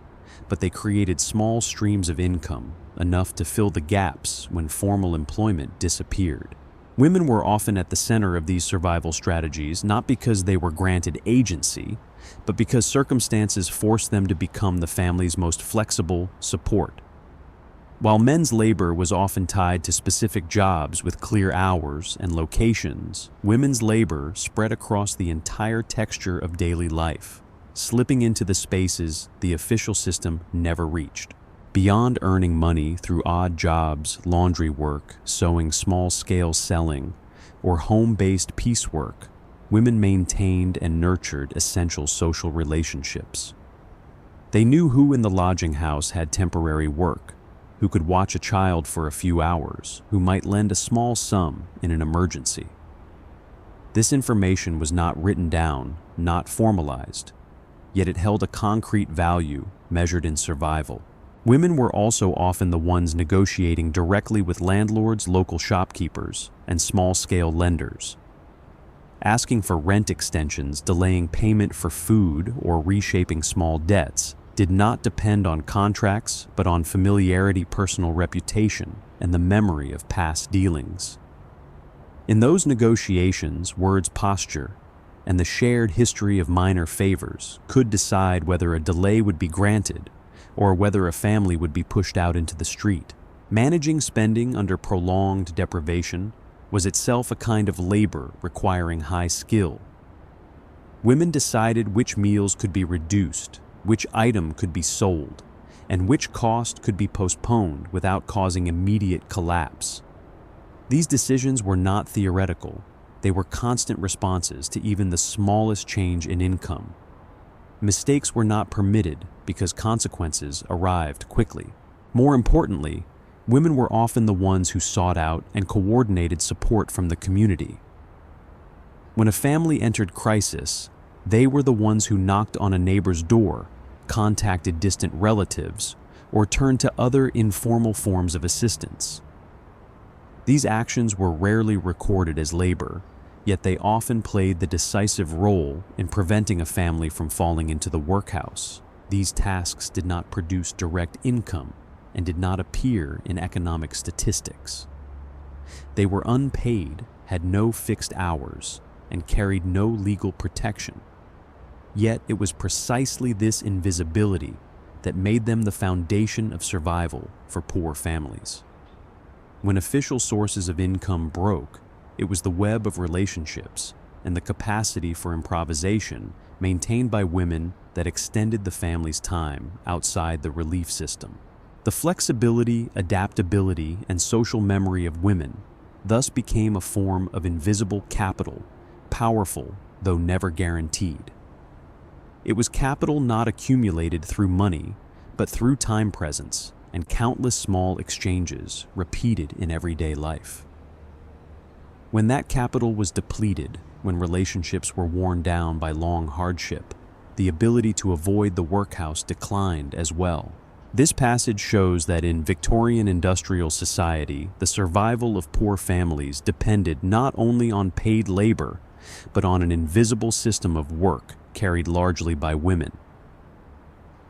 but they created small streams of income, enough to fill the gaps when formal employment disappeared. Women were often at the center of these survival strategies, not because they were granted agency, but because circumstances forced them to become the family's most flexible support. While men's labor was often tied to specific jobs with clear hours and locations, women's labor spread across the entire texture of daily life, slipping into the spaces the official system never reached. Beyond earning money through odd jobs, laundry work, sewing, small-scale selling, or home-based piecework, women maintained and nurtured essential social relationships. They knew who in the lodging house had temporary work, who could watch a child for a few hours, who might lend a small sum in an emergency. This information was not written down, not formalized, yet it held a concrete value measured in survival. Women were also often the ones negotiating directly with landlords, local shopkeepers, and small-scale lenders. Asking for rent extensions, delaying payment for food, or reshaping small debts did not depend on contracts, but on familiarity, personal reputation, and the memory of past dealings. In those negotiations, words, posture, and the shared history of minor favors could decide whether a delay would be granted or whether a family would be pushed out into the street. Managing spending under prolonged deprivation was itself a kind of labor requiring high skill. Women decided which meals could be reduced, which item could be sold, and which cost could be postponed without causing immediate collapse. These decisions were not theoretical. They were constant responses to even the smallest change in income. Mistakes were not permitted because consequences arrived quickly. More importantly, women were often the ones who sought out and coordinated support from the community. When a family entered crisis, they were the ones who knocked on a neighbor's door, contacted distant relatives, or turned to other informal forms of assistance. These actions were rarely recorded as labor, yet they often played the decisive role in preventing a family from falling into the workhouse. These tasks did not produce direct income and did not appear in economic statistics. They were unpaid, had no fixed hours, and carried no legal protection. Yet it was precisely this invisibility that made them the foundation of survival for poor families. When official sources of income broke, it was the web of relationships and the capacity for improvisation maintained by women that extended the family's time outside the relief system. The flexibility, adaptability, and social memory of women thus became a form of invisible capital, powerful though never guaranteed. It was capital not accumulated through money, but through time presence and countless small exchanges repeated in everyday life. When that capital was depleted, when relationships were worn down by long hardship, the ability to avoid the workhouse declined as well. This passage shows that in Victorian industrial society, the survival of poor families depended not only on paid labor, but on an invisible system of work carried largely by women.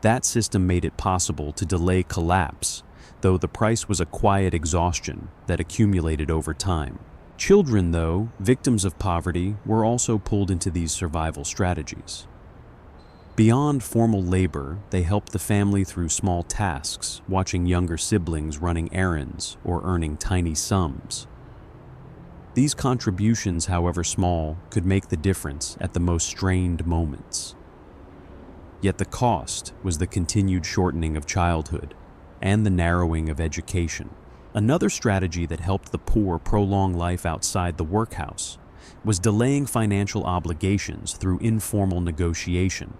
That system made it possible to delay collapse, though the price was a quiet exhaustion that accumulated over time. Children, though, victims of poverty, were also pulled into these survival strategies. Beyond formal labor, they helped the family through small tasks, watching younger siblings running errands or earning tiny sums. These contributions, however small, could make the difference at the most strained moments. Yet the cost was the continued shortening of childhood and the narrowing of education. Another strategy that helped the poor prolong life outside the workhouse was delaying financial obligations through informal negotiation.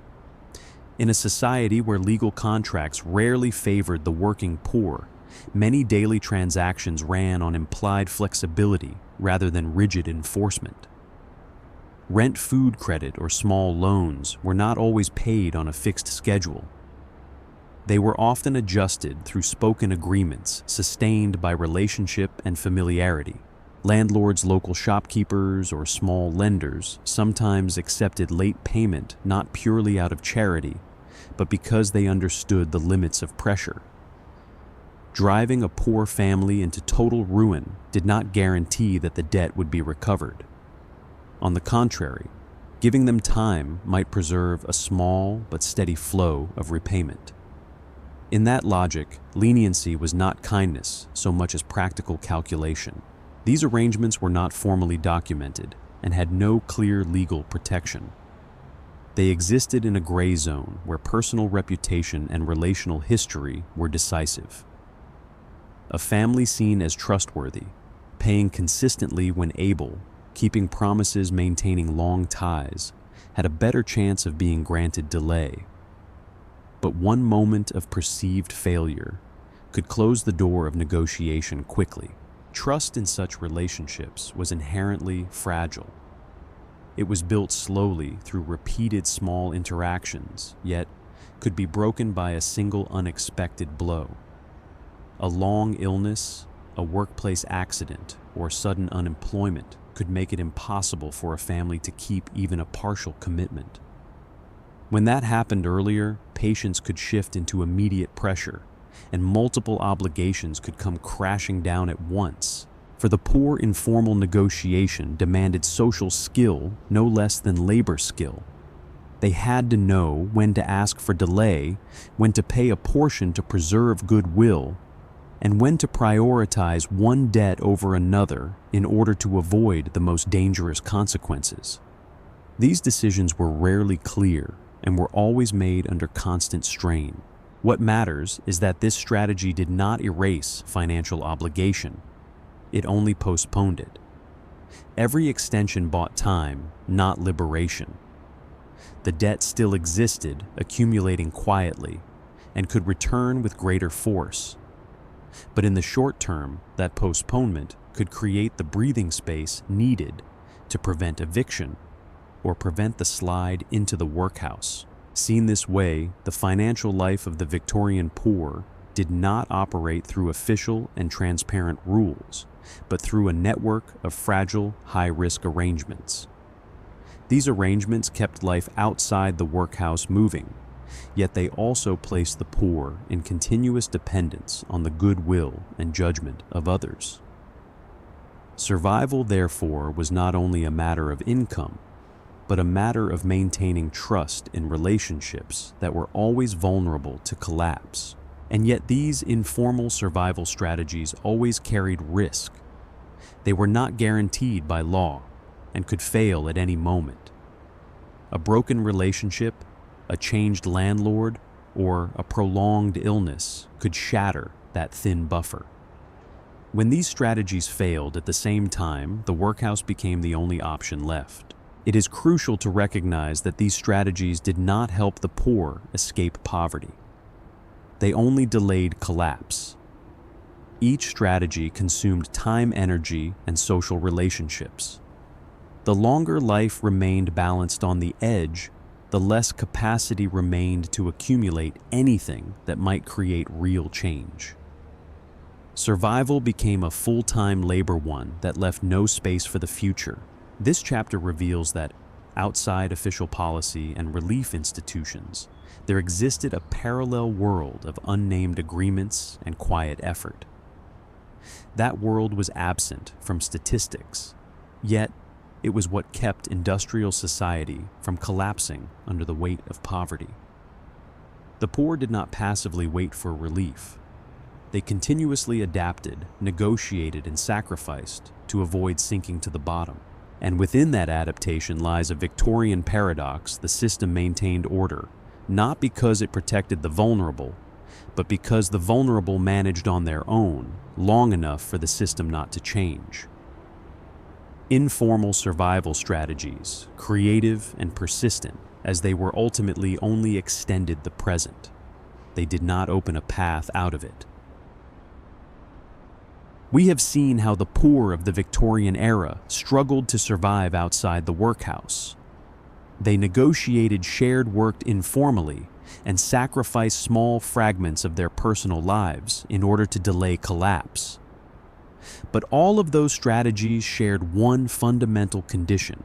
In a society where legal contracts rarely favored the working poor, many daily transactions ran on implied flexibility rather than rigid enforcement. Rent, food credit, or small loans were not always paid on a fixed schedule. They were often adjusted through spoken agreements sustained by relationship and familiarity. Landlords, local shopkeepers, or small lenders sometimes accepted late payment not purely out of charity, but because they understood the limits of pressure. Driving a poor family into total ruin did not guarantee that the debt would be recovered. On the contrary, giving them time might preserve a small but steady flow of repayment. In that logic, leniency was not kindness so much as practical calculation. These arrangements were not formally documented and had no clear legal protection. They existed in a gray zone where personal reputation and relational history were decisive. A family seen as trustworthy, paying consistently when able, keeping promises, maintaining long ties, had a better chance of being granted delay. But one moment of perceived failure could close the door of negotiation quickly. Trust in such relationships was inherently fragile. It was built slowly through repeated small interactions, yet could be broken by a single unexpected blow. A long illness, a workplace accident, or sudden unemployment could make it impossible for a family to keep even a partial commitment. When that happened earlier, patience could shift into immediate pressure, and multiple obligations could come crashing down at once. For the poor, informal negotiation demanded social skill no less than labor skill. They had to know when to ask for delay, when to pay a portion to preserve goodwill, and when to prioritize one debt over another in order to avoid the most dangerous consequences. These decisions were rarely clear and were always made under constant strain. What matters is that this strategy did not erase financial obligation. It only postponed it. Every extension bought time, not liberation. The debt still existed, accumulating quietly, and could return with greater force. But in the short term, that postponement could create the breathing space needed to prevent eviction or prevent the slide into the workhouse. Seen this way, the financial life of the Victorian poor did not operate through official and transparent rules, but through a network of fragile, high-risk arrangements. These arrangements kept life outside the workhouse moving, yet they also placed the poor in continuous dependence on the goodwill and judgment of others. Survival, therefore, was not only a matter of income, but a matter of maintaining trust in relationships that were always vulnerable to collapse. And yet these informal survival strategies always carried risk. They were not guaranteed by law and could fail at any moment. A broken relationship, a changed landlord, or a prolonged illness could shatter that thin buffer. When these strategies failed at the same time, the workhouse became the only option left. It is crucial to recognize that these strategies did not help the poor escape poverty. They only delayed collapse. Each strategy consumed time, energy, and social relationships. The longer life remained balanced on the edge, the less capacity remained to accumulate anything that might create real change. Survival became a full-time labor one that left no space for the future. This chapter reveals that outside official policy and relief institutions, there existed a parallel world of unnamed agreements and quiet effort. That world was absent from statistics, yet it was what kept industrial society from collapsing under the weight of poverty. The poor did not passively wait for relief. They continuously adapted, negotiated, and sacrificed to avoid sinking to the bottom. And within that adaptation lies a Victorian paradox: the system maintained order, not because it protected the vulnerable, but because the vulnerable managed on their own long enough for the system not to change. Informal survival strategies, creative and persistent, as they were ultimately only extended the present. They did not open a path out of it. We have seen how the poor of the Victorian era struggled to survive outside the workhouse. They negotiated shared work informally and sacrificed small fragments of their personal lives in order to delay collapse. But all of those strategies shared one fundamental condition.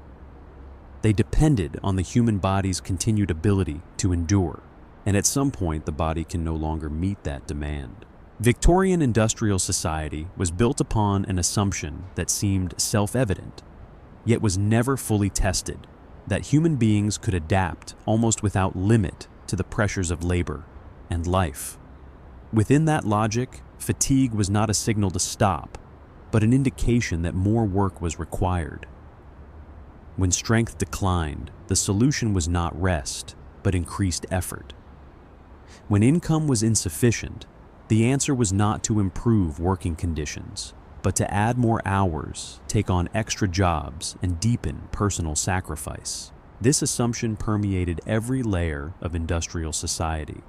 They depended on the human body's continued ability to endure, and at some point the body can no longer meet that demand. Victorian industrial society was built upon an assumption that seemed self-evident, yet was never fully tested, that human beings could adapt almost without limit to the pressures of labor and life. Within that logic, fatigue was not a signal to stop, but an indication that more work was required. When strength declined, the solution was not rest, but increased effort. When income was insufficient, the answer was not to improve working conditions, but to add more hours, take on extra jobs, and deepen personal sacrifice. This assumption permeated every layer of industrial society.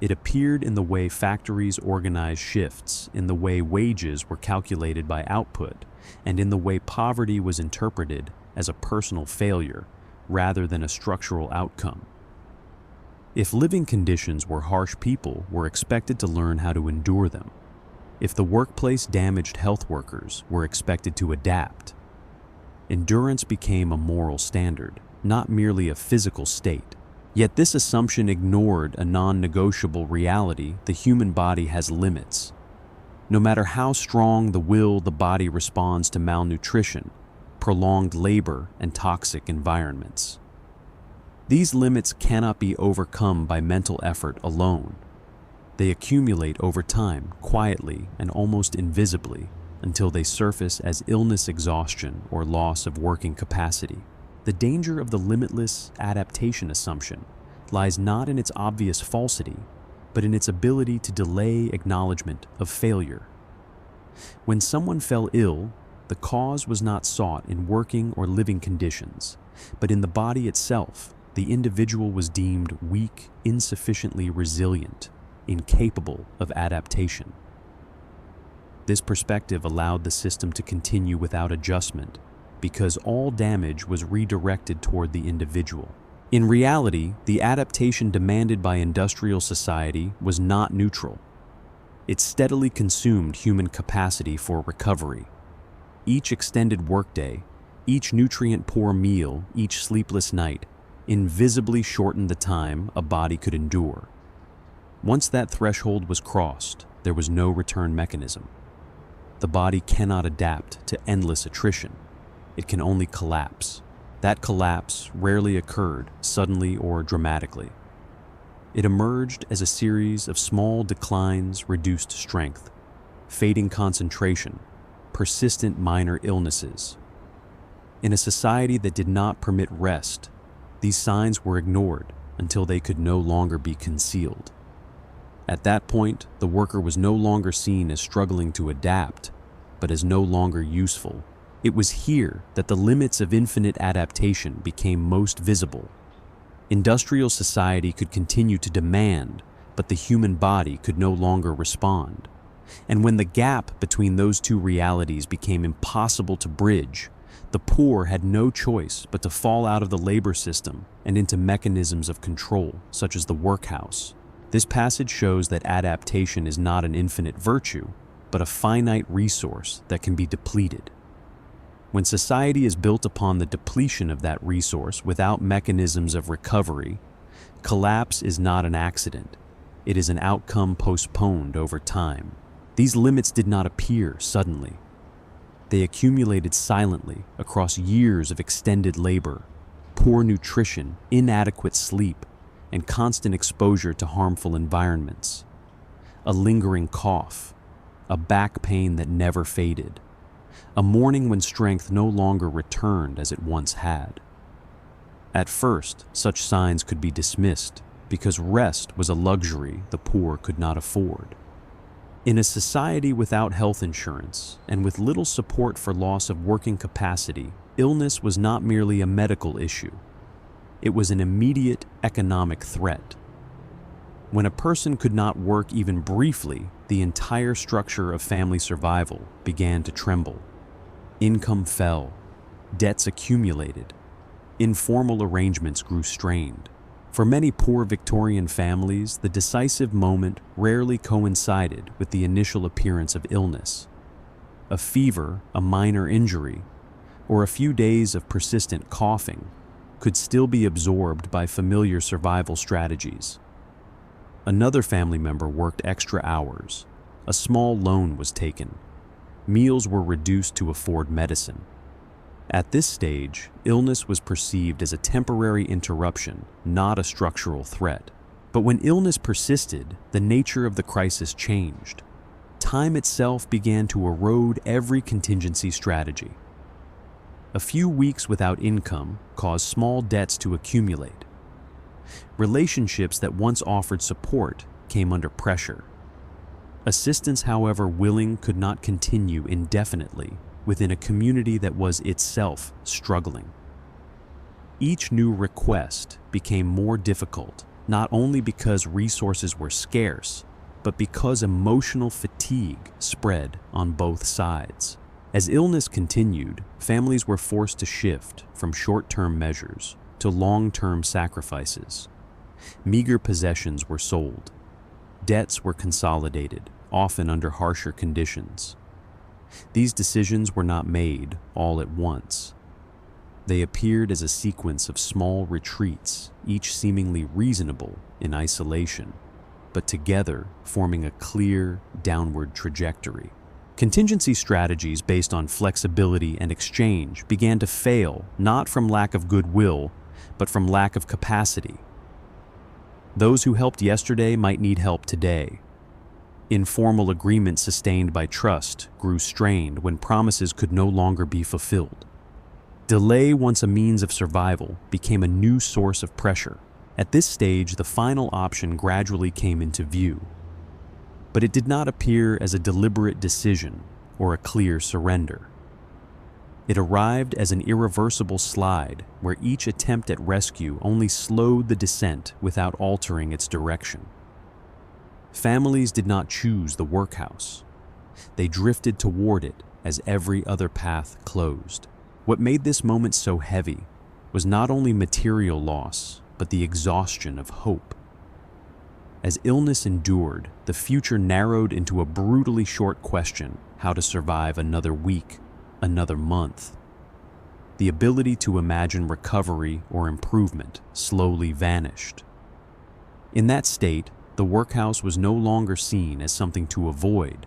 It appeared in the way factories organized shifts, in the way wages were calculated by output, and in the way poverty was interpreted as a personal failure rather than a structural outcome. If living conditions were harsh, people were expected to learn how to endure them. If the workplace damaged health, workers were expected to adapt. Endurance became a moral standard, not merely a physical state. Yet this assumption ignored a non-negotiable reality: the human body has limits. No matter how strong the will, the body responds to malnutrition, prolonged labor, and toxic environments. These limits cannot be overcome by mental effort alone. They accumulate over time, quietly and almost invisibly, until they surface as illness, exhaustion, or loss of working capacity. The danger of the limitless adaptation assumption lies not in its obvious falsity, but in its ability to delay acknowledgement of failure. When someone fell ill, the cause was not sought in working or living conditions, but in the body itself. The individual was deemed weak, insufficiently resilient, incapable of adaptation. This perspective allowed the system to continue without adjustment, because all damage was redirected toward the individual. In reality, the adaptation demanded by industrial society was not neutral. It steadily consumed human capacity for recovery. Each extended workday, each nutrient-poor meal, each sleepless night, invisibly shortened the time a body could endure. Once that threshold was crossed, there was no return mechanism. The body cannot adapt to endless attrition. It can only collapse. That collapse rarely occurred suddenly or dramatically. It emerged as a series of small declines, reduced strength, fading concentration, persistent minor illnesses. In a society that did not permit rest, these signs were ignored until they could no longer be concealed. At that point, the worker was no longer seen as struggling to adapt, but as no longer useful. It was here that the limits of infinite adaptation became most visible. Industrial society could continue to demand, but the human body could no longer respond. And when the gap between those two realities became impossible to bridge, the poor had no choice but to fall out of the labor system and into mechanisms of control, such as the workhouse. This passage shows that adaptation is not an infinite virtue, but a finite resource that can be depleted. When society is built upon the depletion of that resource without mechanisms of recovery, collapse is not an accident. It is an outcome postponed over time. These limits did not appear suddenly. They accumulated silently across years of extended labor, poor nutrition, inadequate sleep, and constant exposure to harmful environments. A lingering cough, a back pain that never faded, a morning when strength no longer returned as it once had. At first, such signs could be dismissed because rest was a luxury the poor could not afford. In a society without health insurance and with little support for loss of working capacity, illness was not merely a medical issue. It was an immediate economic threat. When a person could not work even briefly, the entire structure of family survival began to tremble. Income fell, debts accumulated, informal arrangements grew strained. For many poor Victorian families, the decisive moment rarely coincided with the initial appearance of illness. A fever, a minor injury, or a few days of persistent coughing could still be absorbed by familiar survival strategies. Another family member worked extra hours. A small loan was taken. Meals were reduced to afford medicine. At this stage, illness was perceived as a temporary interruption, not a structural threat. But when illness persisted, the nature of the crisis changed. Time itself began to erode every contingency strategy. A few weeks without income caused small debts to accumulate. Relationships that once offered support came under pressure. Assistance, however willing, could not continue indefinitely within a community that was itself struggling. Each new request became more difficult, not only because resources were scarce, but because emotional fatigue spread on both sides. As illness continued, families were forced to shift from short-term measures to long-term sacrifices. Meager possessions were sold. Debts were consolidated, often under harsher conditions. These decisions were not made all at once. They appeared as a sequence of small retreats, each seemingly reasonable in isolation, but together forming a clear downward trajectory. Contingency strategies based on flexibility and exchange began to fail, not from lack of goodwill, but from lack of capacity. Those who helped yesterday might need help today. Informal agreements sustained by trust grew strained when promises could no longer be fulfilled. Delay, once a means of survival, became a new source of pressure. At this stage, the final option gradually came into view. But it did not appear as a deliberate decision or a clear surrender. It arrived as an irreversible slide where each attempt at rescue only slowed the descent without altering its direction. Families did not choose the workhouse. They drifted toward it as every other path closed. What made this moment so heavy was not only material loss, but the exhaustion of hope. As illness endured, the future narrowed into a brutally short question: how to survive another week, another month. The ability to imagine recovery or improvement slowly vanished. In that state, the workhouse was no longer seen as something to avoid,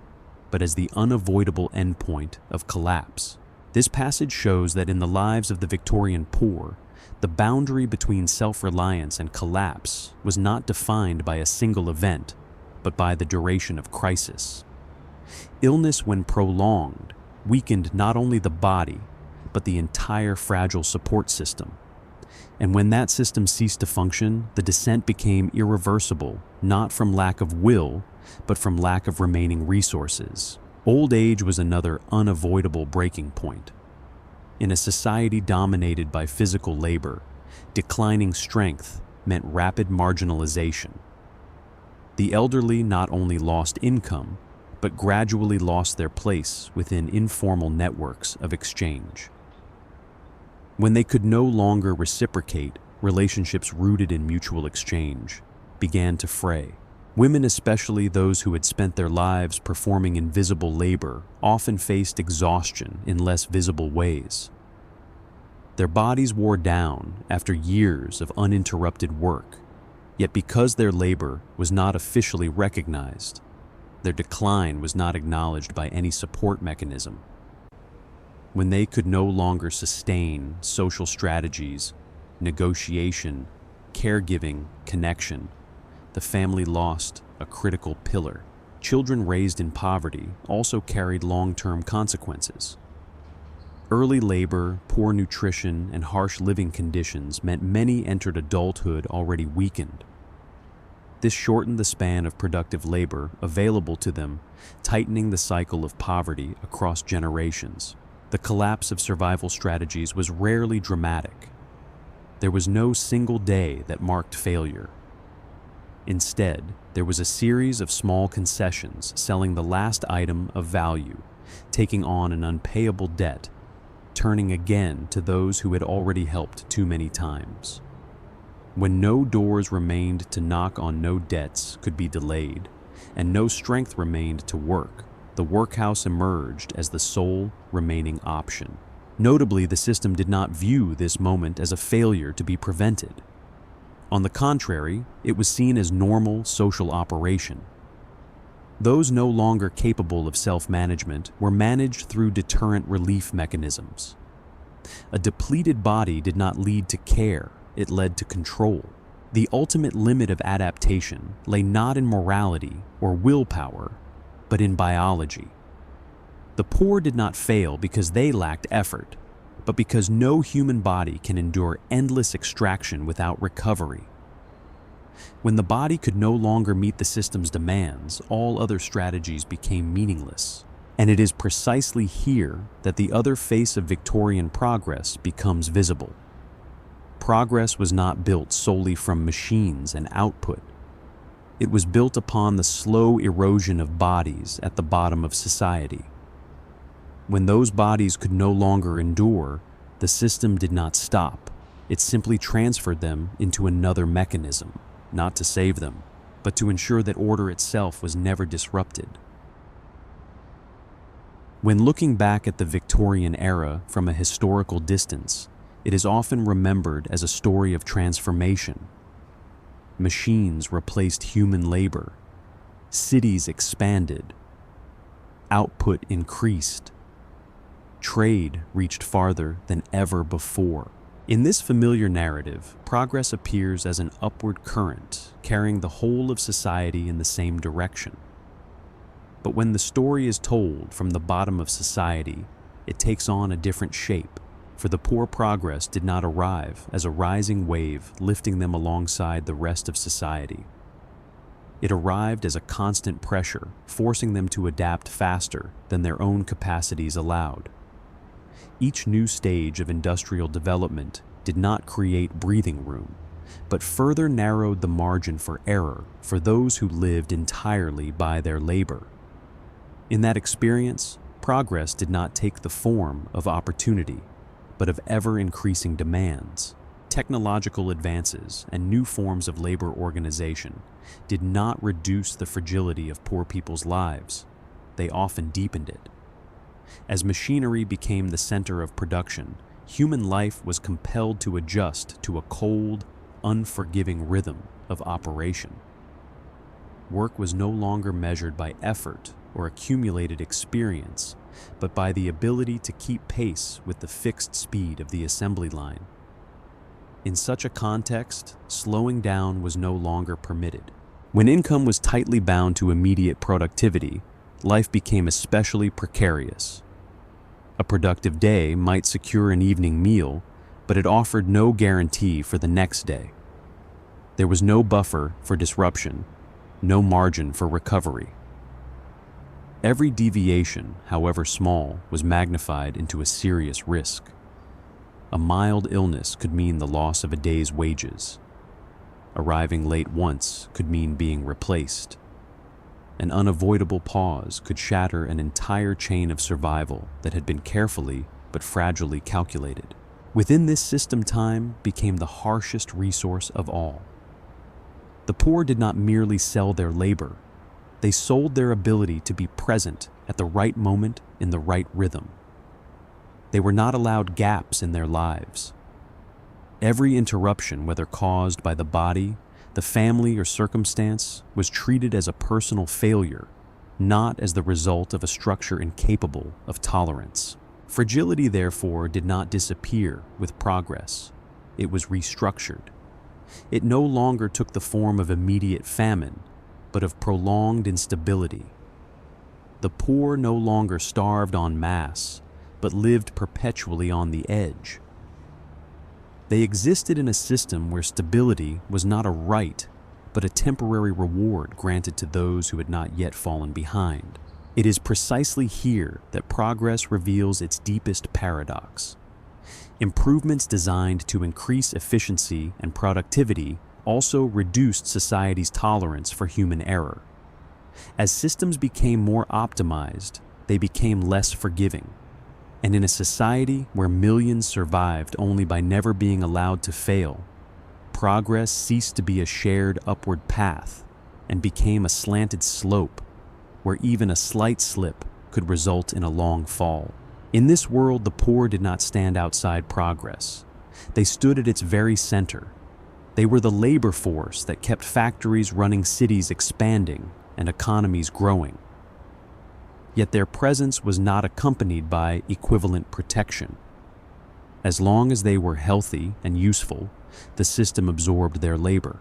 but as the unavoidable endpoint of collapse. This passage shows that in the lives of the Victorian poor, the boundary between self-reliance and collapse was not defined by a single event, but by the duration of crisis. Illness, when prolonged, weakened not only the body, but the entire fragile support system. And when that system ceased to function, the descent became irreversible, not from lack of will, but from lack of remaining resources. Old age was another unavoidable breaking point. In a society dominated by physical labor, declining strength meant rapid marginalization. The elderly not only lost income, but gradually lost their place within informal networks of exchange. When they could no longer reciprocate, relationships rooted in mutual exchange began to fray. Women, especially those who had spent their lives performing invisible labor, often faced exhaustion in less visible ways. Their bodies wore down after years of uninterrupted work, yet because their labor was not officially recognized, their decline was not acknowledged by any support mechanism. When they could no longer sustain social strategies, negotiation, caregiving, connection, the family lost a critical pillar. Children raised in poverty also carried long-term consequences. Early labor, poor nutrition, and harsh living conditions meant many entered adulthood already weakened. This shortened the span of productive labor available to them, tightening the cycle of poverty across generations. The collapse of survival strategies was rarely dramatic. There was no single day that marked failure. Instead, there was a series of small concessions selling the last item of value, taking on an unpayable debt, turning again to those who had already helped too many times. When no doors remained to knock on, no debts could be delayed, and no strength remained to work, the workhouse emerged as the sole remaining option. Notably, the system did not view this moment as a failure to be prevented. On the contrary, it was seen as normal social operation. Those no longer capable of self-management were managed through deterrent relief mechanisms. A depleted body did not lead to care, it led to control. The ultimate limit of adaptation lay not in morality or willpower, but in biology. The poor did not fail because they lacked effort, but because no human body can endure endless extraction without recovery. When the body could no longer meet the system's demands, all other strategies became meaningless. And it is precisely here that the other face of Victorian progress becomes visible. Progress was not built solely from machines and output. It was built upon the slow erosion of bodies at the bottom of society. When those bodies could no longer endure, the system did not stop. It simply transferred them into another mechanism, not to save them, but to ensure that order itself was never disrupted. When looking back at the Victorian era from a historical distance, it is often remembered as a story of transformation. Machines replaced human labor. Cities expanded. Output increased. Trade reached farther than ever before. In this familiar narrative, progress appears as an upward current, carrying the whole of society in the same direction. But when the story is told from the bottom of society, it takes on a different shape, for the poor progress did not arrive as a rising wave lifting them alongside the rest of society. It arrived as a constant pressure, forcing them to adapt faster than their own capacities allowed. Each new stage of industrial development did not create breathing room, but further narrowed the margin for error for those who lived entirely by their labor. In that experience, progress did not take the form of opportunity, but of ever-increasing demands. Technological advances and new forms of labor organization did not reduce the fragility of poor people's lives. They often deepened it. As machinery became the center of production, human life was compelled to adjust to a cold, unforgiving rhythm of operation. Work was no longer measured by effort or accumulated experience, but by the ability to keep pace with the fixed speed of the assembly line. In such a context, slowing down was no longer permitted. When income was tightly bound to immediate productivity, life became especially precarious. A productive day might secure an evening meal, but it offered no guarantee for the next day. There was no buffer for disruption, no margin for recovery. Every deviation, however small, was magnified into a serious risk. A mild illness could mean the loss of a day's wages. Arriving late once could mean being replaced. An unavoidable pause could shatter an entire chain of survival that had been carefully but fragilely calculated. Within this system, time became the harshest resource of all. The poor did not merely sell their labor. They sold their ability to be present at the right moment in the right rhythm. They were not allowed gaps in their lives. Every interruption, whether caused by the body, the family, or circumstance, was treated as a personal failure, not as the result of a structure incapable of tolerance. Fragility, therefore, did not disappear with progress. It was restructured. It no longer took the form of immediate famine, but of prolonged instability. The poor no longer starved en masse, but lived perpetually on the edge. They existed in a system where stability was not a right, but a temporary reward granted to those who had not yet fallen behind. It is precisely here that progress reveals its deepest paradox. Improvements designed to increase efficiency and productivity also reduced society's tolerance for human error. As systems became more optimized, they became less forgiving. And in a society where millions survived only by never being allowed to fail, progress ceased to be a shared upward path and became a slanted slope where even a slight slip could result in a long fall. In this world, the poor did not stand outside progress. They stood at its very center. They were the labor force that kept factories running, cities expanding, and economies growing. Yet their presence was not accompanied by equivalent protection. As long as they were healthy and useful, the system absorbed their labor.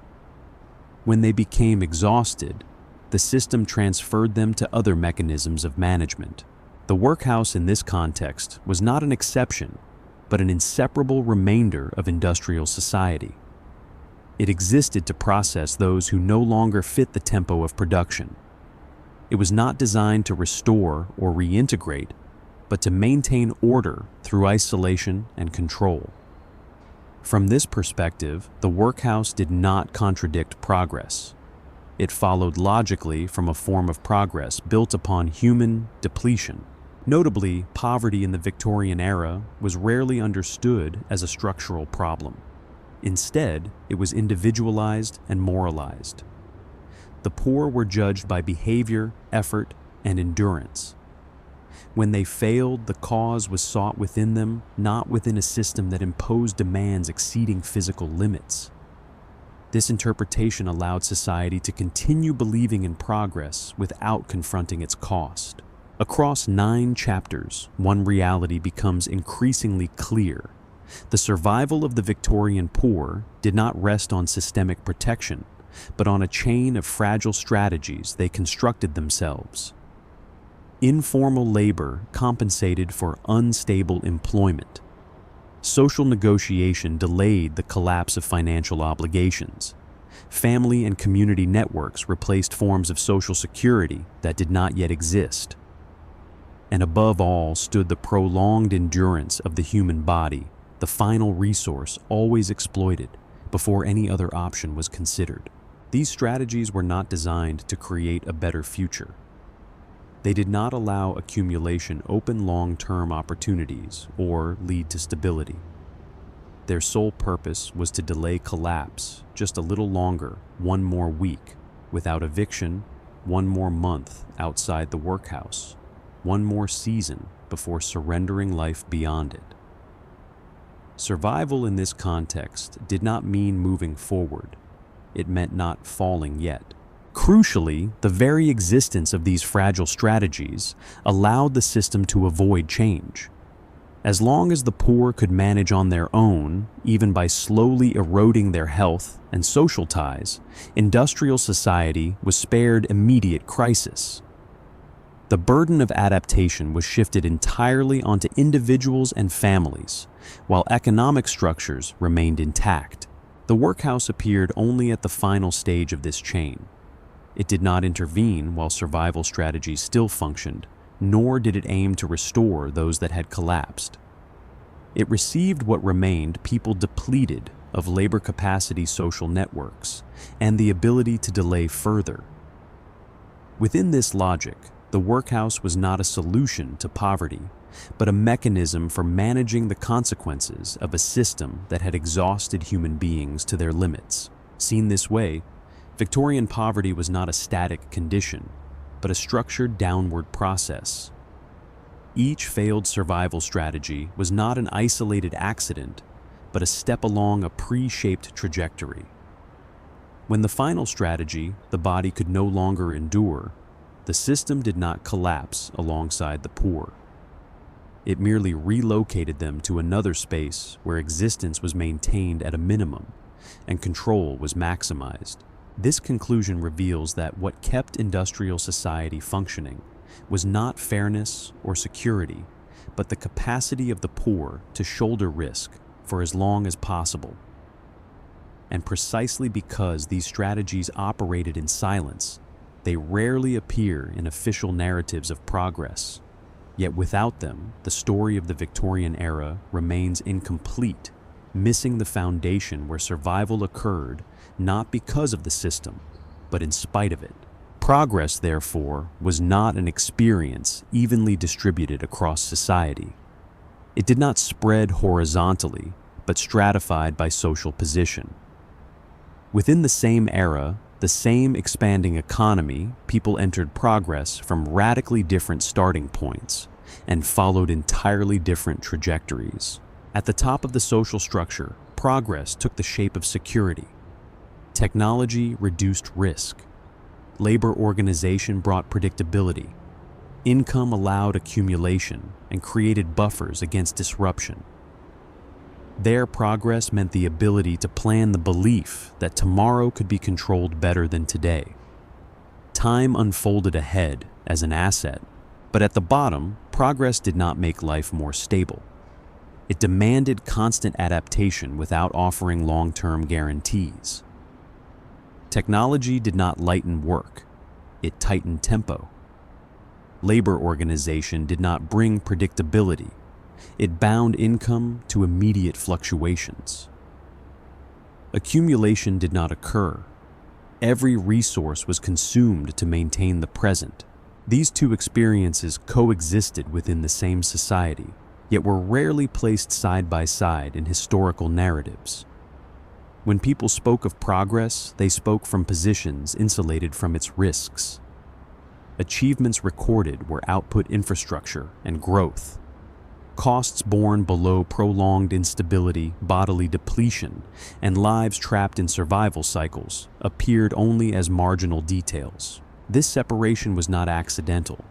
When they became exhausted, the system transferred them to other mechanisms of management. The workhouse in this context was not an exception, but an inseparable remainder of industrial society. It existed to process those who no longer fit the tempo of production. It was not designed to restore or reintegrate, but to maintain order through isolation and control. From this perspective, the workhouse did not contradict progress. It followed logically from a form of progress built upon human depletion. Notably, poverty in the Victorian era was rarely understood as a structural problem. Instead, it was individualized and moralized. The poor were judged by behavior, effort, and endurance. When they failed, the cause was sought within them, not within a system that imposed demands exceeding physical limits. This interpretation allowed society to continue believing in progress without confronting its cost. Across 9 chapters, one reality becomes increasingly clear. The survival of the Victorian poor did not rest on systemic protection, but on a chain of fragile strategies they constructed themselves. Informal labor compensated for unstable employment. Social negotiation delayed the collapse of financial obligations. Family and community networks replaced forms of social security that did not yet exist. And above all stood the prolonged endurance of the human body, the final resource always exploited before any other option was considered. These strategies were not designed to create a better future. They did not allow accumulation open long-term opportunities or lead to stability. Their sole purpose was to delay collapse just a little longer, one more week, without eviction, one more month outside the workhouse, one more season before surrendering life beyond it. Survival in this context did not mean moving forward. It meant not falling yet. Crucially, the very existence of these fragile strategies allowed the system to avoid change. As long as the poor could manage on their own, even by slowly eroding their health and social ties, industrial society was spared immediate crisis. The burden of adaptation was shifted entirely onto individuals and families, while economic structures remained intact. The workhouse appeared only at the final stage of this chain. It did not intervene while survival strategies still functioned, nor did it aim to restore those that had collapsed. It received what remained people depleted of labor capacity social networks and the ability to delay further. Within this logic, the workhouse was not a solution to poverty, but a mechanism for managing the consequences of a system that had exhausted human beings to their limits. Seen this way, Victorian poverty was not a static condition, but a structured downward process. Each failed survival strategy was not an isolated accident, but a step along a pre-shaped trajectory. When the final strategy, the body could no longer endure, the system did not collapse alongside the poor. It merely relocated them to another space where existence was maintained at a minimum and control was maximized. This conclusion reveals that what kept industrial society functioning was not fairness or security, but the capacity of the poor to shoulder risk for as long as possible. And precisely because these strategies operated in silence, they rarely appear in official narratives of progress. Yet without them, the story of the Victorian era remains incomplete, missing the foundation where survival occurred not because of the system, but in spite of it. Progress, therefore, was not an experience evenly distributed across society. It did not spread horizontally, but stratified by social position. Within the same era, the same expanding economy, people entered progress from radically different starting points and followed entirely different trajectories. At the top of the social structure, progress took the shape of security. Technology reduced risk. Labor organization brought predictability. Income allowed accumulation and created buffers against disruption. Their progress meant the ability to plan the belief that tomorrow could be controlled better than today. Time unfolded ahead as an asset, but at the bottom, progress did not make life more stable. It demanded constant adaptation without offering long-term guarantees. Technology did not lighten work, it tightened tempo. Labor organization did not bring predictability, it bound income to immediate fluctuations. Accumulation did not occur. Every resource was consumed to maintain the present. These two experiences coexisted within the same society, yet were rarely placed side by side in historical narratives. When people spoke of progress, they spoke from positions insulated from its risks. Achievements recorded were output infrastructure and growth. Costs borne below prolonged instability, bodily depletion, and lives trapped in survival cycles appeared only as marginal details. This separation was not accidental.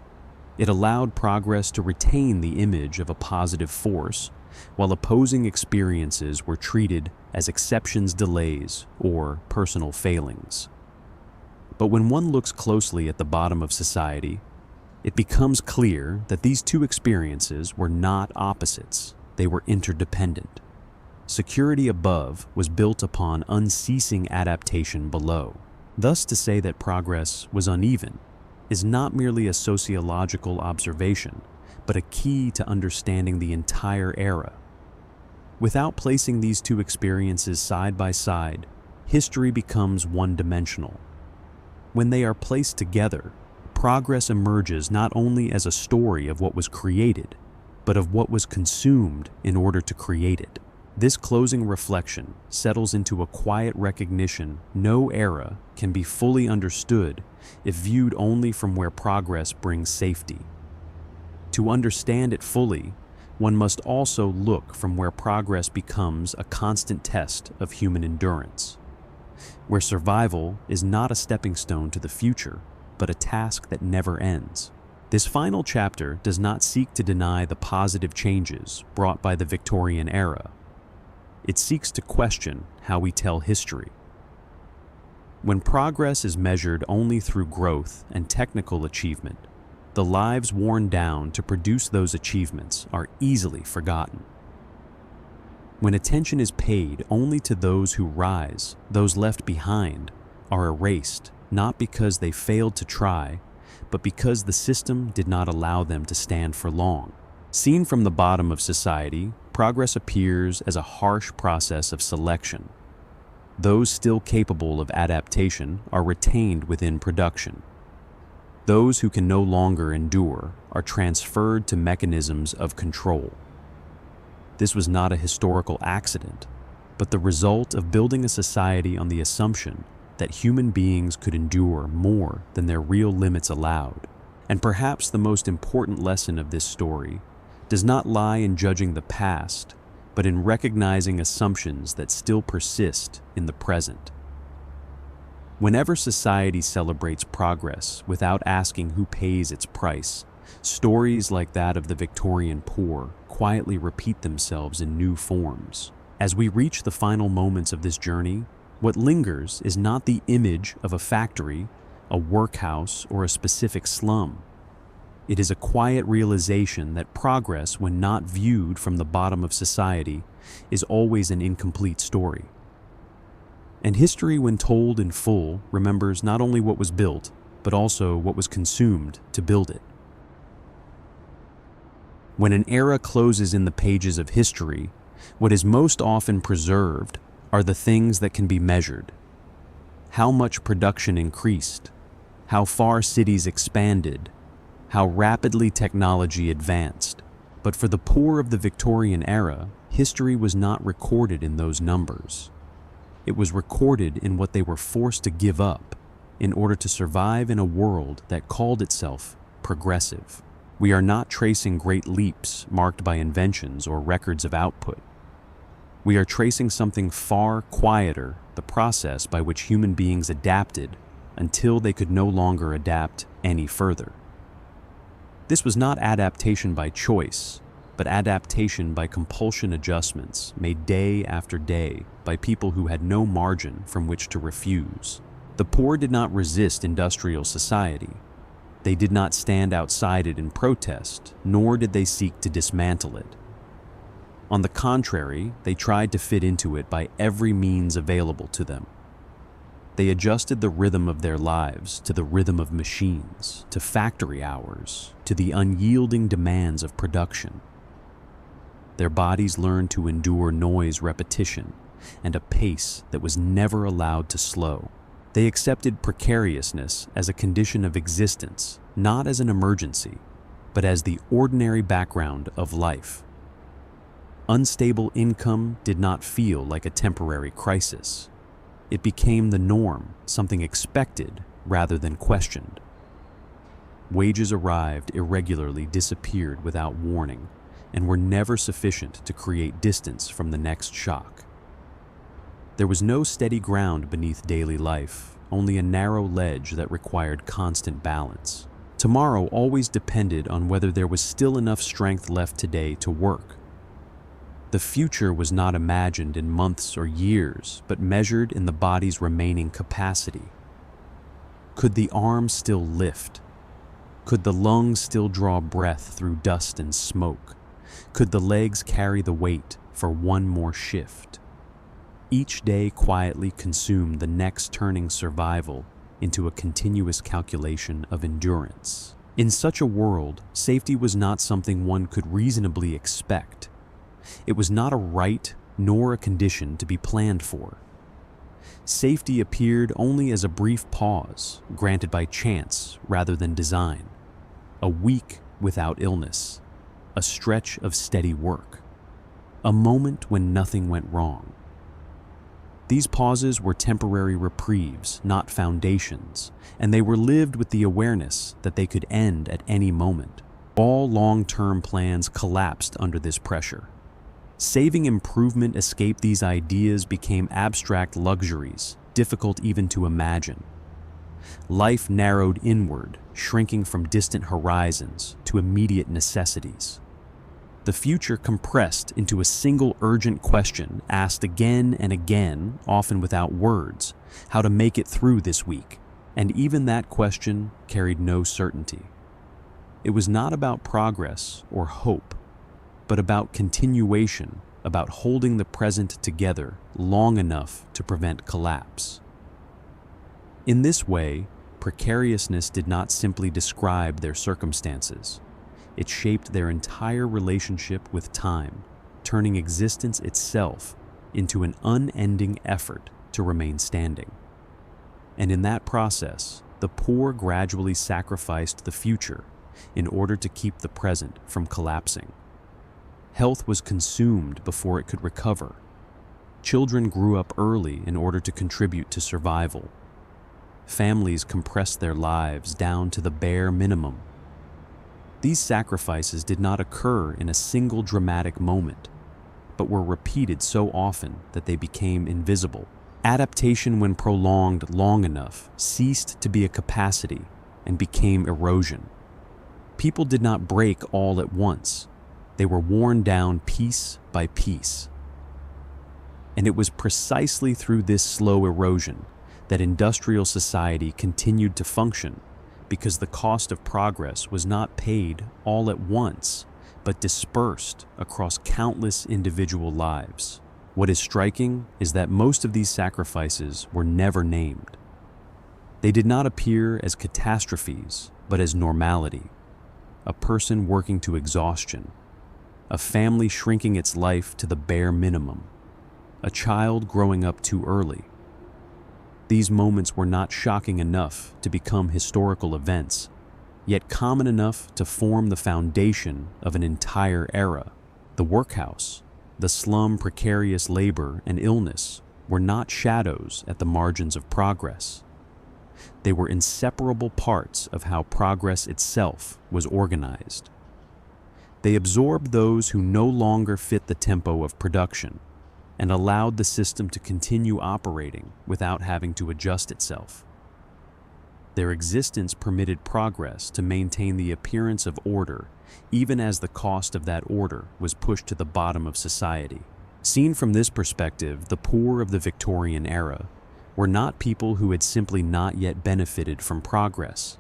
It allowed progress to retain the image of a positive force, while opposing experiences were treated as exceptions, delays, or personal failings. But when one looks closely at the bottom of society, it becomes clear that these two experiences were not opposites, they were interdependent. Security above was built upon unceasing adaptation below. Thus, to say that progress was uneven is not merely a sociological observation, but a key to understanding the entire era. Without placing these two experiences side by side, history becomes one-dimensional. When they are placed together, progress emerges not only as a story of what was created, but of what was consumed in order to create it. This closing reflection settles into a quiet recognition no era can be fully understood if viewed only from where progress brings safety. To understand it fully, one must also look from where progress becomes a constant test of human endurance, where survival is not a stepping stone to the future, but a task that never ends. This final chapter does not seek to deny the positive changes brought by the Victorian era. It seeks to question how we tell history. When progress is measured only through growth and technical achievement, the lives worn down to produce those achievements are easily forgotten. When attention is paid only to those who rise, those left behind are erased, not because they failed to try, but because the system did not allow them to stand for long. Seen from the bottom of society, progress appears as a harsh process of selection. Those still capable of adaptation are retained within production. Those who can no longer endure are transferred to mechanisms of control. This was not a historical accident, but the result of building a society on the assumption that human beings could endure more than their real limits allowed. And perhaps the most important lesson of this story does not lie in judging the past, but in recognizing assumptions that still persist in the present. Whenever society celebrates progress without asking who pays its price, stories like that of the Victorian poor quietly repeat themselves in new forms. As we reach the final moments of this journey, what lingers is not the image of a factory, a workhouse, or a specific slum. It is a quiet realization that progress, when not viewed from the bottom of society, is always an incomplete story. And history, when told in full, remembers not only what was built, but also what was consumed to build it. When an era closes in the pages of history, what is most often preserved are the things that can be measured. How much production increased, how far cities expanded, how rapidly technology advanced. But for the poor of the Victorian era, history was not recorded in those numbers. It was recorded in what they were forced to give up in order to survive in a world that called itself progressive. We are not tracing great leaps marked by inventions or records of output. We are tracing something far quieter, the process by which human beings adapted until they could no longer adapt any further. This was not adaptation by choice, but adaptation by compulsion adjustments made day after day by people who had no margin from which to refuse. The poor did not resist industrial society. They did not stand outside it in protest, nor did they seek to dismantle it. On the contrary, they tried to fit into it by every means available to them. They adjusted the rhythm of their lives to the rhythm of machines, to factory hours, to the unyielding demands of production. Their bodies learned to endure noise repetition and a pace that was never allowed to slow. They accepted precariousness as a condition of existence, not as an emergency, but as the ordinary background of life. Unstable income did not feel like a temporary crisis. It became the norm, something expected rather than questioned. Wages arrived irregularly, disappeared without warning, and were never sufficient to create distance from the next shock. There was no steady ground beneath daily life, only a narrow ledge that required constant balance. Tomorrow always depended on whether there was still enough strength left today to work. The future was not imagined in months or years, but measured in the body's remaining capacity. Could the arm still lift? Could the lungs still draw breath through dust and smoke? Could the legs carry the weight for one more shift? Each day quietly consumed the next, turning survival into a continuous calculation of endurance. In such a world, safety was not something one could reasonably expect. It was not a right nor a condition to be planned for. Safety appeared only as a brief pause, granted by chance rather than design. A week without illness, a stretch of steady work, a moment when nothing went wrong. These pauses were temporary reprieves, not foundations, and they were lived with the awareness that they could end at any moment. All long-term plans collapsed under this pressure. Saving improvement escaped these ideas became abstract luxuries, difficult even to imagine. Life narrowed inward, shrinking from distant horizons to immediate necessities. The future compressed into a single urgent question asked again and again, often without words, how to make it through this week. And even that question carried no certainty. It was not about progress or hope, but about continuation, about holding the present together long enough to prevent collapse. In this way, precariousness did not simply describe their circumstances. It shaped their entire relationship with time, turning existence itself into an unending effort to remain standing. And in that process, the poor gradually sacrificed the future in order to keep the present from collapsing. Health was consumed before it could recover. Children grew up early in order to contribute to survival. Families compressed their lives down to the bare minimum. These sacrifices did not occur in a single dramatic moment, but were repeated so often that they became invisible. Adaptation, when prolonged long enough, ceased to be a capacity and became erosion. People did not break all at once. They were worn down piece by piece. And it was precisely through this slow erosion that industrial society continued to function, because the cost of progress was not paid all at once, but dispersed across countless individual lives. What is striking is that most of these sacrifices were never named. They did not appear as catastrophes, but as normality. A person working to exhaustion, a family shrinking its life to the bare minimum, a child growing up too early. These moments were not shocking enough to become historical events, yet common enough to form the foundation of an entire era. The workhouse, the slum, precarious labor, and illness were not shadows at the margins of progress. They were inseparable parts of how progress itself was organized. They absorbed those who no longer fit the tempo of production and allowed the system to continue operating without having to adjust itself. Their existence permitted progress to maintain the appearance of order, even as the cost of that order was pushed to the bottom of society. Seen from this perspective, the poor of the Victorian era were not people who had simply not yet benefited from progress.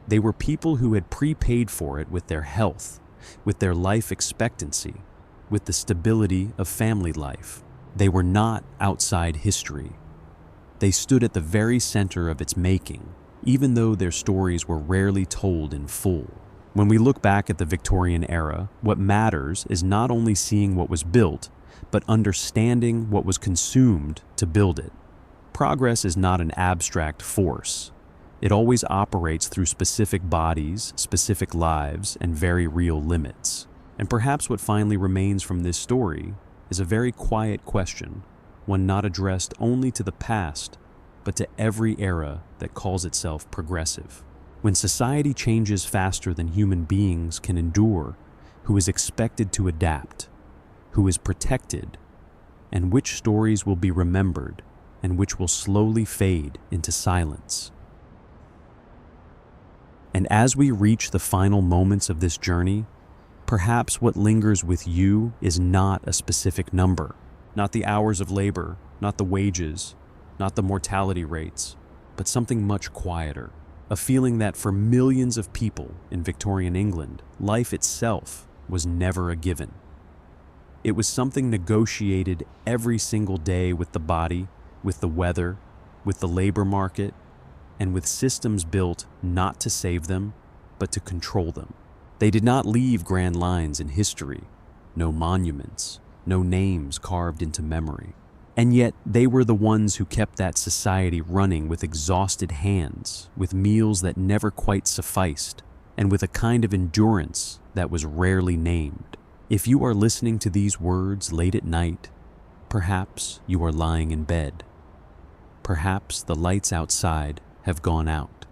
They were people who had prepaid for it with their health, with their life expectancy, with the stability of family life. They were not outside history. They stood at the very center of its making, even though their stories were rarely told in full. When we look back at the Victorian era, what matters is not only seeing what was built, but understanding what was consumed to build it. Progress is not an abstract force. It always operates through specific bodies, specific lives, and very real limits. And perhaps what finally remains from this story is a very quiet question, one not addressed only to the past, but to every era that calls itself progressive. When society changes faster than human beings can endure, who is expected to adapt, who is protected, and which stories will be remembered and which will slowly fade into silence. And as we reach the final moments of this journey, perhaps what lingers with you is not a specific number, not the hours of labor, not the wages, not the mortality rates, but something much quieter, a feeling that for millions of people in Victorian England, life itself was never a given. It was something negotiated every single day with the body, with the weather, with the labor market, and with systems built not to save them, but to control them. They did not leave grand lines in history, no monuments, no names carved into memory. And yet they were the ones who kept that society running with exhausted hands, with meals that never quite sufficed, and with a kind of endurance that was rarely named. If you are listening to these words late at night, perhaps you are lying in bed. Perhaps the lights outside have gone out.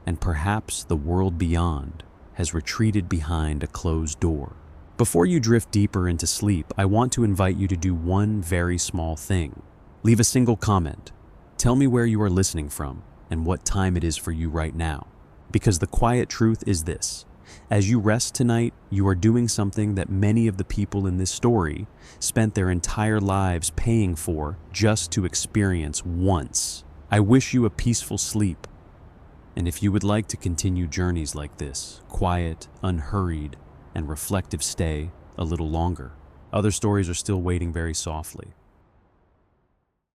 And perhaps the world beyond has retreated behind a closed door. Before you drift deeper into sleep, I want to invite you to do one very small thing. Leave a single comment. Tell me where you are listening from and what time it is for you right now. Because the quiet truth is this: as you rest tonight, you are doing something that many of the people in this story spent their entire lives paying for just to experience once. I wish you a peaceful sleep. And if you would like to continue journeys like this, quiet, unhurried, and reflective, stay a little longer. Other stories are still waiting very softly.